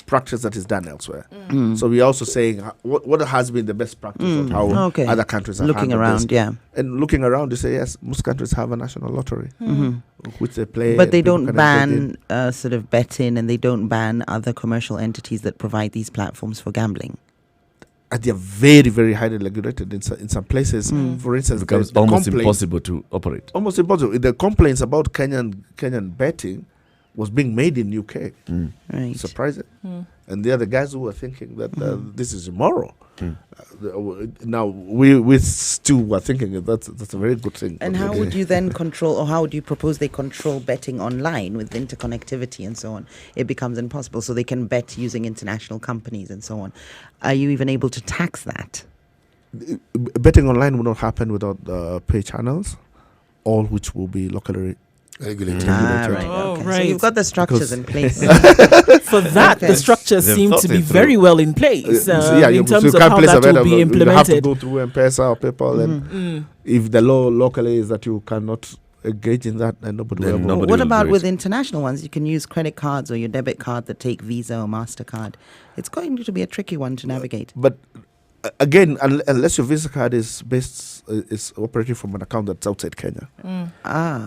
practice that is done elsewhere. So we're also saying what has been the best practice of how Okay. other countries have Looking handled around, this. yeah. And looking around, you say yes, most countries have a national lottery, which they play. But they people don't can engage in. ban sort of betting, and they don't ban other commercial entities that provide these platforms for gambling. And they are very, very highly regulated in some places. For instance, It becomes the almost complaint- impossible to operate. Almost impossible. The complaints about Kenyan betting was being made in UK. Right. Surprising. And they are the guys who were thinking that this is immoral. Now we still were thinking that that's a very good thing. And how would you then control, or how would you propose they control betting online with interconnectivity and so on? It becomes impossible. So they can bet using international companies and so on. Are you even able to tax that? Betting online will not happen without pay channels, all which will be locally Regulated. Right. Oh, Okay. So right. you've got the structures in place. For that, Okay. the structures They've seem thought to be it through. very well in place in terms of how that will be You have to implemented. go through M-Pesa or PayPal, and if the law locally is that you cannot engage in that, then nobody Then will. nobody What will about do it. with international ones? You can use credit cards or your debit card that take Visa or MasterCard. It's going to be a tricky one to navigate. But again, unless your Visa card is is operating from an account that's outside Kenya,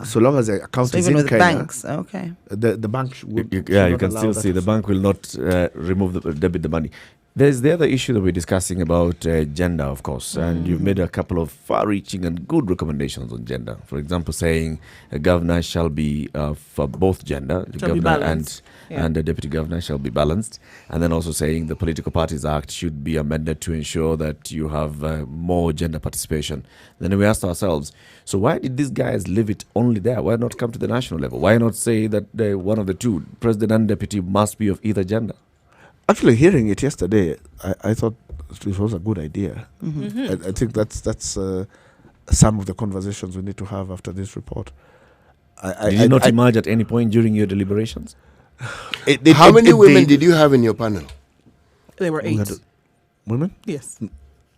so long as the account So is even in with Kenya, banks, okay. the bank would You should can not allow still that see the to- bank will not remove debit the money. There's the other issue that we're discussing about gender, of course, and you've made a couple of far-reaching and good recommendations on gender. For example, saying a governor shall be for both gender, the Shall be governor balanced. Yeah. and the deputy governor shall be balanced, and then also saying the Political Parties Act should be amended to ensure that you have more gender participation. Then we asked ourselves, so why did these guys leave it only there? Why not come to the national level? Why not say that one of the two, president and deputy, must be of either gender? Actually, hearing it yesterday, I thought it was a good idea. I think that's some of the conversations we need to have after this report. Did you not emerge at any point during your deliberations? How many women did you have in your panel? There were we 8. had women? Yes.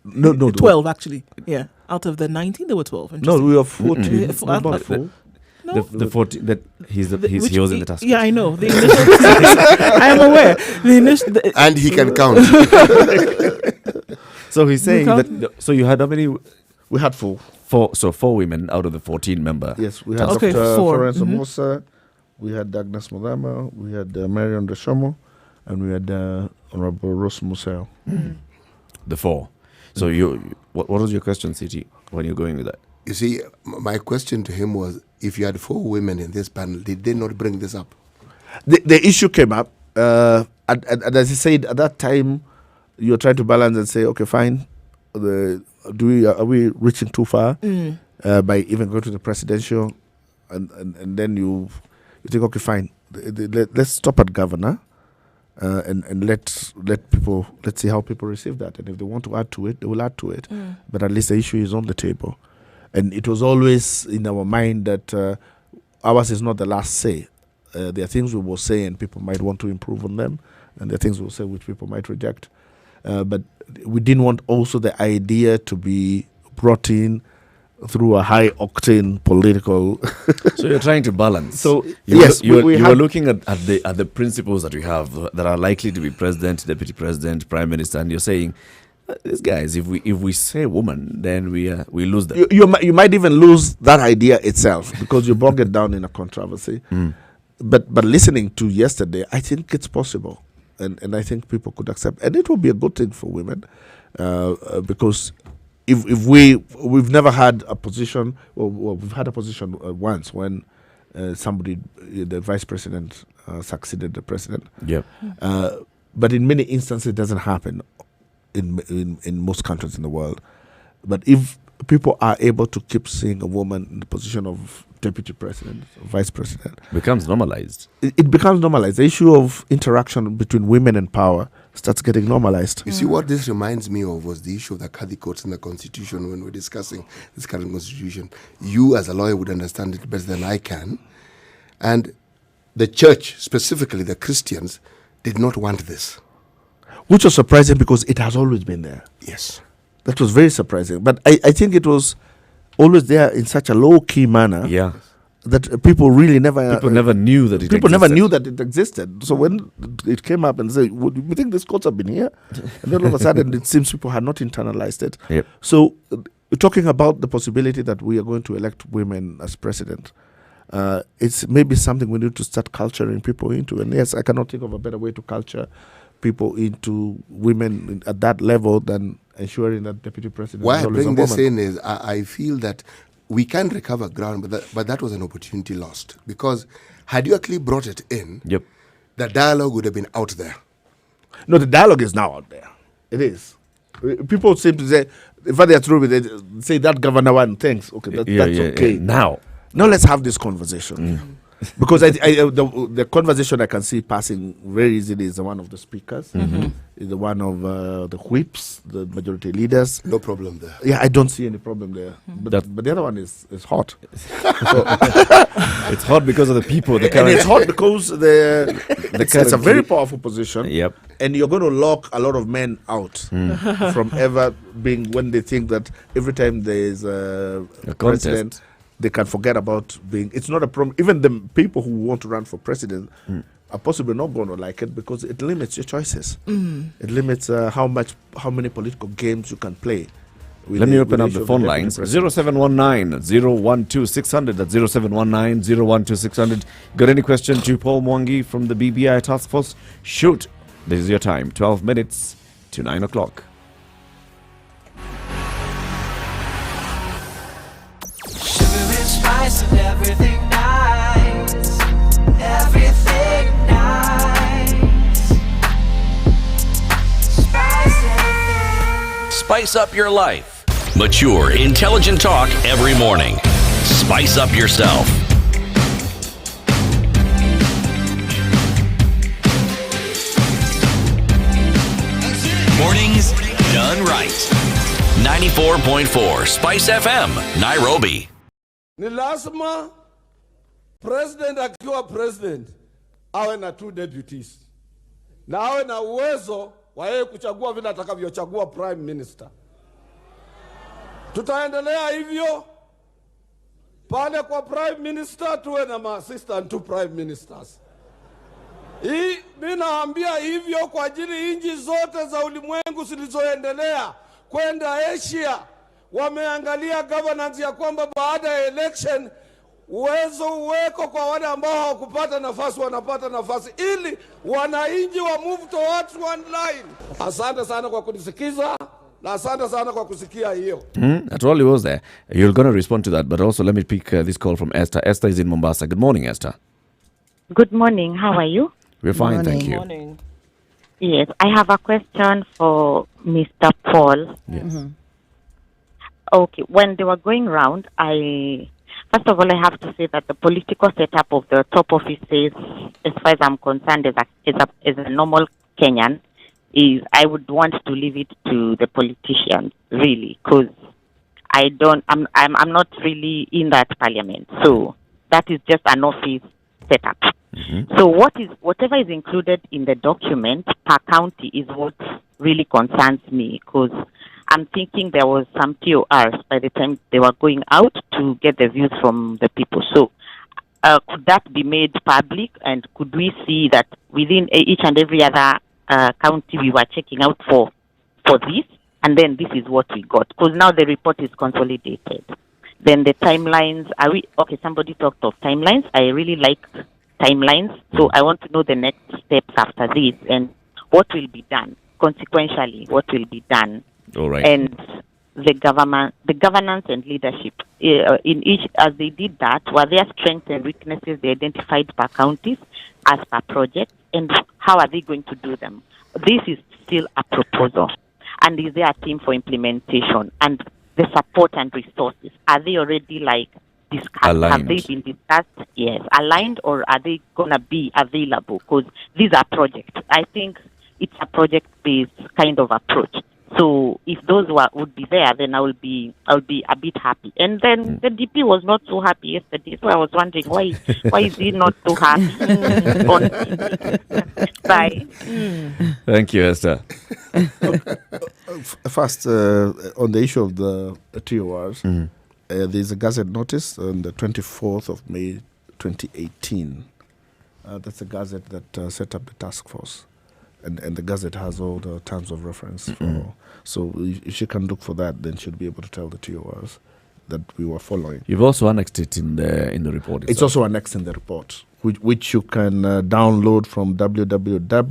No, 12, actually. Yeah. Out of the 19, there were 12. No, Interesting. we were 14. Mm. No, not The- full. No. The 40 that he Which- was in the task Yeah, force. I know. The initial, I am aware. The initial, And he can count. So he's saying count? that. So you had how many? We had 4. Four women out of the 14 member. Yes, we had Okay, Dr. 4. Florence Omosa, we had Agnes Modama, we had Marion Deshomo, and we had Honorable Rose Museo. The 4. So what was your question, CT, when you're going with that? You see, my question to him was, if you had 4 women in this panel, did they not bring this up? The issue came up, and as he said, at that time, you're trying to balance and say, okay, fine, are we reaching too far by even going to the presidential, and then you think, okay, fine, let's stop at governor, and let's see how people receive that, and if they want to add to it, they will add to it, but at least the issue is on the table. And it was always in our mind that ours is not the last say. There are things we will say and people might want to improve on them, and there are things we'll say which people might reject. But we didn't want also the idea to be brought in through a high octane political. So you're trying to balance. So you yes, you we are have- looking at the principles that we have that are likely to be president, deputy president, prime minister, and you're saying, these guys, if we say woman, then we lose them. you might even lose that idea itself because you bog it down in a controversy. But listening to yesterday, I think it's possible, and I think people could accept, and it will be a good thing for women, because if we've never had a position, well, we've had a position once when somebody, the vice president, succeeded the president. Yep. But in many instances, it doesn't happen in most countries in the world. But if people are able to keep seeing a woman in the position of deputy president, or vice president, Becomes normalized. it becomes normalized. The issue of interaction between women and power starts getting normalized. You see, what this reminds me of was the issue of the Kadi courts in the constitution when we're discussing this current constitution. You, as a lawyer, would understand it better than I can. And the church, specifically the Christians, did not want this. Which was surprising because it has always been there. Yes. That was very surprising. But I think it was always there in such a low-key manner Yeah. that people really never... People never knew that it People existed. never knew that it existed. So when it came up and said, "Would you think these courts have been here?" And then all of a sudden, it seems people had not internalized it. Yep. So talking about the possibility that we are going to elect women as president, it's maybe something we need to start culturing people into. And yes, I cannot think of a better way to culture people into women at that level than ensuring that deputy president Why is I always a bring this woman. in is I feel that we can recover ground, but that was an opportunity lost. Because had you actually brought it in, Yep. the dialogue would have been out there. No, the dialogue is now out there. It is. People seem to say, if they are through with it, say that governor one thinks, okay, that's okay. Now. Now let's have this conversation. Because the conversation I can see passing very easily is the one of the speakers, is the one of the whips, the majority leaders. No problem there. Yeah, I don't see any problem there. But the other one is hot. It's hot because of the people. The And current, it's hot because it's a current very lead- powerful position. Yep. And you're going to lock a lot of men out from ever being, when they think that every time there is a contest. president, they can forget about being. It's not a problem. Even the people who want to run for president are possibly not going to like it because it limits your choices. It limits how many political games you can play. with Let me the- open with up issue the of phone deputy lines. president. 0719 012 600. That's 0719 012 600. Got any question to Paul Mwangi from the BBI Task Force? Shoot. This is your time. 12 minutes to 9 o'clock. Sugar and spice and everything nice. Everything nice. Spice it. Spice up your life. Mature, intelligent talk every morning. Spice up yourself. Mornings done right. 94.4 Spice FM, Nairobi. Ni lazima president akiwa president awe na two deputies na awe na uwezo wa yeye kuchagua vile atakavyochagua prime minister. Tutaendelea hivyo pale kwa prime minister, tuwe na assistant to prime ministers. Hii mimi naambia hivyo kwa ajili nchi zote za ulimwengu zilizoendelea kwenda Asia wameangalia governance ya kwamba baada ya election uwezo uweko kwa wale ambao hawakupata nafasi wanapata nafasi, ili wananchi wa move towards one line. Asante sana kwa kunisikiza na asante sana kwa kusikia hiyo. That all he was there. You're going to respond to that, but also let me pick this call from Esther. Esther is in Mombasa. Good morning, Esther. Good morning. How are you? We're fine, thank you. Morning. Yes, I have a question for Mr. Paul. Yes. Okay, when they were going round, first of all, I have to say that the political setup of the top offices, as far as I'm concerned, as a normal Kenyan, is I would want to leave it to the politicians, really, because I'm not really in that parliament. So that is just an office setup. So whatever is included in the document per county is what really concerns me, because I'm thinking there was some TORs by the time they were going out to get the views from the people. So could that be made public, and could we see that within each and every other county we were checking out for this, and then this is what we got? Because now the report is consolidated. Then the timelines, somebody talked of timelines. I really like timelines. So I want to know the next steps after this and what will be done. Consequentially, what will be done. All right. And the governance and leadership. In each, as they did that, were there strengths and weaknesses they identified per counties as per project, and how are they going to do them? This is still a proposal. And is there a team for implementation? And the support and resources, are they already discussed? Aligned. Have they been discussed? Yes, aligned, or are they gonna be available? Because these are projects. I think it's a project-based kind of approach. So if those would be there, then I will be a bit happy. And then the DP was not so happy yesterday, so I was wondering why is he not so happy? Bye. Thank you, Esther. First, on the issue of the TORs, there's a Gazette notice on the 24th of May 2018. That's a Gazette that set up the task force. And the Gazette has all the terms of reference. So if she can look for that, then she'll be able to tell the TORs that we were following. You've also annexed it in the report. It's also annexed in the report, which you can download from www.bbi.go.ke.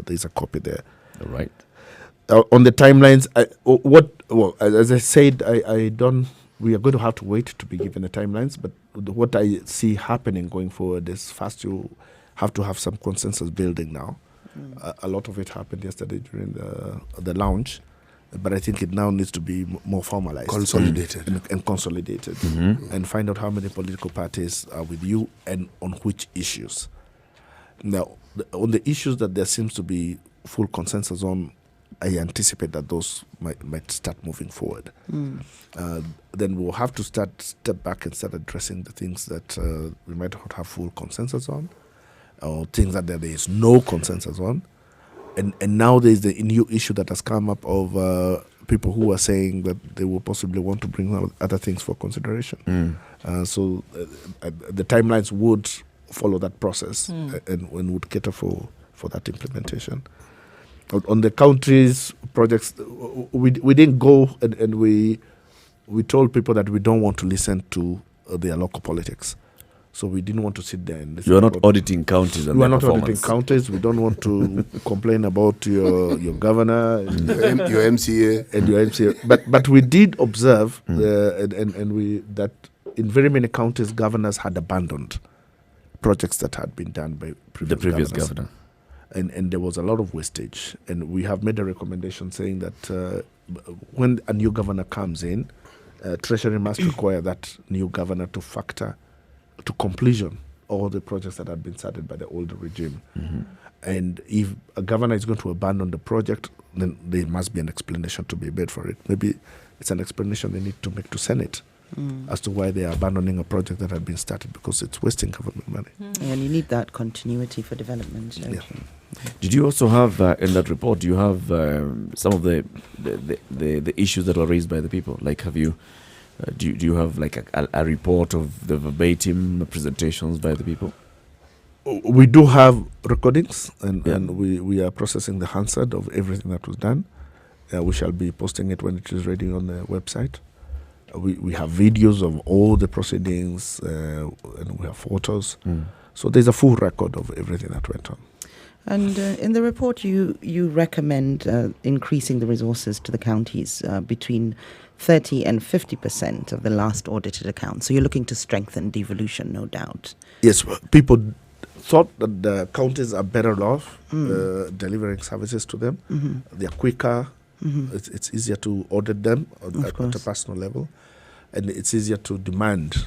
There's a copy there. All right. On the timelines, as I said, I don't. We are going to have to wait to be given the timelines, but what I see happening going forward is first you have to have some consensus building now. A lot of it happened yesterday during the launch, but I think it now needs to be more formalized. Consolidated. And consolidated. And find out how many political parties are with you and on which issues. Now, on the issues that there seems to be full consensus on, I anticipate that those might start moving forward. Then we'll have to step back and start addressing the things that we might not have full consensus on, or things that there is no consensus on. And now there's the new issue that has come up of people who are saying that they will possibly want to bring out other things for consideration. So the timelines would follow that process and would cater for that implementation. On the country's projects, we didn't go and we told people that we don't want to listen to their local politics. So we didn't want to sit there and listen. You are not auditing counties and We are their not auditing performance. counties. We don't want to complain about your governor and Your MCA. and your MCA. But we did observe and we that in very many counties governors had abandoned projects that had been done by The previous governors. governor. And there was a lot of wastage. And we have made a recommendation saying that when a new governor comes in, Treasury must require that new governor to factor to completion all the projects that had been started by the older regime. And if a governor is going to abandon the project, then there must be an explanation to be made for it. Maybe it's an explanation they need to make to Senate as to why they are abandoning a project that had been started, because it's wasting government money. And you need that continuity for development. Don't Yeah. you? Did you also have in that report? Do you have some of the issues that were raised by the people? Like, have you? Do you have like a report of the verbatim presentations by the people? We do have recordings, and we are processing the Hansard of everything that was done. We shall be posting it when it is ready on the website. We have videos of all the proceedings, and we have photos. So there's a full record of everything that went on. And in the report, you recommend increasing the resources to the counties between 30 and 50% of the last audited account. So you're looking to strengthen devolution, no doubt. Yes, people thought that the counties are better off delivering services to them. They're quicker. It's easier to audit them at a personal level. And it's easier to demand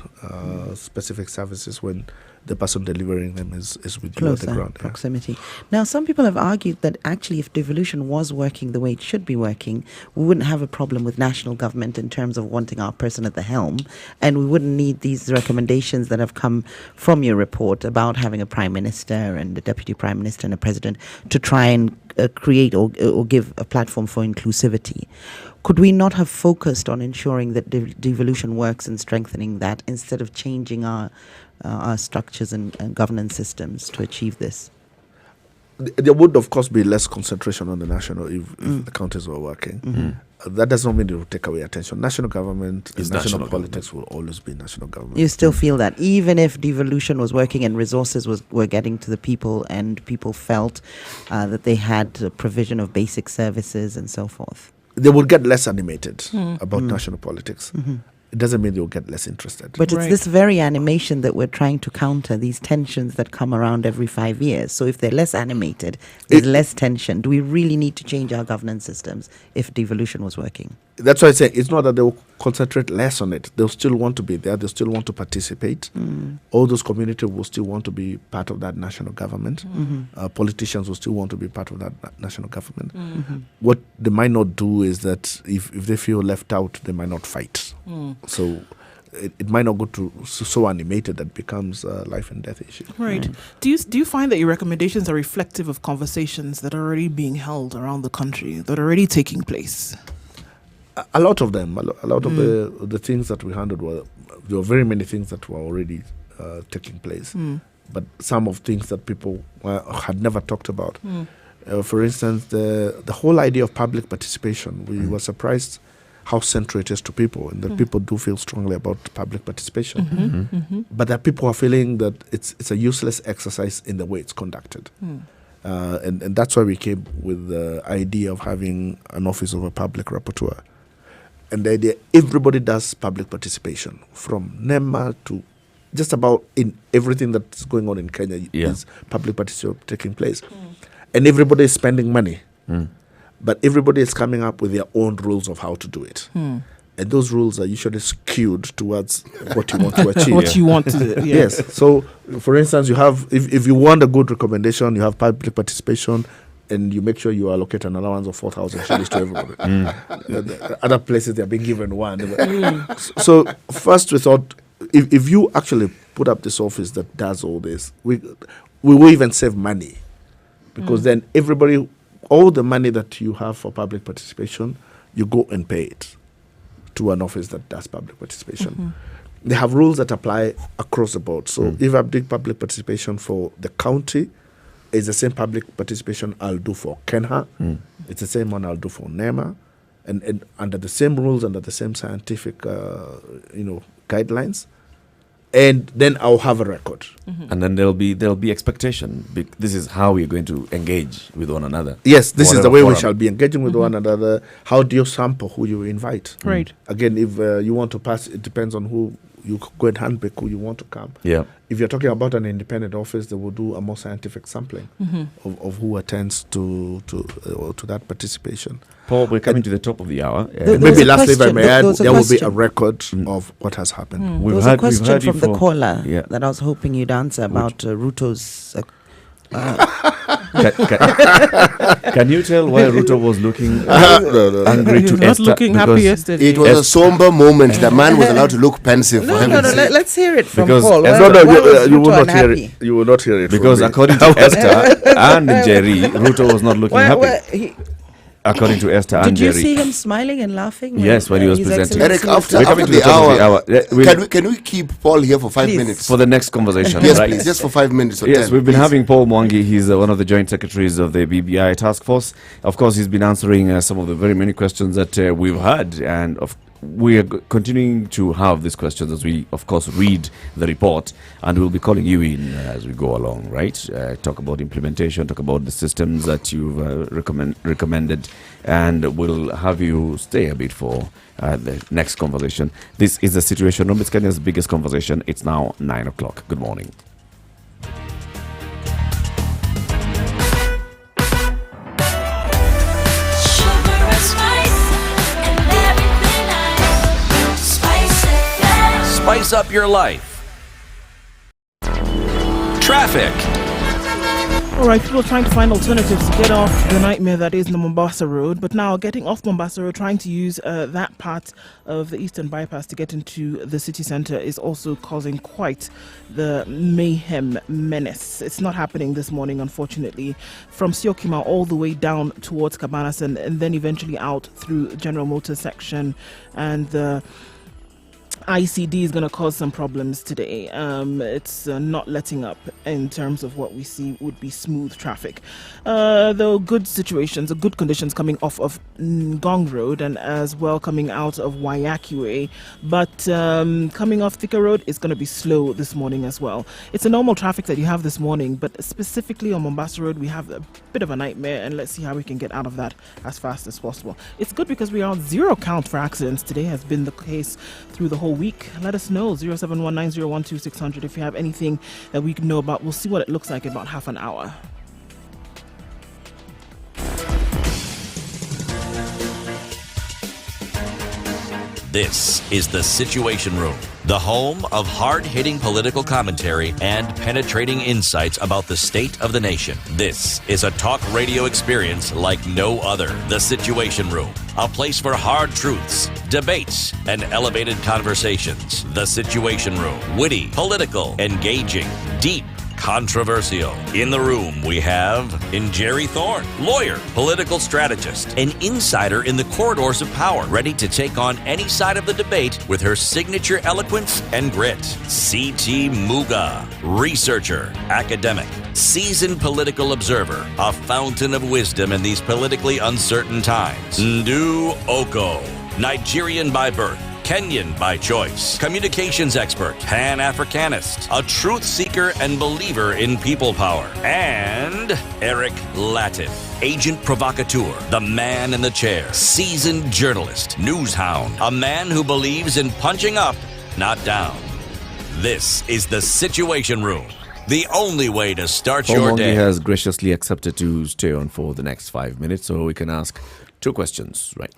specific services when the person delivering them is with you at the Closer ground. proximity. Now, some people have argued that actually if devolution was working the way it should be working, we wouldn't have a problem with national government in terms of wanting our person at the helm, and we wouldn't need these recommendations that have come from your report about having a prime minister and a deputy prime minister and a president to try and create or give a platform for inclusivity. Could we not have focused on ensuring that devolution works and strengthening that instead of changing our structures and governance systems to achieve this? There would, of course, be less concentration on the national if the counties were working. That does not mean it will take away attention. National government and national politics will always be national government. You still feel that even if devolution was working and resources were getting to the people and people felt that they had a provision of basic services and so forth? They will get less animated about national politics. It doesn't mean they'll get less interested. But it's this very animation that we're trying to counter, these tensions that come around every 5 years. So if they're less animated, there's less tension. Do we really need to change our governance systems if devolution was working? That's why I say it's not that they'll concentrate less on it. They'll still want to be there. They'll still want to participate. All those communities will still want to be part of that national government. Politicians will still want to be part of that national government. What they might not do is that if they feel left out, they might not fight. So it might not go to so animated that becomes a life and death issue. Right. Do you find that your recommendations are reflective of conversations that are already being held around the country, that are already taking place? A lot of them, a lot of the things that we handled there were very many things that were already taking place, but some of things that people had never talked about. For instance, the whole idea of public participation, we were surprised how central it is to people, and that people do feel strongly about public participation. But that people are feeling that it's a useless exercise in the way it's conducted. And that's why we came with the idea of having an office of a public rapporteur. And the idea, everybody does public participation, from NEMA to just about in everything that's going on in Kenya, is public participation taking place. And everybody is spending money. But everybody is coming up with their own rules of how to do it. And those rules are usually skewed towards what you want to achieve. What you want to do. Yes. So, for instance, you have, if you want a good recommendation, you have public participation, and you make sure you allocate an allowance of 4,000 shillings to everybody. Other places, they are being given one. So, first we thought, if you actually put up this office that does all this, we will even save money. Because then everybody, all the money that you have for public participation, you go and pay it to an office that does public participation. They have rules that apply across the board. So if I do public participation for the county, it's the same public participation I'll do for Kenha. It's the same one I'll do for NEMA. And under the same rules, under the same scientific guidelines. And then I'll have a record. And then there'll be expectation. This is how we're going to engage with one another. Yes, this is the way we shall be engaging with one another. How do you sample who you invite? Right. Again, if you want to pass, it depends on who you go and handpick who you want to come. Yeah. If you're talking about an independent office, they will do a more scientific sampling of who attends to that participation. Paul, we're coming to the top of the hour. Maybe lastly, if I may add, there will be a record of what has happened. There was a question from the caller that I was hoping you'd answer about Ruto's... Can you tell why Ruto was looking angry to Not Esther? looking happy yesterday. It was a somber moment. The man was allowed to look pensive. No, let's hear it from Because Paul. You will not hear it. You will not hear it. Because according to Esther and Jerry, Ruto was not looking happy. According to Esther and Did you Jerry. see him smiling and laughing? Yes, when he was His presenting. Excellency Eric, was after coming to the the top of the hour, hour. can we keep Paul here for 5 Please. minutes? For the next conversation, Yes, right? please, just for 5 minutes or Yes, 10, we've been please. having Paul Mwangi. He's one of the joint secretaries of the BBI task force. Of course, he's been answering some of the very many questions that we've had, and we are continuing to have these questions as we, of course, read the report, and we'll be calling you in as we go along, right? Talk about implementation, talk about the systems that you've recommended, and we'll have you stay a bit for the next conversation. This is the Situation Room. It's Kenya's biggest conversation. It's now 9 o'clock. Good morning. Spice up your life. traffic. All right, people are trying to find alternatives to get off the nightmare that is the Mombasa Road. But now getting off Mombasa Road, trying to use that part of the Eastern Bypass to get into the city centre is also causing quite the mayhem menace. It's not happening this morning, unfortunately. From Syokimau all the way down towards Cabanas and then eventually out through General Motors section. And the ICD is going to cause some problems today. It's not letting up in terms of what we see would be smooth traffic. Though good situations, good conditions coming off of Ngong Road and as well coming out of Waiakue. But coming off Thika Road is going to be slow this morning as well. It's a normal traffic that you have this morning, but specifically on Mombasa Road, we have a bit of a nightmare, and let's see how we can get out of that as fast as possible. It's good because we are on zero count for accidents. Today has been the case through the whole week. Let us know, 0719012600, if you have anything that we can know about. We'll see what it looks like in about half an hour. This is The Situation Room, the home of hard-hitting political commentary and penetrating insights about the state of the nation. This is a talk radio experience like no other. The Situation Room, a place for hard truths, debates, and elevated conversations. The Situation Room, witty, political, engaging, deep, controversial. In the room, we have Nyeri Thorne, lawyer, political strategist, an insider in the corridors of power, ready to take on any side of the debate with her signature eloquence and grit. C.T. Muga, researcher, academic, seasoned political observer, a fountain of wisdom in these politically uncertain times. Ndu Oko, Nigerian by birth, Kenyan by choice, communications expert, Pan-Africanist, a truth seeker and believer in people power, and Eric Latif, agent provocateur, the man in the chair, seasoned journalist, news hound, a man who believes in punching up, not down. This is The Situation Room, the only way to start your Omongi day. has graciously accepted to stay on for the next 5 minutes, so we can ask 2 questions, right?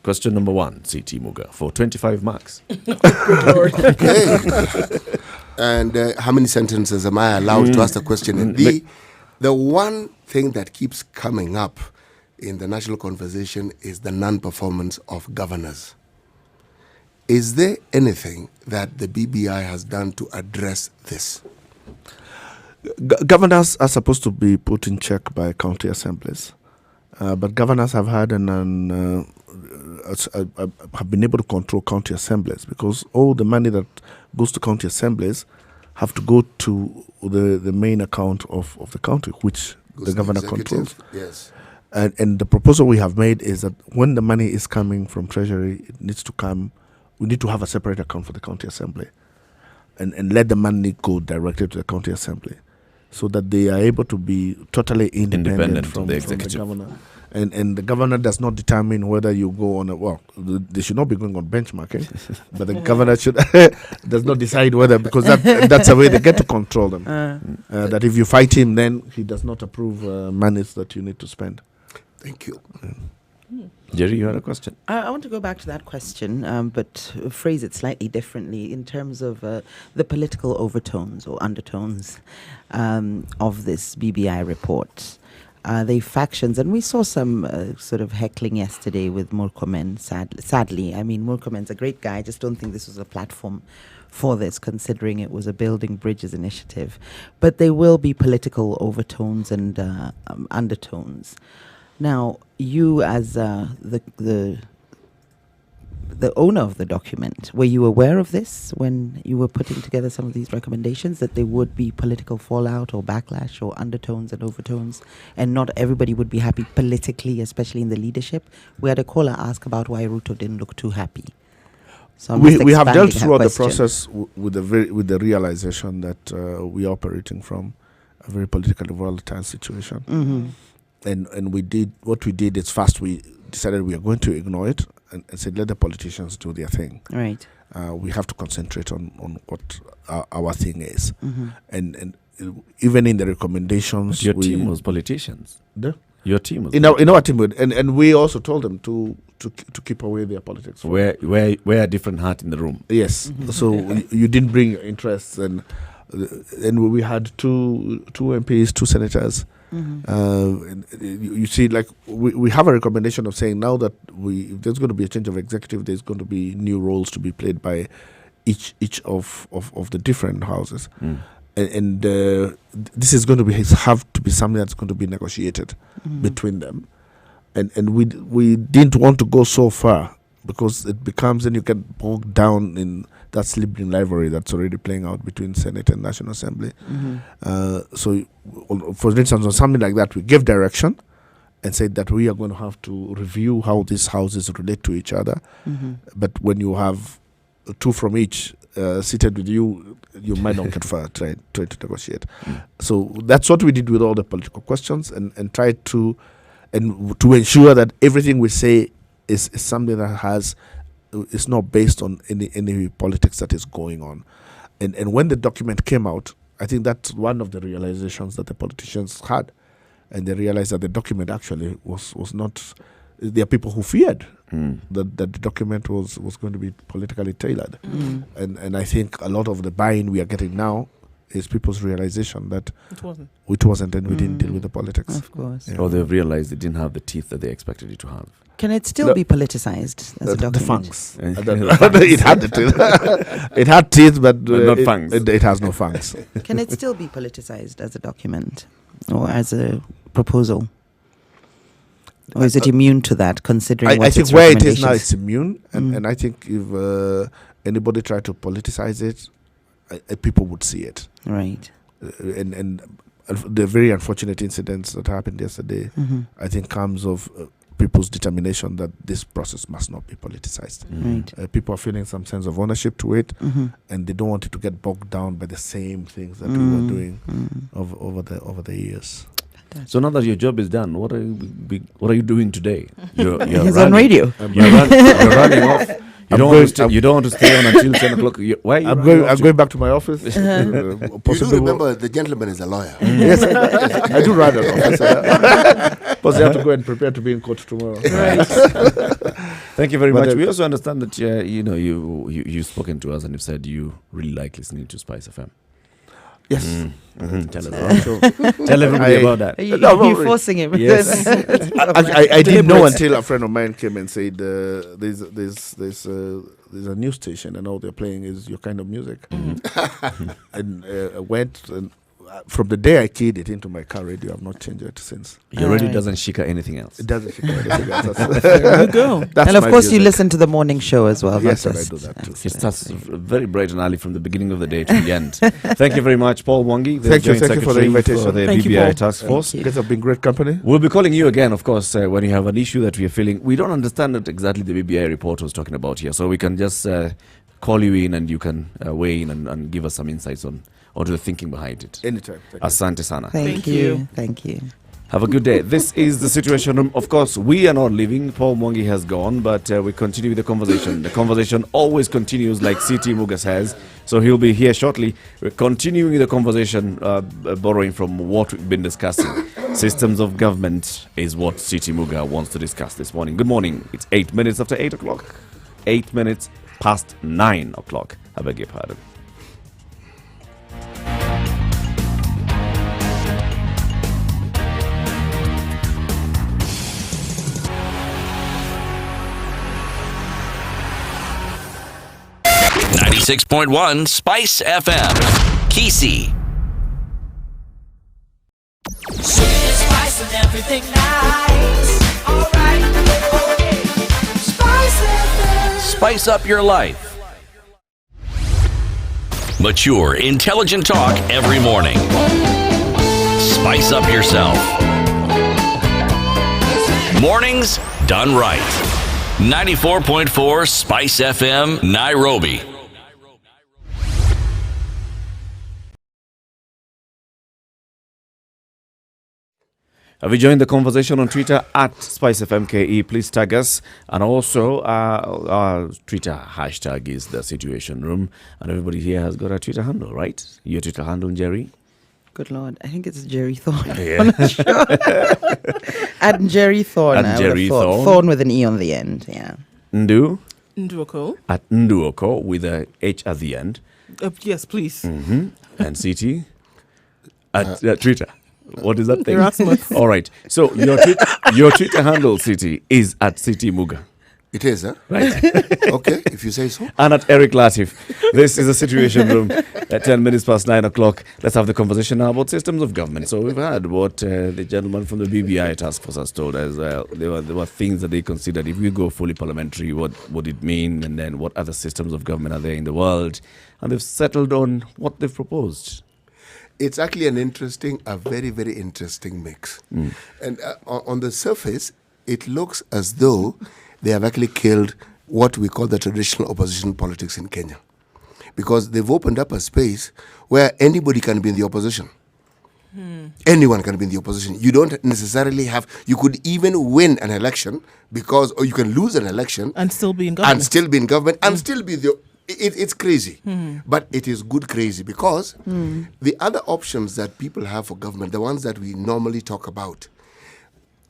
Question number 1, C.T. Muga, for 25 marks. Okay. And how many sentences am I allowed to ask the question? And the one thing that keeps coming up in the national conversation is the non-performance of governors. Is there anything that the BBI has done to address this? Governors are supposed to be put in check by county assemblies, but governors have had have been able to control county assemblies because all the money that goes to county assemblies have to go to the main account of the county, which the governor controls. Yes. And the proposal we have made is that when the money is coming from Treasury, it needs to come. We need to have a separate account for the county assembly, and let the money go directly to the county assembly, so that they are able to be totally independent from the governor. And the governor does not determine whether you go on they should not be going on benchmarking, but the governor does not decide whether, because that's the way they get to control them. That if you fight him, then he does not approve monies that you need to spend. Thank you. Jerry, you had a question? I want to go back to that question, but phrase it slightly differently in terms of the political overtones or undertones of this BBI report. They factions, and we saw some sort of heckling yesterday with Murkomen, sadly. I mean, Murkomen's a great guy. I just don't think this was a platform for this, considering it was a Building Bridges initiative. But there will be political overtones and undertones. Now, you as the owner of the document, were you aware of this when you were putting together some of these recommendations, that there would be political fallout or backlash or undertones and overtones, and not everybody would be happy politically, especially in the leadership? We had a caller ask about why Ruto didn't look too happy. So we have dealt throughout the process with the realization that we are operating from a very politically volatile situation. Mm-hmm. And we did what we did is first we decided we are going to ignore it and said let the politicians do their thing. Right. We have to concentrate on what our thing is. Mm-hmm. And even in the recommendations, But your team was politicians. Your team was in our team, and we also told them to keep away their politics. Wear a different hat in the room. Yes. So you didn't bring your interests, and And we had two MPs, 2 senators. You see, like we have a recommendation of saying now that if there's going to be a change of executive, there's going to be new roles to be played by each of the different houses, and this is going to have to be something that's going to be negotiated between them, and we didn't want to go so far because it becomes, then you get bogged down in that sibling rivalry that's already playing out between Senate and National Assembly. So, for instance, on something like that, we give direction and said that we are going to have to review how these houses relate to each other. But when you have 2 from each seated with you, you might not get far trying to negotiate. So that's what we did with all the political questions, and tried to ensure that everything we say is something that is not based on any politics that is going on. And when the document came out, I think that's one of the realizations that the politicians had. And they realized that the document actually was not... There are people who feared that the document was going to be politically tailored. And I think a lot of the buy-in we are getting now is people's realization that it wasn't, and we didn't deal with the politics. Of course. Yeah. Or they've realized it didn't have the teeth that they expected it to have. Can it still be politicized as a document? The fangs. It had the teeth. It had teeth, but not fangs. It has no fangs. Can it still be politicized as a document or as a proposal? Or is it immune to that, considering I think where it is now, it's immune. And I think if anybody tried to politicize it, people would see it. Right. And the very unfortunate incidents that happened yesterday, I think comes of people's determination that this process must not be politicized. Right. People are feeling some sense of ownership to it, and they don't want it to get bogged down by the same things that we were doing over the years. So now that your job is done, what are you doing today? You're He's on radio. You're running off. You don't want to stay on until 10 o'clock. Why are you I'm going back to my office. You do remember the gentleman is a lawyer. Yes, I do run an office. Plus, I have to go and prepare to be in court tomorrow. Right. Thank you very much. We also understand that you've spoken to us and you've said you really like listening to Spice FM. Yes. Tell us. Tell everybody about that. You're forcing him. Yes. I didn't know until a friend of mine came and said there's a news station and all they're playing is your kind of music. And I went, and from the day I keyed it into my car radio, I've not changed it since. Your radio doesn't shika anything else. It doesn't shika anything else. There you go. And of course, you listen to the morning show as well. Yes, and I do that too. It starts very bright and early from the beginning of the day to the end. Thank you very much, Paul Mwangi. Thank you for the invitation. For the Thank you, BBI Paul. task force. You guys have been great company. We'll be calling you again, of course, when you have an issue that we are feeling. We don't understand what exactly the BBI report was talking about here, so we can just call you in and you can weigh in and give us some insights on the thinking behind it. Anytime. Thank you. Asante sana. Thank you. Thank you. Have a good day. This is the Situation Room. Of course, we are not leaving. Paul Mwangi has gone, but we continue with the conversation. The conversation always continues, like CT Muga says. So he'll be here shortly. We're continuing the conversation, borrowing from what we've been discussing. Systems of government is what CT Muga wants to discuss this morning. Good morning. It's 8 minutes after 8 o'clock. 8 minutes past 9 o'clock. I beg your pardon. .1 Spice FM. Kisi. Sugar, spice, and everything nice. Alright, okay. Spice FM. Spice up your life. Mature, intelligent talk every morning. Spice up yourself. Mornings done right. 94.4 Spice FM, Nairobi. Have you joined the conversation on Twitter at SpiceFMKE? Please tag us. And also, our Twitter hashtag is the Situation Room. And everybody here has got a Twitter handle, right? Your Twitter handle, Jerry? Good Lord. I think it's Jerry Thorne. Yeah. I'm not sure. At Jerry Thorne. At Jerry Thorne. Thorne with an E on the end, yeah. Ndu? Nduoko. At Nduoko with a H at the end. Yes, please. And CT at Twitter. What is that thing? Erasmus. All right. So your Twitter handle, CT, is at CT Muga. It is, huh? Right. Okay, if you say so. And at Eric Latif. This is a Situation Room at 10 minutes past 9 o'clock. Let's have the conversation now about systems of government. So we've had what the gentleman from the BBI task force has told us. There were things that they considered. If we go fully parliamentary, what would it mean? And then what other systems of government are there in the world? And they've settled on what they've proposed. It's actually a very, very interesting mix. And on the surface, it looks as though they have actually killed what we call the traditional opposition politics in Kenya. Because they've opened up a space where anybody can be in the opposition. Anyone can be in the opposition. You don't necessarily have, you could even win an election or you can lose an election. And still be in government. And still be in government and still be it's crazy. But it is good crazy because the other options that people have for government, the ones that we normally talk about,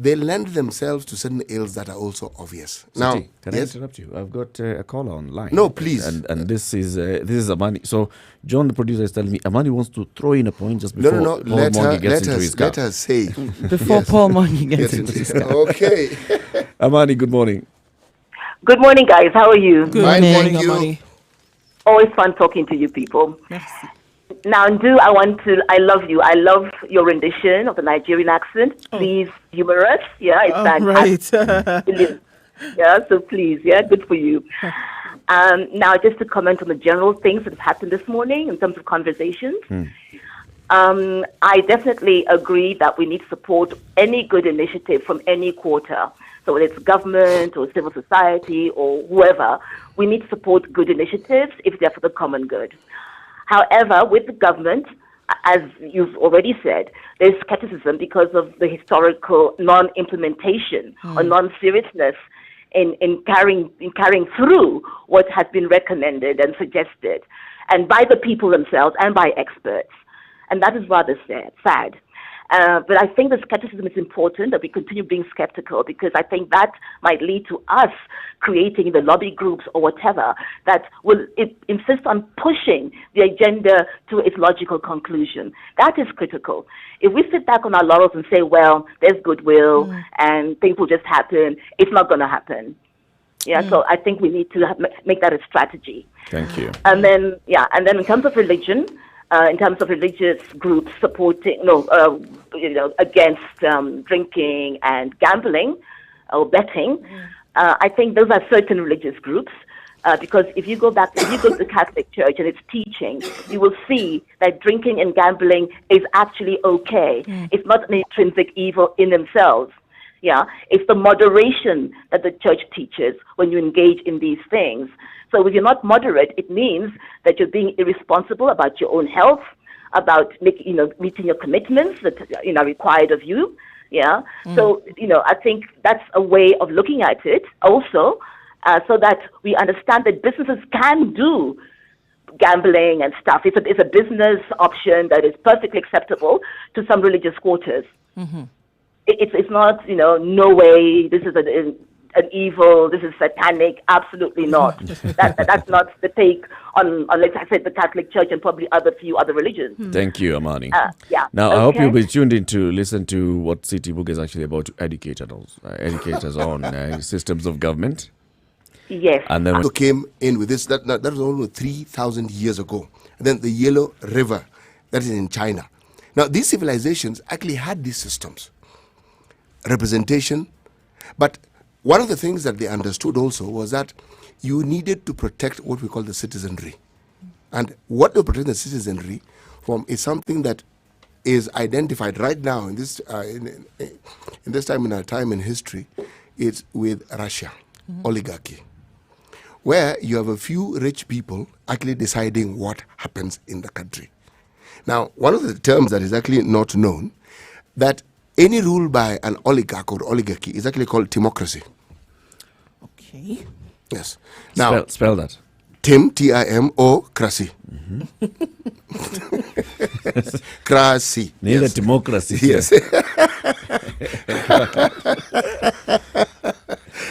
they lend themselves to certain ills that are also obvious. Now, can I interrupt you? I've got a caller online. No, please. And this is Amani. So John, the producer, is telling me Amani wants to throw in a point just before Paul Mongi gets into his car. Let us say Before Paul Mongi gets into his car. Okay. Amani, good morning. Good morning, guys. How are you? Good Fine, morning, thank you. Amani. Always fun talking to you people. Merci. Now, I love you. I love your rendition of the Nigerian accent. Please, humorous. Yeah, it's fantastic. Right. Yeah, so please, yeah, good for you. Now, just to comment on the general things that have happened this morning in terms of conversations. I definitely agree that we need to support any good initiative from any quarter. So whether it's government or civil society or whoever, we need to support good initiatives if they're for the common good. However, with the government, as you've already said, there's skepticism because of the historical non-implementation or non-seriousness in carrying through what has been recommended and suggested, and by the people themselves and by experts. And that is rather sad. But I think the skepticism is important, that we continue being skeptical, because I think that might lead to us creating the lobby groups or whatever that will insist on pushing the agenda to its logical conclusion. That is critical. If we sit back on our laurels and say, well, there's goodwill and things will just happen, it's not going to happen. Yeah, so I think we need to make that a strategy. Thank you. And then in terms of religion, in terms of religious groups supporting, against drinking and gambling or betting, I think those are certain religious groups. Because if you go to the Catholic Church and its teaching, you will see that drinking and gambling is actually okay. It's not an intrinsic evil in themselves. Yeah, it's the moderation that the church teaches when you engage in these things. So if you're not moderate, it means that you're being irresponsible about your own health, about meeting your commitments that are required of you. Yeah. So I think that's a way of looking at it also, so that we understand that businesses can do gambling and stuff. It's a business option that is perfectly acceptable to some religious quarters. It's not, no way, this is an evil, this is satanic, absolutely not. That's not the take on, let's say, the Catholic Church and probably few other religions. Thank you, Amani. Yeah. Now, I hope you'll be tuned in to listen to what City Book is actually about to educate us on systems of government. Yes. And then came in with this, that was almost 3,000 years ago. And then the Yellow River, that is in China. Now, these civilizations actually had these systems. Representation, but one of the things that they understood also was that you needed to protect what we call the citizenry, and what they protect the citizenry from is something that is identified right now in this in this time in our time in history. It's with Russia, oligarchy, where you have a few rich people actually deciding what happens in the country. Now, one of the terms that is actually not known, that any rule by an oligarch or oligarchy is actually called timocracy. Okay. Yes. Now, spell that. Tim, T-I-M-O-cracy. Crazy. Neither democracy. Yes.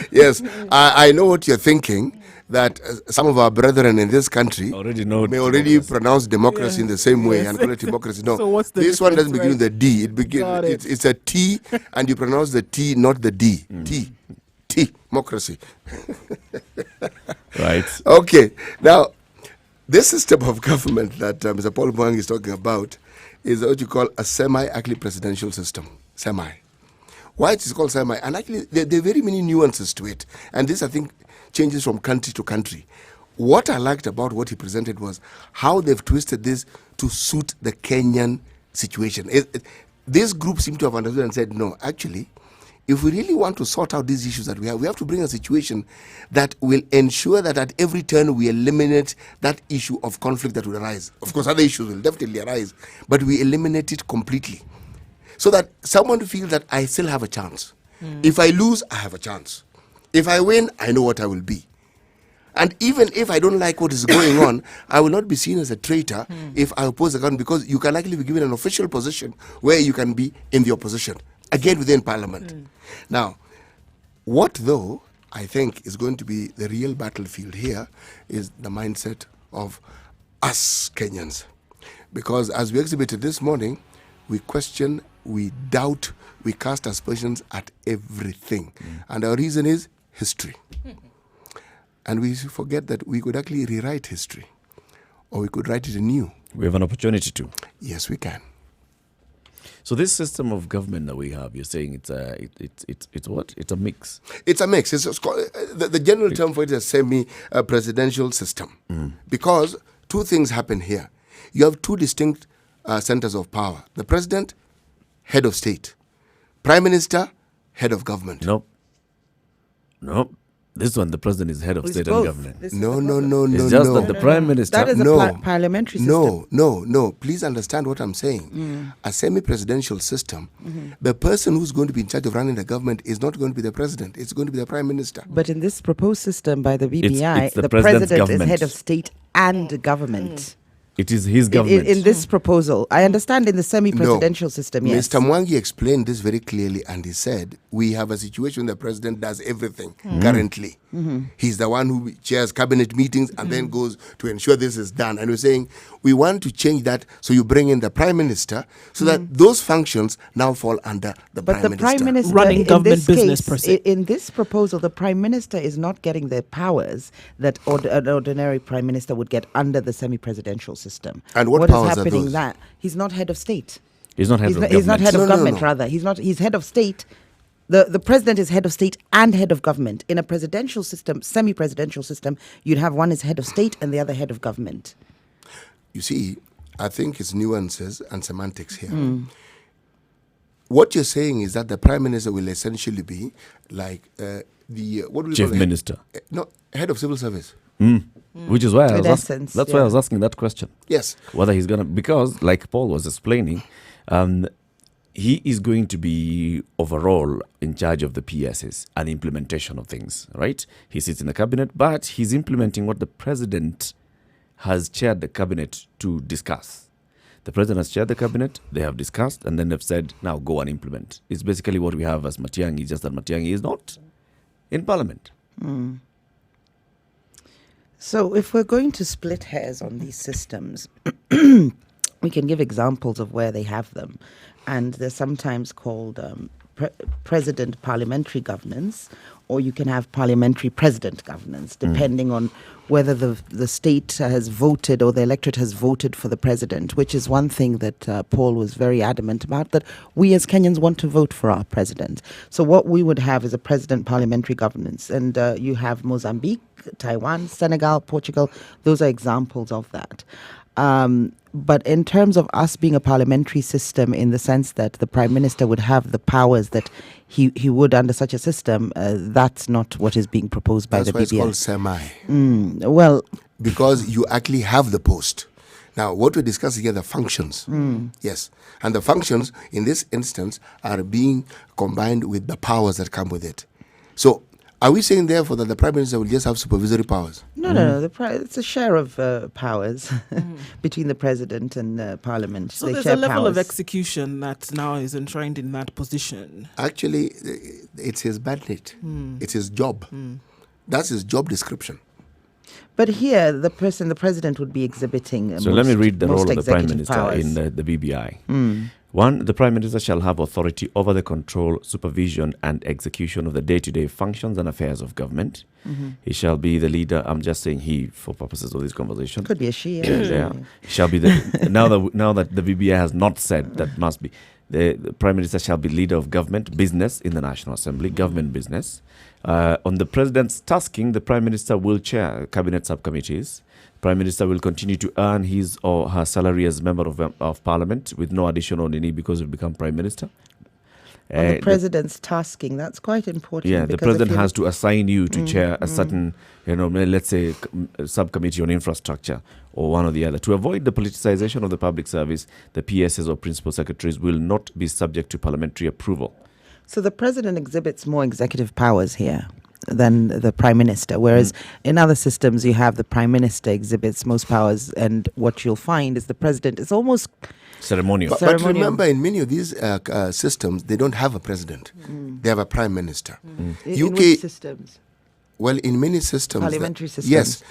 Yes. I know what you're thinking. that some of our brethren in this country Already know may already pronounce democracy in the same way and call it democracy. No, So what's the this one doesn't difference, begin with a D. It begins. Got it. It's a T, and you pronounce the T, not the D. T, democracy. Right. Okay, now this system of government that Mr. Paul Mwang is talking about is what you call a semi-actually presidential system. Semi. Why it is called semi? And actually, there are very many nuances to it. And this, I think, changes from country to country. What I liked about what he presented was how they've twisted this to suit the Kenyan situation. This group seemed to have understood and said, no, actually, if we really want to sort out these issues that we have to bring a situation that will ensure that at every turn we eliminate that issue of conflict that will arise. Of course, other issues will definitely arise, but we eliminate it completely. So that someone feels that I still have a chance. If I lose, I have a chance. If I win, I know what I will be. And even if I don't like what is going on, I will not be seen as a traitor if I oppose the government, because you can actually be given an official position where you can be in the opposition, again within parliament. Now, what though I think is going to be the real battlefield here is the mindset of us Kenyans. Because as we exhibited this morning, we question, we doubt, we cast aspersions at everything. And our reason is history. And we forget that we could actually rewrite history, or we could write it anew. We have an opportunity to. Yes, we can. So this system of government that we have, you're saying it's what? It's a mix. It's a mix. It's called, the general term for it is a semi-presidential system. Because two things happen here. You have two distinct centers of power. The president, head of state. Prime minister, head of government. Nope. This one, the president is head of state and government. No. It's just that the prime minister. That is a parliamentary system. No. Please understand what I'm saying. A semi-presidential system, the person who's going to be in charge of running the government is not going to be the president. It's going to be the prime minister. But in this proposed system by the BBI, it's the the president's president government. is head of state and government. It is his government. In this proposal, I understand in the semi-presidential system, yes. Mr. Mwangi explained this very clearly, and he said, we have a situation the president does everything currently. He's the one who chairs cabinet meetings and then goes to ensure this is done. And we're saying, we want to change that, so you bring in the prime minister so that those functions now fall under the prime minister. But the prime minister, Running in government this business, case, per se. in this proposal, the prime minister is not getting the powers that an ordinary prime minister would get under the semi-presidential system. And what is powers are happening those? that he's not head of state. He's not head of government. He's not head of No. government, rather. He's head of state. The president is head of state and head of government. In a presidential system, semi-presidential system, you'd have one is head of state and the other head of government. You see, I think it's nuances and semantics here. What you're saying is that the prime minister will essentially be like what do we Chief call it? minister. No, head of civil service. Which is why I In was essence, that's why I was asking that question. Yes. Whether he's gonna, because like Paul was explaining, he is going to be overall in charge of the PSs and implementation of things, right? He sits in the cabinet, but he's implementing what the president has chaired the cabinet to discuss. The president has chaired the cabinet, they have discussed, and then they've said, now go and implement. It's basically what we have as Matiang'i, just that Matiang'i is not in parliament. So if we're going to split hairs on these systems, we can give examples of where they have them. And they're sometimes called president parliamentary governance, or you can have parliamentary president governance, depending on whether the state has voted or the electorate has voted for the president, which is one thing that Paul was very adamant about, that we as Kenyans want to vote for our president. So what we would have is a president parliamentary governance. And you have Mozambique, Taiwan, Senegal, Portugal. Those are examples of that. But in terms of us being a parliamentary system, in the sense that the prime minister would have the powers that he would under such a system, that's not what is being proposed by That's the why it's BBI. called semi. Well, Because you actually have the post. Now, what we're discussing here, the functions. Yes. And the functions, in this instance, are being combined with the powers that come with it. So, are we saying, therefore, that the Prime Minister will just have supervisory powers? no. It's a share of powers between the president and Parliament. So they there's share a level of powers. execution that now is enshrined in that position. Actually, it's his mandate. It's his job. That's his job description. But here, the president would be exhibiting. So let me read the most role of the Prime executive Minister powers. in the BBI. 1. The Prime Minister shall have authority over the control, supervision, and execution of the day-to-day functions and affairs of government. He shall be the leader. I'm just saying he for purposes of this conversation. Could be a she. Yeah. He shall be the now that the BBI has not said that must be the Prime Minister shall be leader of government business in the National Assembly, government business. On the President's tasking, the Prime Minister will chair cabinet subcommittees. Prime Minister will continue to earn his or her salary as member of Parliament with no additional need because he will become Prime Minister. On the president's tasking, that's quite important. Yeah, the because president if you has to assign you to chair a certain, let's say, subcommittee on infrastructure or one or the other. To avoid the politicization of the public service, the PSs or principal secretaries will not be subject to parliamentary approval. So the president exhibits more executive powers here than the prime minister, whereas in other systems you have the prime minister exhibits most powers, and what you'll find is the president is almost ceremonial. But remember, in many of these systems, they don't have a president. They have a prime minister. in which systems? Well, in many systems, Parliamentary systems. Yes.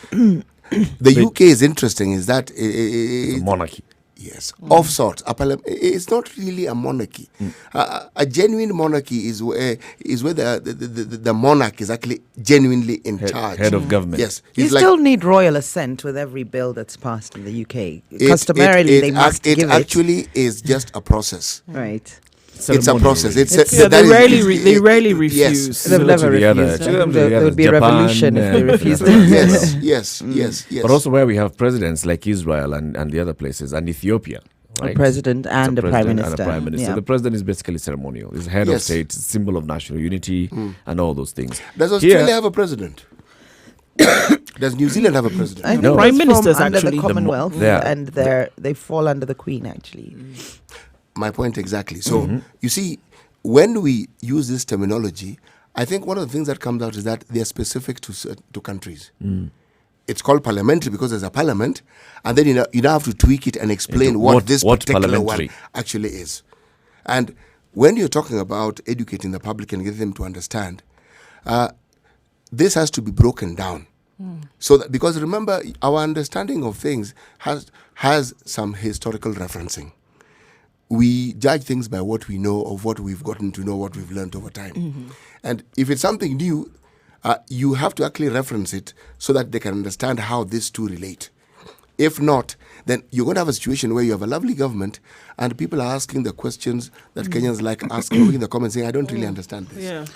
The UK is interesting. Is that It's a monarchy. Yes, of sorts. It's not really a monarchy. A genuine monarchy is where the monarch is actually genuinely in charge. Head of government. Yes, You he's still need royal assent with every bill that's passed in the UK. Customarily, they must give it. It actually is just a process. Right. It's a process. They rarely refuse. Yes. They've never refused. There would be a revolution if they refused. Yes. But also where we have presidents like Israel and the other places and Ethiopia. Right? A president and a prime minister. And a prime minister. Yeah. The president is basically ceremonial. He's head of state, symbol of national unity, and all those things. Does Australia have a president? Does New Zealand have a president? I think No. Prime it's ministers from under actually. the Commonwealth, Yeah. and they fall under the Queen actually. My point exactly. So you see, when we use this terminology, I think one of the things that comes out is that they are specific to countries. It's called parliamentary because there's a parliament, and then you now have to tweak it and explain what this particular one actually is. And when you're talking about educating the public and getting them to understand, this has to be broken down. So that, because remember, our understanding of things has some historical referencing. We judge things by what we know, of what we've gotten to know, what we've learned over time. And if it's something new, you have to actually reference it so that they can understand how these two relate. If not, then you're going to have a situation where you have a lovely government and people are asking the questions that Kenyans like asking in the comments saying, I don't really understand this. Yeah.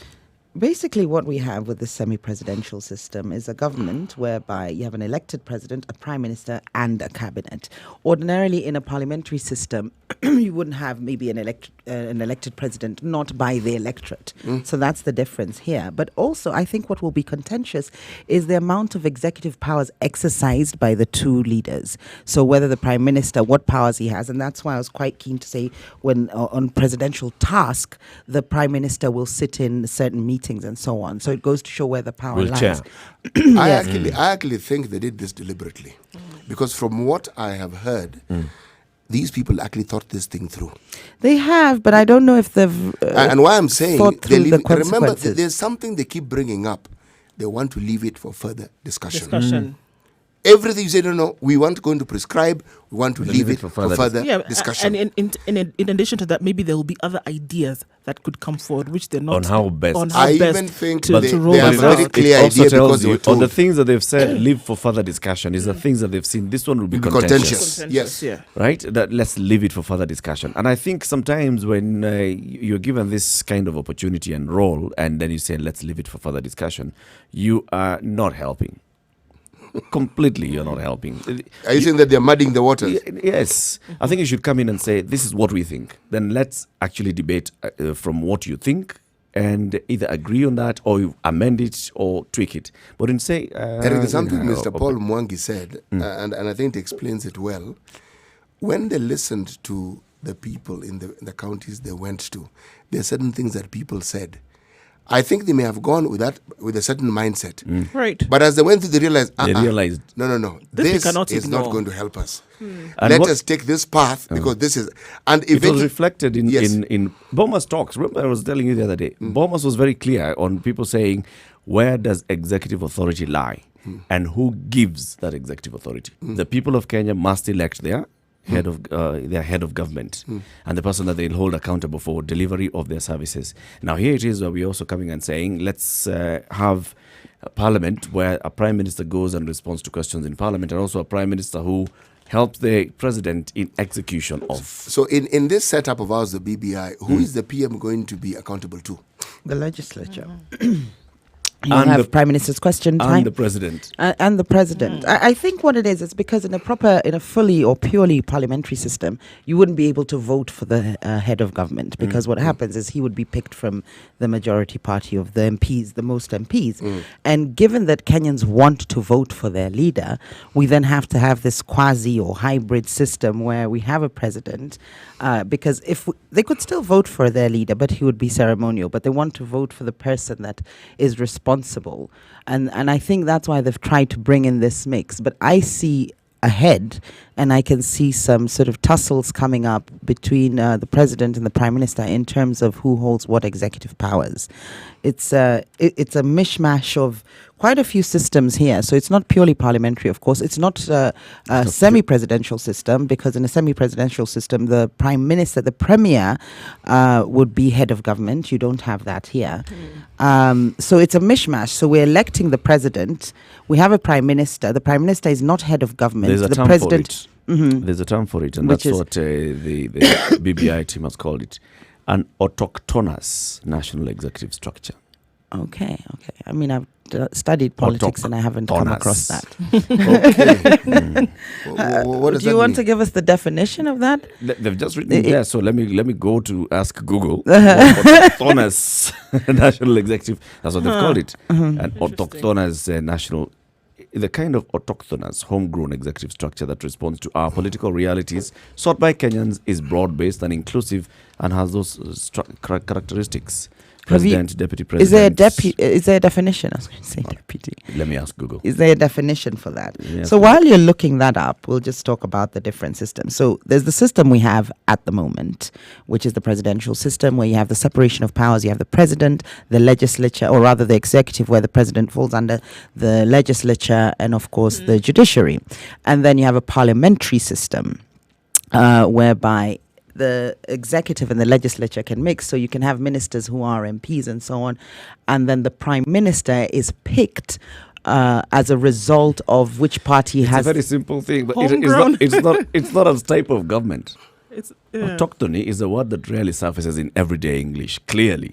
Basically, what we have with the semi-presidential system is a government whereby you have an elected president, a prime minister, and a cabinet. Ordinarily, in a parliamentary system, you wouldn't have maybe an elected president, not by the electorate. So that's the difference here. But also, I think what will be contentious is the amount of executive powers exercised by the two leaders. So whether the prime minister, what powers he has, and that's why I was quite keen to say when on presidential task, the prime minister will sit in certain meetings and so on. So it goes to show where the power lies. chair. I actually think they did this deliberately. Because from what I have heard, these people actually thought this thing through. They have, but I don't know if they've and why I'm saying, thought through the remember, consequences. there's something they keep bringing up. They want to leave it for further discussion. Everything you say, no, we want to go into prescribe, we want to leave it for further discussion. And in addition to that, maybe there will be other ideas that could come forward, which they're not On how best. I best even think to they roll have this a very out. clear It also idea tells because they you were told. on the things that they've said, leave for further discussion. Is the things that they've seen. This one will be contentious. Yes. Yeah. Right? That let's leave it for further discussion. And I think sometimes when you're given this kind of opportunity and role, and then you say, let's leave it for further discussion, you are not helping. Completely, you're not helping. Are you saying that they're muddying the waters? Yes. I think you should come in and say, this is what we think. Then let's actually debate from what you think and either agree on that or you amend it or tweak it. But in say... There's something Mr. Paul Mwangi said, and I think it explains it well. When they listened to the people in the counties they went to, there are certain things that people said. I think they may have gone with that with a certain mindset. Right. But as they went through, they realized, They realized. no. This we This cannot is not ignore. going to help us. And Let what- us take this path because this is. And It was eventually, reflected in, Yes. in Boma's talks. Remember, I was telling you the other day, Bomas was very clear on people saying, where does executive authority lie? And who gives that executive authority? The people of Kenya must elect their head of government and the person that they'll hold accountable for delivery of their services. Now here it is where we're also coming and saying, let's have a parliament where a prime minister goes and responds to questions in parliament, and also a prime minister who helps the president in execution of. so in this setup of ours, the BBI, who is the PM going to be accountable to? The legislature. And You have the- Prime Minister's question time. And the president. And the president. I think what it is because in a fully or purely parliamentary system, you wouldn't be able to vote for the head of government because what happens is he would be picked from the majority party of the MPs, the most MPs. And given that Kenyans want to vote for their leader, we then have to have this quasi or hybrid system where we have a president because they could still vote for their leader, but he would be ceremonial. But they want to vote for the person that is responsible. And I think that's why they've tried to bring in this mix. But I see ahead, and I can see some sort of tussles coming up between the president and the prime minister in terms of who holds what executive powers. It's a mishmash of quite a few systems here. So it's not purely parliamentary, of course. It's not a semi-presidential system, because in a semi-presidential system, the prime minister, the premier, would be head of government. You don't have that here. So it's a mishmash. So we're electing the president. We have a prime minister. The prime minister is not head of government. There's a the term president, for it. There's a term for it, and Which that's is- what the BBI team has called it. An autochthonous national executive structure. Okay. I mean, I've studied politics and I haven't come across that. What does Do you that want mean? to give us the definition of that? They've just written it there, so let me go to ask Google. Autochthonous national executive. That's what they've called it. An autochthonous national. The kind of autochthonous, homegrown executive structure that responds to our political realities, sought by Kenyans, is broad-based and inclusive, and has those characteristics. Have you- President, deputy president. Is there a definition? I was going to say deputy. Let me ask Google. Is there a definition for that? Yes. So while you're looking that up, we'll just talk about the different systems. So there's the system we have at the moment, which is the presidential system, where you have the separation of powers. You have the president, the legislature, or rather the executive, where the president falls under the legislature, and of course the judiciary. And then you have a parliamentary system, whereby the executive and the legislature can mix, so you can have ministers who are MPs and so on, and then the prime minister is picked as a result of which party It's has. a very simple thing, but Homegrown. it's not a type of government. It's Autochthony is a word that rarely surfaces in everyday English, clearly.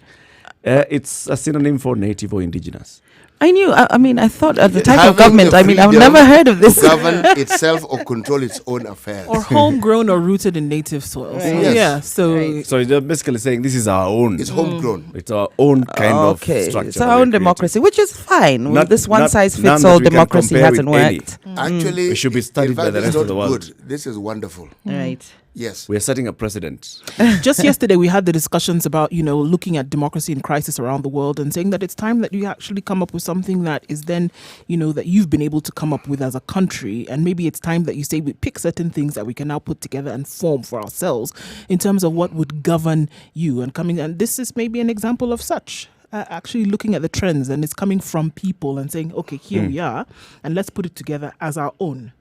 It's a synonym for native or indigenous. I knew. I mean, I thought the type Having of government. the I mean, I've freedom never heard of this. to govern itself or control its own affairs. or homegrown or rooted in native soils. Right. Yes. Yeah. So So they're basically saying this is our own. It's homegrown. It's our own kind of Okay, structure. it's that our we're own democracy, which is fine. Well, Not- this not- one size none fits that all we can democracy compare hasn't with any. worked. Actually, It should be studied in by fact, the this is rest of not the world. Good. This is wonderful. Right. Yes. We're setting a precedent. just yesterday we had the discussions about, looking at democracy in crisis around the world and saying that it's time that you actually come up with something that is then, that you've been able to come up with as a country. And maybe it's time that you say we pick certain things that we can now put together and form for ourselves in terms of what would govern you and this is maybe an example of such. Actually looking at the trends, and it's coming from people and saying, okay, here we are, and let's put it together as our own.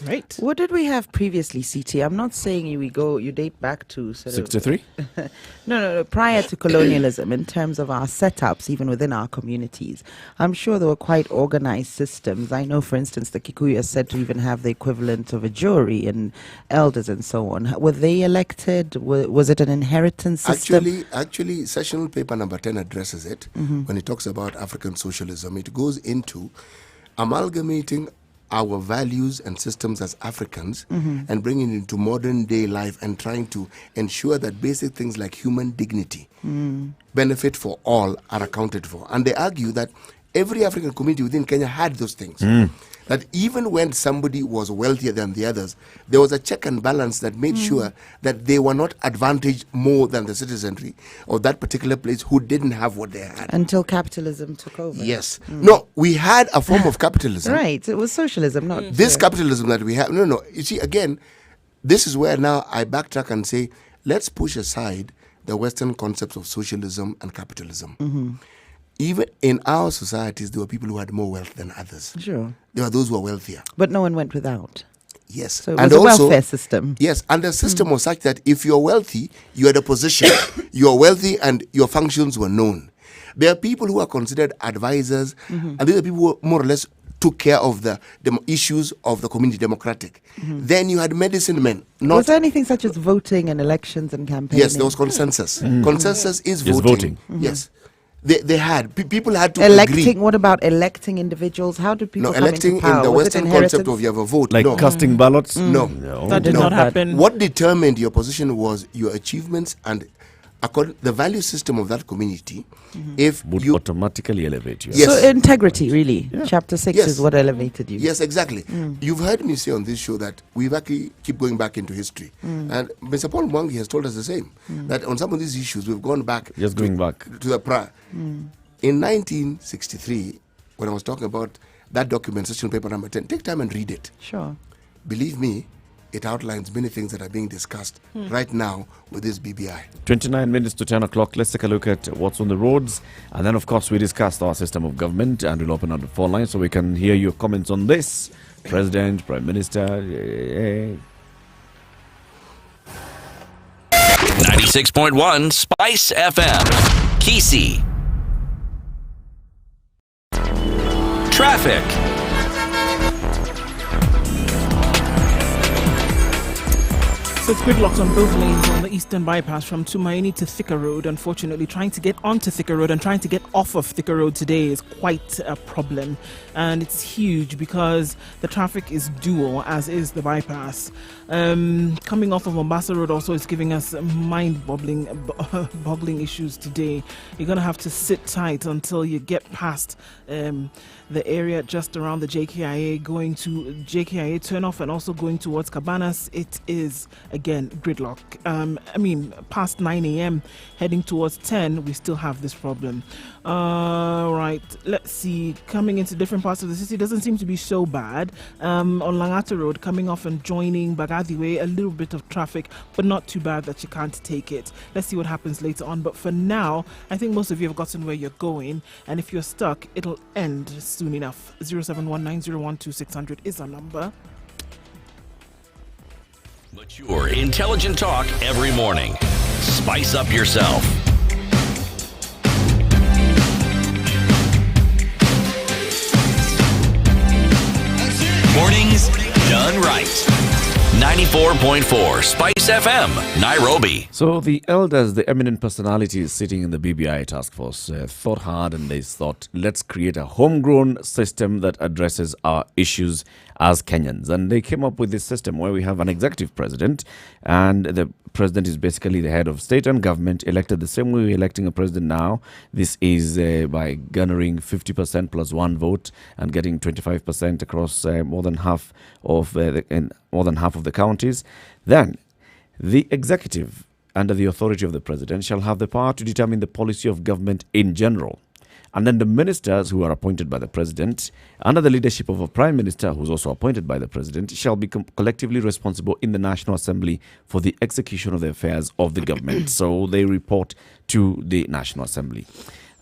Right. What did we have previously, CT? I'm not saying you date back to sort of 63? No, prior to colonialism, in terms of our setups, even within our communities. I'm sure there were quite organized systems. I know, for instance, the Kikuyu are said to even have the equivalent of a jury and elders and so on. Were they elected? Was it an inheritance system? Actually, sessional paper number 10 addresses it when it talks about African socialism. It goes into amalgamating our values and systems as Africans and bringing it into modern day life and trying to ensure that basic things like human dignity, benefit for all are accounted for. And they argue that every African community within Kenya had those things. that even when somebody was wealthier than the others, there was a check and balance that made sure that they were not advantaged more than the citizenry of that particular place who didn't have what they had. Until capitalism took over. Yes. No, we had a form of capitalism. Right. It was socialism, not This capitalism that we have. No. You see, again, this is where now I backtrack and say, let's push aside the Western concepts of socialism and capitalism. Even in our societies, there were people who had more wealth than others. Sure. There were those who were wealthier. But no one went without. Yes. So it was a welfare system. Yes, and the system was such that if you're wealthy, you had a position. You're wealthy and your functions were known. There are people who are considered advisors, and these are people who more or less took care of the issues of the community democratic. Then you had medicine men. Was there anything such as voting and elections and campaigning? Yes, there was consensus. Consensus is voting. Yes. They had. People had to electing. agree. What about electing individuals? How did people come electing into power? in the Was it Western inheritance? concept of you have a vote. Like no. casting ballots? No. That did not happen. What determined your position was your achievements and according the value system of that community. If Would you automatically elevate you. Yes. So integrity, really. Chapter 6 Yes. is what elevated you. Yes, exactly. You've heard me say on this show that we've actually keep going back into history. And Mr. Paul Mwangi has told us the same, that on some of these issues, we've gone back. Just going back. To the prior. In 1963, when I was talking about that document, session paper number 10, take time and read it. Sure. Believe me, it outlines many things that are being discussed right now with this BBI. 29 minutes to 10 o'clock. Let's take a look at what's on the roads. And then, of course, we discussed our system of government and we'll open up the phone line so we can hear your comments on this. President, Prime Minister. 96.1 Spice FM. Kisi. Traffic. So it's gridlocked on both lanes on the eastern bypass from Tumaini to Thika Road. Unfortunately, trying to get onto Thika Road and trying to get off of Thika Road today is quite a problem. And it's huge because the traffic is dual, as is the bypass. Coming off of Mombasa Road also is giving us mind-boggling issues today. You're going to have to sit tight until you get past the area just around the JKIA, going to JKIA turnoff and also going towards Cabanas. It is, again, gridlock. Past 9 a.m., heading towards 10, we still have this problem. Right, let's see. Coming into different parts of the city doesn't seem to be so bad. On Langata Road, coming off and joining Bagadi Way, a little bit of traffic, but not too bad that you can't take it. Let's see what happens later on. But for now, I think most of you have gotten where you're going. And if you're stuck, it'll end soon enough. 0719012 is our number. Mature, intelligent talk every morning. Spice up yourself. Mornings done right. 94.4 Spice FM, Nairobi. So the elders, the eminent personalities sitting in the BBI task force thought hard and they thought, let's create a homegrown system that addresses our issues as Kenyans. And they came up with this system where we have an executive president, and the president is basically the head of state and government, elected the same way we're electing a president now. This is by garnering 50% plus one vote and getting 25% across more than half of the counties. Then the executive, under the authority of the president, shall have the power to determine the policy of government in general. And then the ministers who are appointed by the president, under the leadership of a prime minister who's also appointed by the president, shall be collectively responsible in the National Assembly for the execution of the affairs of the government. So they report to the National Assembly.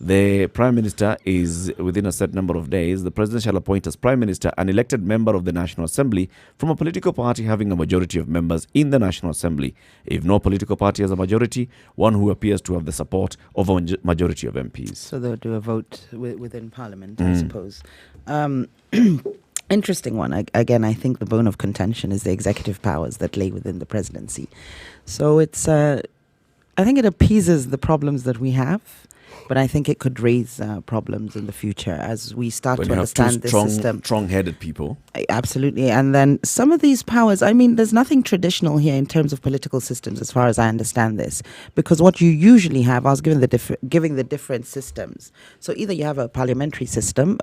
The Prime Minister is within a set number of days. The President shall appoint as Prime Minister an elected member of the National Assembly from a political party having a majority of members in the National Assembly. If no political party has a majority, one who appears to have the support of a majority of MPs. So they'll do a vote within Parliament, I suppose. Interesting one. Again, I think the bone of contention is the executive powers that lay within the presidency. So it's, I think it appeases the problems that we have. But I think it could raise problems in the future as we start to understand this system. Strong-headed people. Absolutely. And then some of these powers, there's nothing traditional here in terms of political systems as far as I understand this. Because what you usually have, I was giving the different systems. So either you have a parliamentary system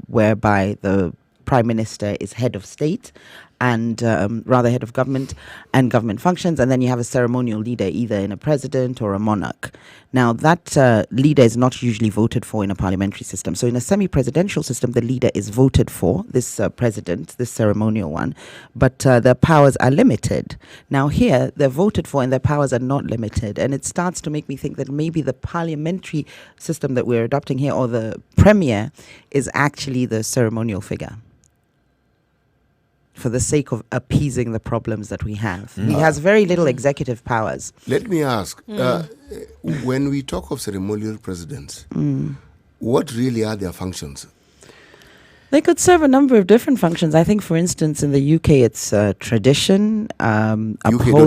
whereby the prime minister is head of state and rather head of government and government functions, and then you have a ceremonial leader, either in a president or a monarch. Now, that leader is not usually voted for in a parliamentary system. So in a semi-presidential system, the leader is voted for, this president, this ceremonial one, but their powers are limited. Now here, they're voted for and their powers are not limited. And it starts to make me think that maybe the parliamentary system that we're adopting here, or the premier, is actually the ceremonial figure, for the sake of appeasing the problems that we have. He has very little executive powers. Let me ask, when we talk of ceremonial presidents, what really are their functions? They could serve a number of different functions. I think, for instance, in the UK, it's tradition, don't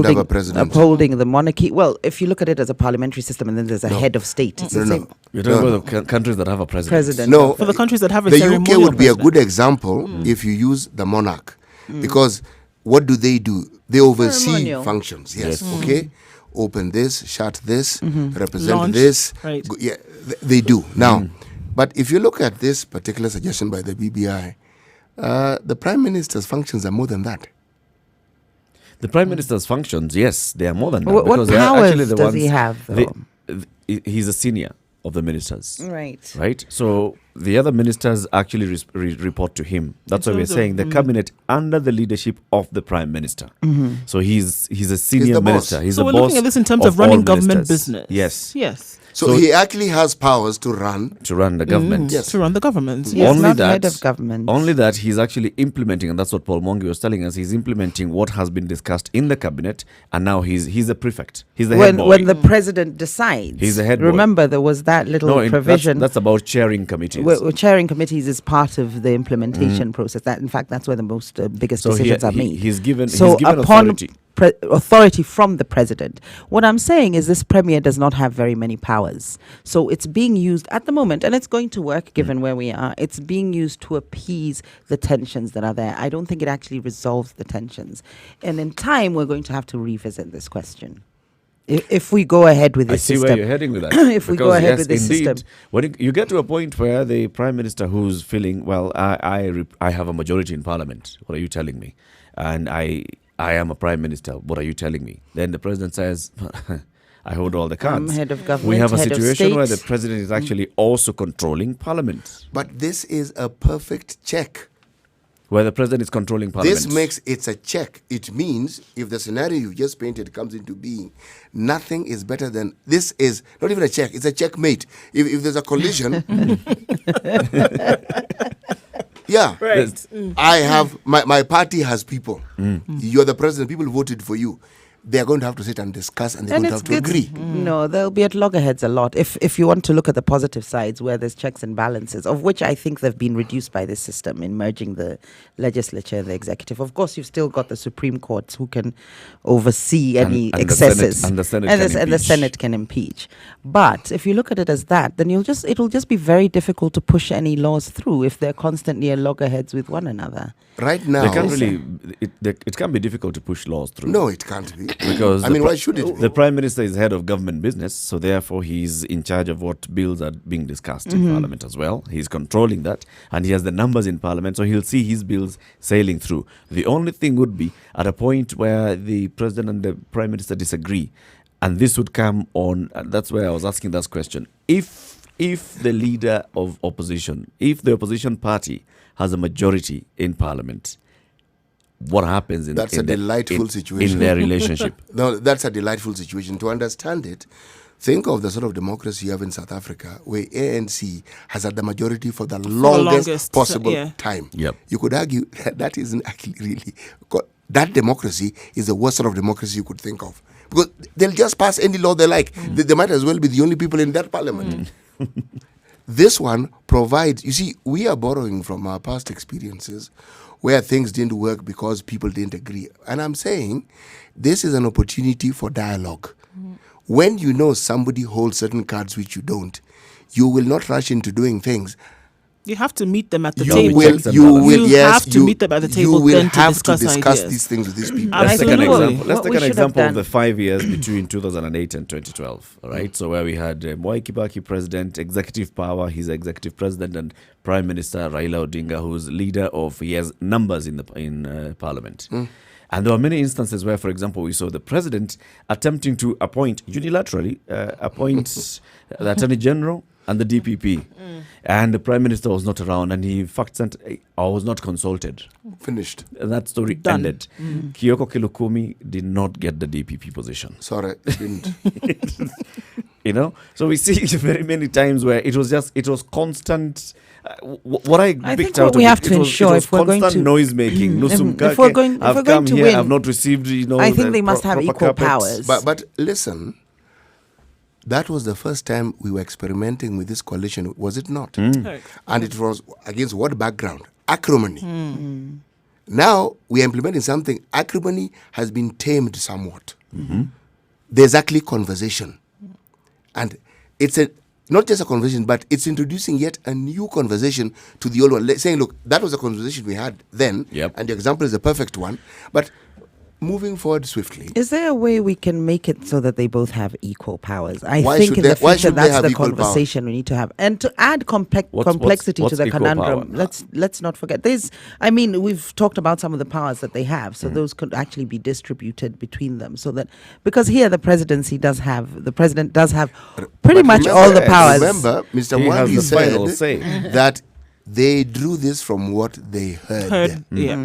have a president. upholding the monarchy. Well, if you look at it as a parliamentary system, and then there's a head of state, it's the same. You're talking about the countries that have a president. No, For the countries that have a the ceremonial UK would be a president. good example if you use the monarch, because what do? They oversee Ceremonial. functions. Yes, okay. Open this, shut this, represent Launch, this. right. Yeah, they do now. But if you look at this particular suggestion by the BBI, the Prime Minister's functions are more than that. The Prime Minister's functions, yes, they are more than that. What because they are powers actually the does ones, he have, though? He's a senior of the ministers. Right. Right? So the other ministers actually report to him. That's why we're saying the cabinet under the leadership of the Prime Minister. So he's a senior the boss. minister. He's So the we're boss looking at this in terms of of running all government ministers. business. Yes. Yes. So he actually has powers to run. To run the government. Yes. To run the government. Yes, Only not that, head of government. Only that he's actually implementing, and that's what Paul Mongi was telling us. He's implementing what has been discussed in the cabinet, and now he's a prefect. He's the head boy. When the president decides. He's the head boy. Remember, there was that little provision. That's about chairing committees. Where chairing committees is part of the implementation process. That, in fact, that's where the most biggest decisions are made. He's given upon authority. Authority from the president. What I'm saying is this premier does not have very many powers. So it's being used at the moment, and it's going to work given where we are. It's being used to appease the tensions that are there. I don't think it actually resolves the tensions. And in time, we're going to have to revisit this question. If we go ahead with this system. I see where you're heading with that. If we go ahead with this indeed, system. When you get to a point where the prime minister who's feeling, well, I have a majority in parliament. What are you telling me? And I am a prime minister. What are you telling me? Then the president says, I hold all the cards. I'm head of government, We have a head of situation where state. the president is actually also controlling parliament. But this is a perfect check. Where the president is controlling parliament. This makes it's a check. It means if the scenario you just painted comes into being, nothing is better than this. Is not even a check. It's a checkmate. If there's a collision, yeah, Right. I have my party has people. You're the president. People voted for you. They're going to have to sit and discuss, and they're And going to it's have to good. agree. No, they'll be at loggerheads a lot. If you want to look at the positive sides where there's checks and balances, of which I think they've been reduced by this system in merging the legislature and the executive. Of course, you've still got the Supreme Courts who can oversee any and excesses. the Senate and can the impeach. Senate can impeach. But if you look at it as that, then it'll just be very difficult to push any laws through if they're constantly at loggerheads with one another. Right now, They can't really. It can be difficult to push laws through. no, it can't be. Because I mean, why should it be? The prime minister is head of government business, so therefore he's in charge of what bills are being discussed in parliament as well. He's controlling that, and he has the numbers in parliament, so he'll see his bills sailing through. The only thing would be at a point where the president and the prime minister disagree, and this would come on. And that's where I was asking that question. If the leader of opposition, if the opposition party has a majority in parliament, what happens in That's in a the- delightful in- situation. in their relationship? No, that's a delightful situation. To understand it, think of the sort of democracy you have in South Africa, where ANC has had the majority for the longest possible yeah. time. Yep. You could argue that isn't actually really. That democracy is the worst sort of democracy you could think of. Because they'll just pass any law they like. They might as well be the only people in that parliament. This one provides, you see, we are borrowing from our past experiences where things didn't work because people didn't agree. And I'm saying this is an opportunity for dialogue. When you know somebody holds certain cards which you don't, you will not rush into doing things You have to meet them at the You table. will, have to meet them at the table You will then have to discuss ideas. these things with these people. Let's take an Absolutely. example. Let's What take we an should have example of done. the 5 years between 2008 and 2012. All right, so where we had Mwai Kibaki president, executive power, he's executive president, and Prime Minister Raila Odinga, who's leader of, he has numbers in parliament. And there were many instances where, for example, we saw the president attempting to appoint unilaterally, the attorney general and the DPP. And the prime minister was not around, and he in fact sent, or was not consulted. Finished. And that story Done. ended. Kioko Kilukumi did not get the DPP position. Sorry, didn't. You know, so we see very many times where it was constant. What I think picked what out we of have it, to it was, ensure it was if we're going constant to- noise making. if we're going I've to come here, win, I've not received. I think the they must have proper equal carpet. powers. But listen, that was the first time we were experimenting with this coalition, was it not? Correct. And it was against what background? Acrimony. Now we are implementing something. Acrimony has been tamed somewhat. There's actually conversation. And it's not just a conversation, but it's introducing yet a new conversation to the old one. Saying, look, that was a conversation we had then, Yep. and the example is the perfect one. But moving forward swiftly, Is there a way we can make it so that they both have equal powers? I Why think should in the they- why future should they that's have the equal power? conversation we need to have. And to add complexity what's to the equal conundrum, power? let's not forget. We've talked about some of the powers that they have, so those could actually be distributed between them. So that, because here the president does have pretty But much remember- all the powers. Remember, Mr. He has Mwandi the final said say. that they drew this from what they heard. Yeah.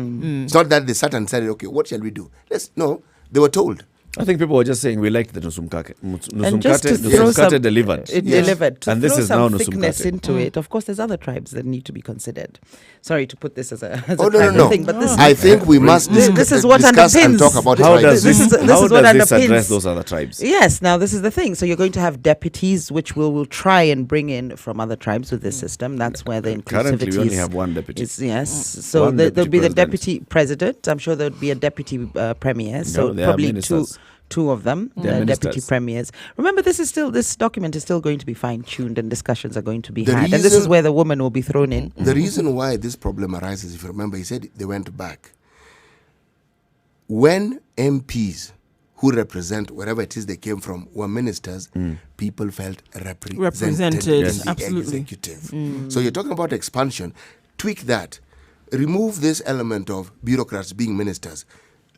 It's not that they sat and said, okay, what shall we do? No, they were told. I think people were just saying we liked the Nusumkate. And just to throw some, delivered. it Yes. delivered. To And this throw is now some thickness Nusumkate. into it. Of course, there's other tribes that need to be considered. Sorry to put this as a Oh, no, tribal no. thing, but this I think we must This is what discuss and underpins- talk about How tribes. does This this, is- this how is what does this underpins- address those other tribes? Yes, now this is the thing. So you're going to have deputies, which we'll try and bring in from other tribes with this system. That's where the inclusivity Currently, we only is- have one deputy. is- yes. So One there'll be the deputy deputy president. I'm sure there'll be a deputy premier. So No, they are probably ministers. two of them, They are deputy ministers. premiers. Remember, this document is still going to be fine-tuned and discussions are going to be The had. And this is reason- where the woman will be thrown in. The reason why this problem arises, if you remember, he said they went back. When MPs who represent wherever it is they came from were ministers, people felt represented in Yes. the Absolutely. executive. So you're talking about expansion. Tweak that. Remove this element of bureaucrats being ministers.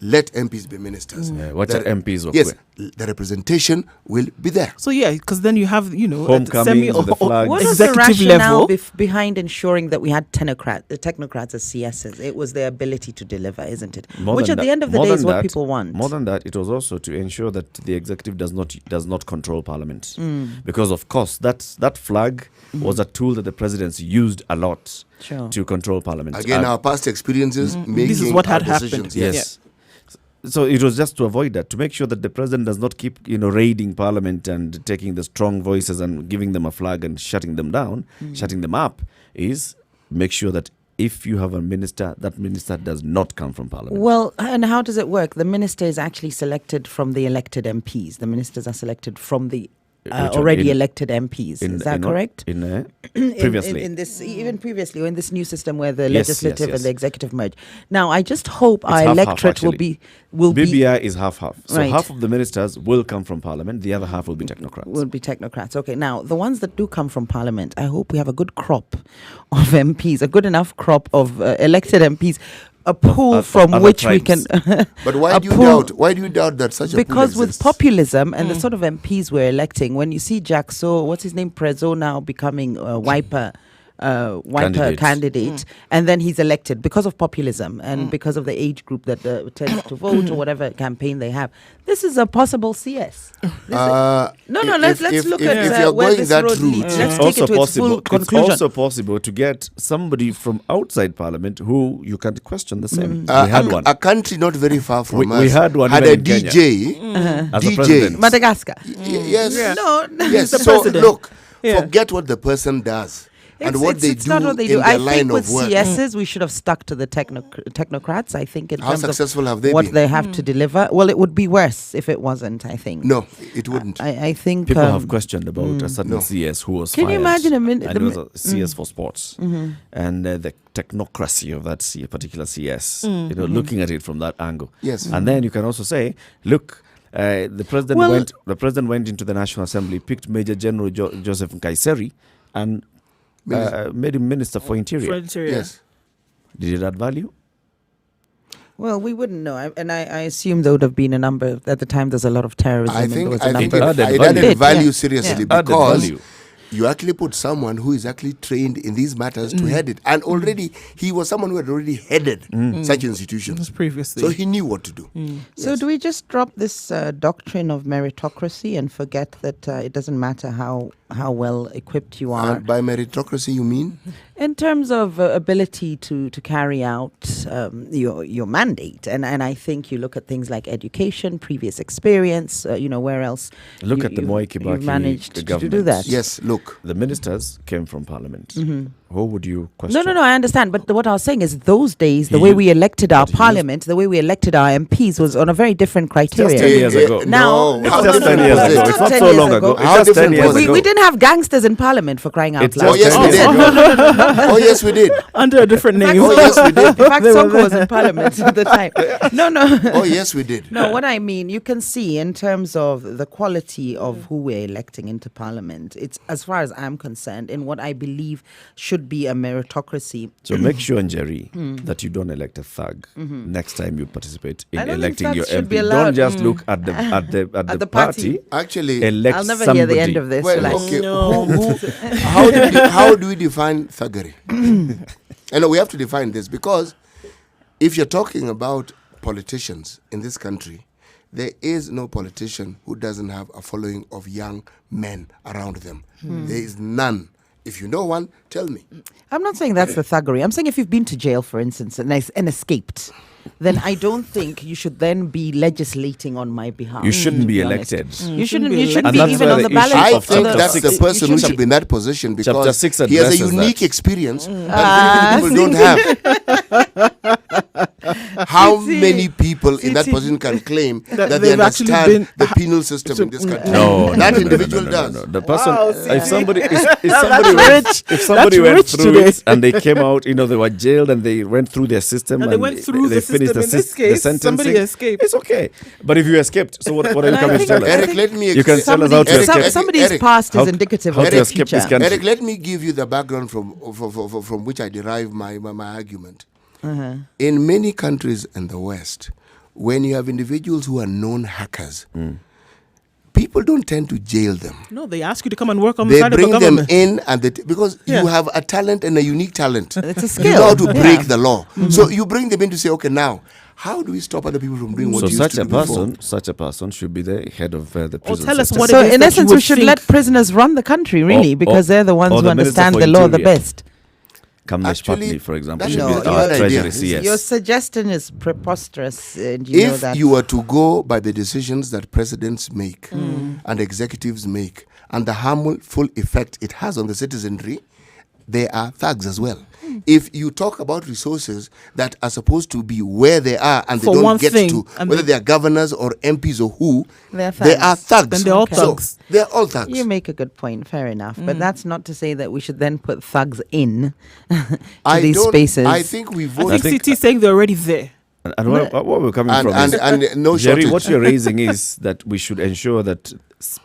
Let MPs be ministers. What are MPs? Yes, the representation will be there. So yeah, because then you have, at Homecomings semi with the flags. What was the executive rationale level. behind ensuring that we had the technocrats as CSs? It was their ability to deliver, isn't it? More Which than at the that- end of the more day is than what that- people want. More than that, it was also to ensure that the executive does not control parliament, because of course that flag was a tool that the presidency used a lot Sure. to control parliament. Again, our past experiences making This is what our had happened. decisions. yes. So it was just to avoid that, to make sure that the president does not keep, raiding parliament and taking the strong voices and giving them a flag and shutting them down, shutting them up, is make sure that if you have a minister, that minister does not come from parliament. Well, and how does it work? The minister is actually selected from the elected MPs. The ministers are selected from the already elected MPs. Is that correct? Previously. In this, even previously, or in this new system where the Yes, legislative yes. and the executive merge. Now, I just hope It's our half-half, electorate will actually. be BBI is half-half. So Right. half of the ministers will come from parliament, the other half will be technocrats. will be technocrats. Okay, now the ones that do come from parliament, I hope we have a good crop of MPs, a good enough crop of elected MPs, a pool Of from other which we can. tribes. But why a do you pool- doubt? Why do you doubt that such a pool Because with exists? populism and the sort of MPs we're electing, when you see Jackso, what's his name, Prezzo now becoming Wiper candidate, and then he's elected because of populism and because of the age group that tends to vote or whatever campaign they have. This is a possible CS. Let's look if at you're where going this that road route, leads. It's Let's take it to its full conclusion. It's also possible to get somebody from outside parliament who you can question the same. We a, had one. a country not very far from We us had one had even a in Kenya. DJ. As a DJ. president. Madagascar. Yes. No, Yes. the So president. look, Yeah. forget what the person does. and what they it's do not what they in do. their I line think with of work. CSs, we should have stuck to the technocrats. I think in How terms successful of have they what been? they have to deliver. Well, it would be worse if it wasn't. I think. No, it wouldn't. I think People have questioned about a certain No. CS who was Can fired. you imagine a minute? And it was a CS for sports. And the technocracy of that particular CS, looking at it from that angle. Yes. And then you can also say, look, the president went into the National Assembly, picked Major General Joseph Nkaiseri, and made him Minister for Interior. Yes. Did it add value? Well, we wouldn't know, I assume there would have been a number at the time. There's a lot of terrorism. I think and there was a it number of- added value Yeah. seriously Yeah. Added because value. you actually put someone who is actually trained in these matters to head it, and already he was someone who had already headed such institutions Just previously. so he knew what to do. So do we just drop this doctrine of meritocracy and forget that it doesn't matter how well equipped you are? By meritocracy, you mean? In terms of ability to carry out your mandate, and I think you look at things like education, previous experience, where else Look at the Moi you've Kibaki managed to do government. that. Yes, look. The ministers came from parliament. Who would you question? No, I understand. But what I was saying is those days, the way we elected our parliament, the way we elected our MPs was on a very different criteria. 10 years ago. Now, no, It's how just 10 different years was ago. it? It's not 10 so years long ago. ago. How It's just 10 different years was it? ago. we didn't have gangsters in parliament, for crying out It's loud. Oh, yes, we did. Oh, yes, we did. Under a different name. Oh, yes, we did. In fact, Sonko was in parliament at the time. No. Oh, yes, we did. No, what I mean, you can see in terms of the quality of who we're electing into parliament, it's, as far as I'm concerned, in what I believe should be a meritocracy. So make sure, Nyeri, that you don't elect a thug next time you participate in I don't think electing thugs your should MP. be allowed. Don't just look at the party. party. Actually, Elect I'll never somebody. hear the end of this. well, like, okay. No. How do we define thuggery? And we have to define this because if you're talking about politicians in this country, there is no politician who doesn't have a following of young men around them. There is none. If you know one, tell me. I'm not saying that's the thuggery. I'm saying if you've been to jail, for instance, and escaped, then I don't think you should then be legislating on my behalf. You shouldn't to be honest. elected. You shouldn't be be And even that's where on the the ballot. issue I of think chapter that's the 6 person who shouldn't should be in that position Chapter because 6 he has a addresses unique that. experience that many people don't have. How many people in that position can claim that they they've actually understand been- the penal system in this country? No, that no, individual no. does. The person, Wow, if somebody, if That's somebody went rich through today. it and they came out, they were jailed and they went through their system And they went through they the finished system. In this the case, sentencing. somebody escaped. It's okay, but if you escaped, so what are you I coming to think- tell us? Eric, let me You can explain. tell us how to Eric, escape. Somebody's Eric, past is how- indicative how of to their escape future. this country. Eric, let me give you the background from which I derive my argument. In many countries in the West, when you have individuals who are known hackers, people don't tend to jail them. No, they ask you to come and work on the They side of the bring them government. in, and because Yeah. you have a talent and a unique talent. It's a You skill. know how to break Yeah. the law. So you bring them in to say, okay, now, how do we stop other people from doing what So you used such to a do before? person should be the head of the prison tell us system. what So it is in that essence, you we would should think- let prisoners run the country, really, Or- because they're the ones or who the Minister understand for the law the Interior. best. Kamlesh Actually, Patni, for example, that should should be be a our good treasury idea. CS. Your suggestion is preposterous, and you know If that. you were to go by the decisions that presidents make and executives make and the harmful effect it has on the citizenry, they are thugs as well. If you talk about resources that are supposed to be where they are and they For don't one get thing, to, and whether they- they are governors or MPs or who, They're they thugs. are thugs. Then they're all So, thugs. they're all thugs. You make a good point, fair enough. But that's not to say that we should then put thugs in to I these don't- spaces. I think we I voted. think CT is saying they're already there. And where we're coming from And, is, and no Jerry, shortage. what you're raising is that we should ensure that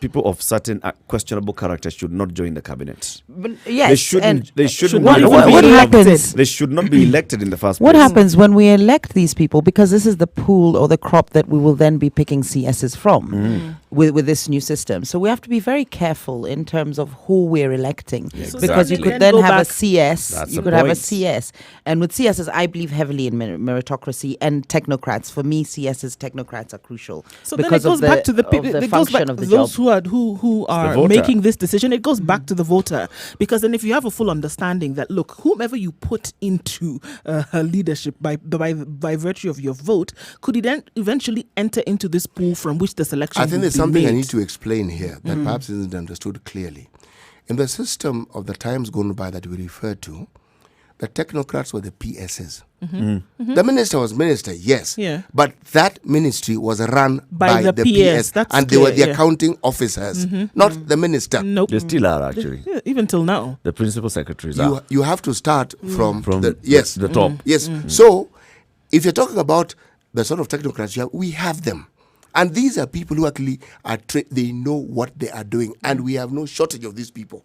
people of certain questionable character should not join the cabinet. But yes, They shouldn't. and They shouldn't. What- be what elected. happens- They should not be elected in the first what place. happens when we elect these people? Because this is the pool or the crop that we will then be picking CSs from with this new system. So we have to be very careful in terms of who we're electing. Yes, Because you exactly. could then Go have a back. CS. That's You the could have a point. CS. And with CSs, I believe heavily in meritocracy and technocrats. For me, CSs, technocrats are crucial. So then it because goes of back to the of people. the It goes function back of the those job. who are voter. making this decision. It goes back to the voter, because then if you have a full understanding that look, whomever you put into her leadership by virtue of your vote, could he then eventually enter into this pool from which the selection? I think will there's be something I made? need to explain here that perhaps isn't understood clearly. In the system of the times gone by that we refer to, the technocrats were the PSs. The minister was minister, yes. Yeah. But that ministry was run by the PS. That's And they were clear, the accounting officers, not the minister. Nope. They still are, actually. Yeah, even till now. The principal secretaries are. You have to start from From the top. Yes. So, if you're talking about the sort of technocrats you have, we have them. And these are people who actually are they know what they are doing, and we have no shortage of these people.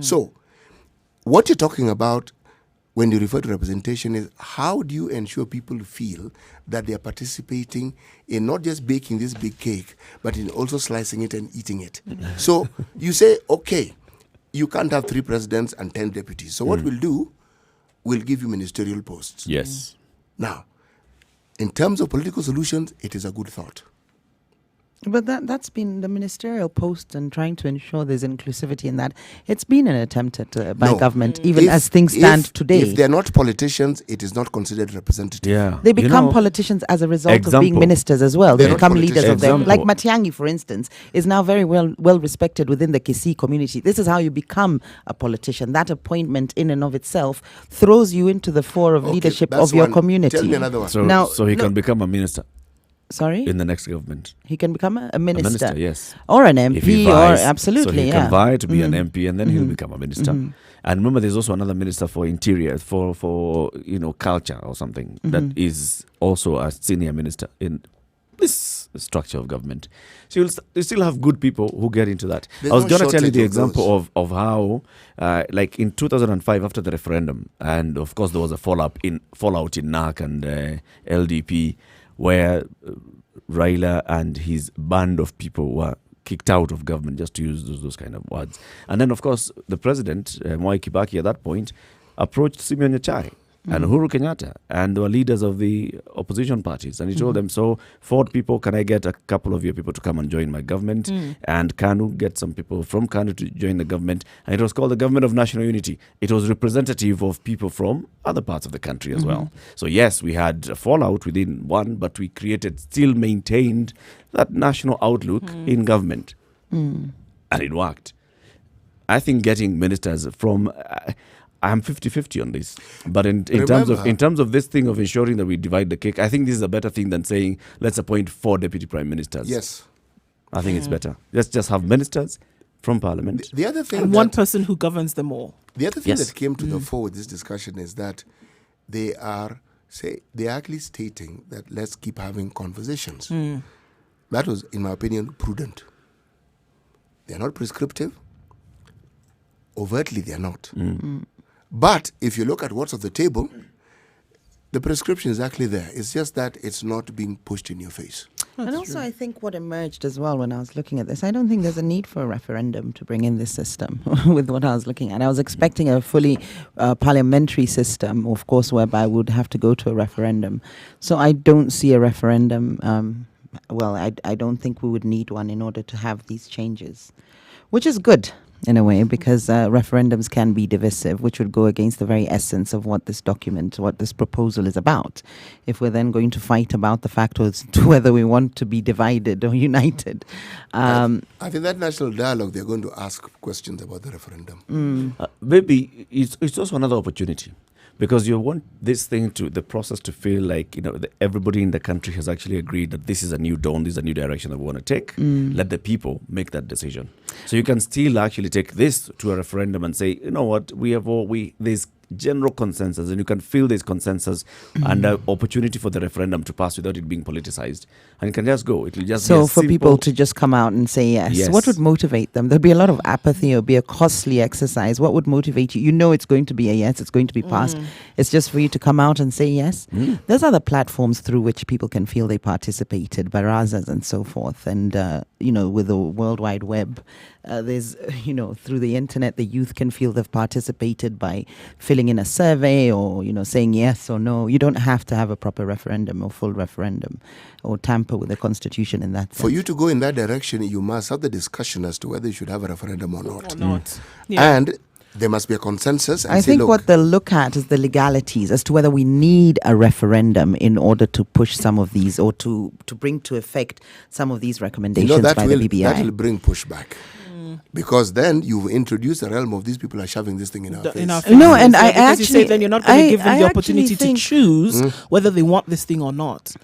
So, what you're talking about when you refer to representation is how do you ensure people feel that they are participating in not just baking this big cake, but in also slicing it and eating it. So you say, okay, you can't have 3 presidents and 10 deputies. So what we'll do, we'll give you ministerial posts. Yes. Now, in terms of political solutions, it is a good thought. But that's been the ministerial post and trying to ensure there's inclusivity in that. It's been an attempt at by No. government, even as things stand today. If they're not politicians, it is not considered representative. Yeah. They become politicians as a result of being example. ministers as well. They They're not become leaders of them. politicians. Like Matiang'i, for instance, is now very well respected within the Kisii community. This is how you become a politician. That appointment in and of itself throws you into the fore of Okay, leadership that's of your one. community. Tell me another one. So, Now, so he no- can become a minister Sorry? in the next government. He can become a A minister. minister, yes. Or an If he MP, or vies, absolutely, so he yeah. can vie to be an MP, and then he'll become a minister. And remember, there's also another minister for interior, for culture or something that is also a senior minister in this structure of government. So you still have good people who get into that. There's I was no going to tell you shortage the of example of how, like in 2005 after the referendum, and of course there was a fallout in NAC and LDP, where Raila and his band of people were kicked out of government, just to use those kind of words. And then, of course, the president, Mwai Kibaki, at that point, approached Simeon Nyachae and Uhuru Kenyatta and the leaders of the opposition parties. And he told them, so, Ford people, can I get a couple of your people to come and join my government? And KANU, get some people from KANU to join the government. And it was called the Government of National Unity. It was representative of people from other parts of the country as well. So yes, we had a fallout within one, but we still maintained that national outlook in government. And it worked. I think getting ministers from... I'm 50-50 on this. But in terms of this thing of ensuring that we divide the cake, I think this is a better thing than saying, let's appoint 4 deputy prime ministers. Yes. I think it's better. Let's just have ministers from parliament. The other thing And one person who governs them all. The other thing Yes. that came to the fore with this discussion is that they are actually stating that let's keep having conversations. That was, in my opinion, prudent. They are not prescriptive. Overtly, they are not. But if you look at what's on the table, the prescription is actually there. It's just that it's not being pushed in your face. And also, I think what emerged as well when I was looking at this, I don't think there's a need for a referendum to bring in this system with what I was looking at. I was expecting a fully parliamentary system, of course, whereby we would have to go to a referendum. So I don't see a referendum. I don't think we would need one in order to have these changes, which is good in a way, because referendums can be divisive, which would go against the very essence of what this document, what this proposal is about. If we're then going to fight about the fact as to whether we want to be divided or united. I think that national dialogue, they're going to ask questions about the referendum. Maybe it's also another opportunity. Because you want this thing the process to feel like, everybody in the country has actually agreed that this is a new dawn, this is a new direction that we want to take. Let the people make that decision. So you can still actually take this to a referendum and say, you know what, there's general consensus, and you can feel there's consensus and an opportunity for the referendum to pass without it being politicized. And it can just go. It will just So be for people to just come out and say yes, Yes. what would motivate them? There'd be a lot of apathy. It would be a costly exercise. What would motivate you? You know it's going to be a yes. It's going to be passed. It's just for you to come out and say yes. There's other platforms through which people can feel they participated, barazas and so forth. And, with the World Wide Web, there's, through the internet, the youth can feel they've participated by filling in a survey or, saying yes or no. You don't have to have a proper referendum or full referendum or tamper with the constitution in that sense. For you to go in that direction, you must have the discussion as to whether you should have a referendum or not. Yeah. And there must be a consensus. And I say, think look, what they'll look at is the legalities as to whether we need a referendum in order to push some of these or to bring to effect some of these recommendations that by will, the BBI. that will bring pushback. Because then you've introduced a realm of these people are shoving this thing in our face. No, and I because you say actually- then you're not going to give them I the actually opportunity to think- choose whether they want this thing or not.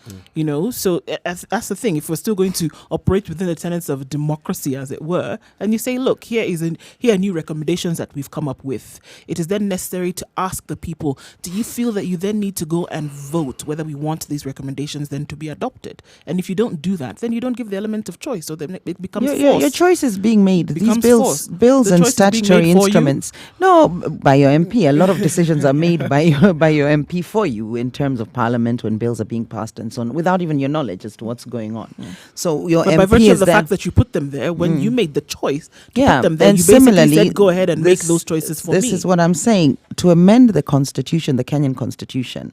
So that's the thing. If we're still going to operate within the tenets of democracy, as it were, and you say, look, here are new recommendations that we've come up with, it is then necessary to ask the people, do you feel that you then need to go and vote whether we want these recommendations then to be adopted? And if you don't do that, then you don't give the element of choice, so then it becomes your choice is being made. These Becomes bills forced. The and choice is being statutory made for you. instruments. No, by your MP. A lot of decisions are made by your MP for you in terms of Parliament when bills are being passed and so on, without even your knowledge as to what's going on. So your But MP by virtue is of the then, fact that you put them there, when you made the choice to Yeah, put them there, and you basically similarly, said, go ahead and make this- those choices for me. This is what I'm saying. To amend the constitution, the Kenyan constitution,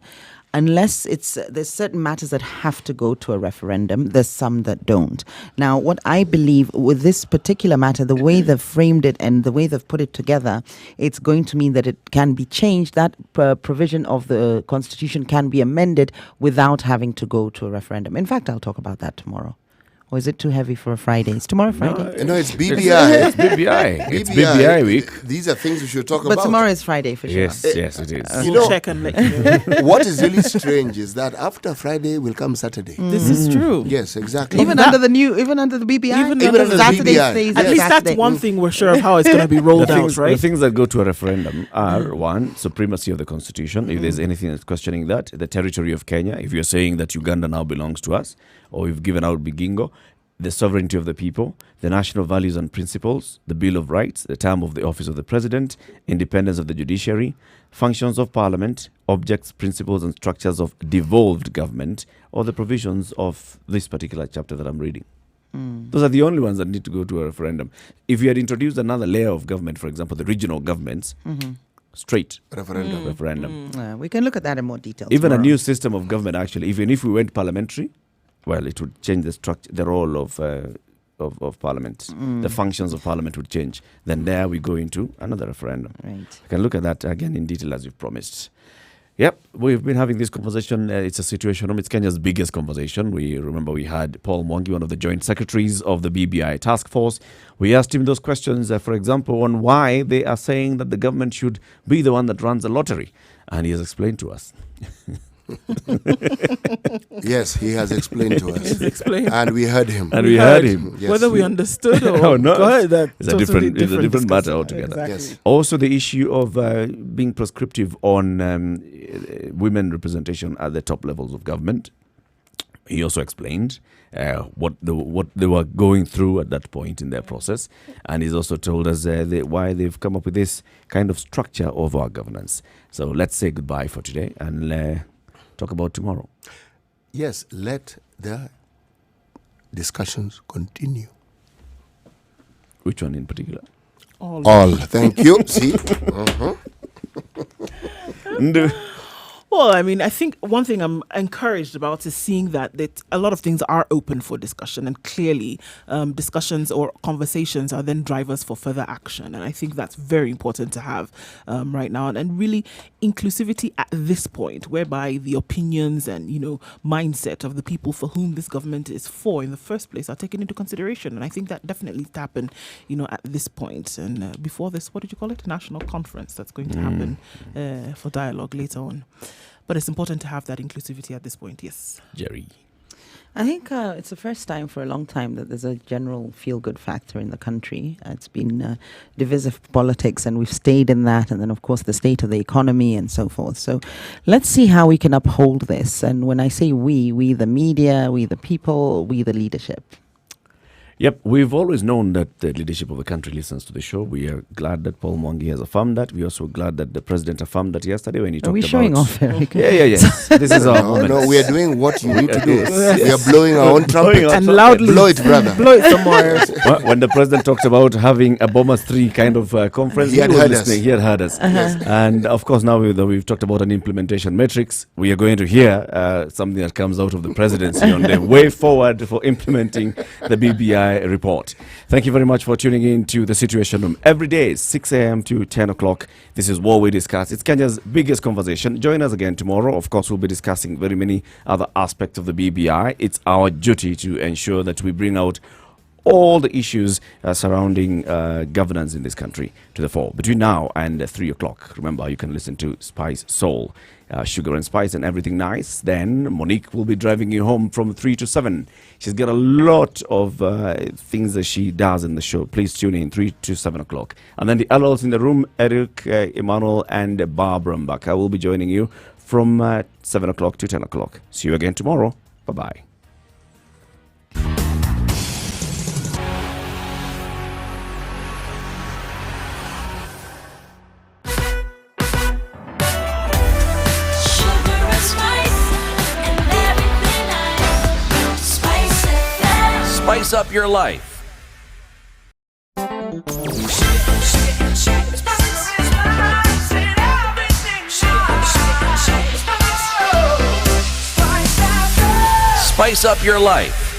unless there's certain matters that have to go to a referendum, there's some that don't. Now, what I believe with this particular matter, the way they've framed it and the way they've put it together, it's going to mean that it can be changed. That provision of the constitution can be amended without having to go to a referendum. In fact, I'll talk about that tomorrow. Or is it too heavy for a Friday? Is tomorrow Friday? No, it's BBI. It's BBI. It's BBI week. These are things we should talk But about. tomorrow is Friday for sure. Yes, yes, it is. You We'll know, check and let you know. what is really strange is that after Friday will come Saturday. This is true. Yes, exactly. Even under the BBI, Even under the Saturday BBI. stays At as least Saturday. that's one thing we're sure of how it's going to be rolled out, The right? things that go to a referendum are one, supremacy of the constitution. If there's anything that's questioning that, the territory of Kenya. If you're saying that Uganda now belongs to us, or you've given out Bigingo, the sovereignty of the people, the national values and principles, the Bill of Rights, the term of the office of the president, independence of the judiciary, functions of parliament, objects, principles and structures of devolved government, or the provisions of this particular chapter that I'm reading. Those are the only ones that need to go to a referendum. If you had introduced another layer of government, for example, the regional governments, straight referendum. We can look at that in more detail. Even tomorrow. a new system of government, actually, even if we went parliamentary, well, it would change the structure, the role of parliament. The functions of parliament would change. Then there we go into another referendum. Right. We can look at that again in detail as you've promised. Yep, we've been having this conversation. It's a situation room. It's Kenya's biggest conversation. We had Paul Mwangi, one of the joint secretaries of the BBI task force. We asked him those questions, for example, on why they are saying that the government should be the one that runs the lottery. And he has explained to us. Yes, he has explained to us. He's explained. And we heard him. And we heard him. Yes. Whether we understood or Oh, no. Go ahead, that's It's a totally different matter discussion. altogether. Exactly. Yes. Also, the issue of being prescriptive on women representation at the top levels of government. He also explained what they were going through at that point in their process, and he's also told us why they've come up with this kind of structure of our governance. So let's say goodbye for today and talk about tomorrow. Yes, let the discussions continue. Which one in particular? All. Thank you. See? Uh-huh. Well, I mean, I think one thing I'm encouraged about is seeing that a lot of things are open for discussion, and clearly discussions or conversations are then drivers for further action. And I think that's very important to have right now. And really inclusivity at this point, whereby the opinions and, mindset of the people for whom this government is for in the first place are taken into consideration. And I think that definitely needs to happen, at this point. And before this, what did you call it? National conference that's going to happen for dialogue later on. But it's important to have that inclusivity at this point, yes. Jerry. I think it's the first time for a long time that there's a general feel-good factor in the country. It's been divisive politics, and we've stayed in that. And then, of course, the state of the economy and so forth. So let's see how we can uphold this. And when I say we the media, we the people, we the leadership. Yep, we've always known that the leadership of the country listens to the show. We are glad that Paul Mwangi has affirmed that. We're also glad that the president affirmed that yesterday when he talked about... Are we showing off, Eric? Yeah. This is our moment. No, we are doing what you need to do. We are blowing our own trumpet. And loudly. Blow it, brother. Blow it somewhere. When the president talked about having a Bombers 3 kind of conference, He had was heard listening. us. He had heard us. And of course, now we've talked about an implementation matrix. We are going to hear something that comes out of the presidency on the way forward for implementing the BBI report. Thank you very much for tuning in to The Situation Room. Every day, 6 a.m. to 10 o'clock. This is what we discuss. It's Kenya's biggest conversation. Join us again tomorrow. Of course, we'll be discussing very many other aspects of the BBI. It's our duty to ensure that we bring out all the issues surrounding governance in this country to the fore between now and 3 o'clock. Remember, you can listen to Spice Soul, Sugar and Spice and Everything Nice. Then Monique will be driving you home from 3 to 7. She's got a lot of things that she does in the show. Please tune in 3 to 7 o'clock. And then the adults in the room, Eric, Emmanuel and Barbara Mbaka will be joining you from 7 o'clock to 10 o'clock. See you again tomorrow. Bye-bye. Spice up your life. Spice up your life.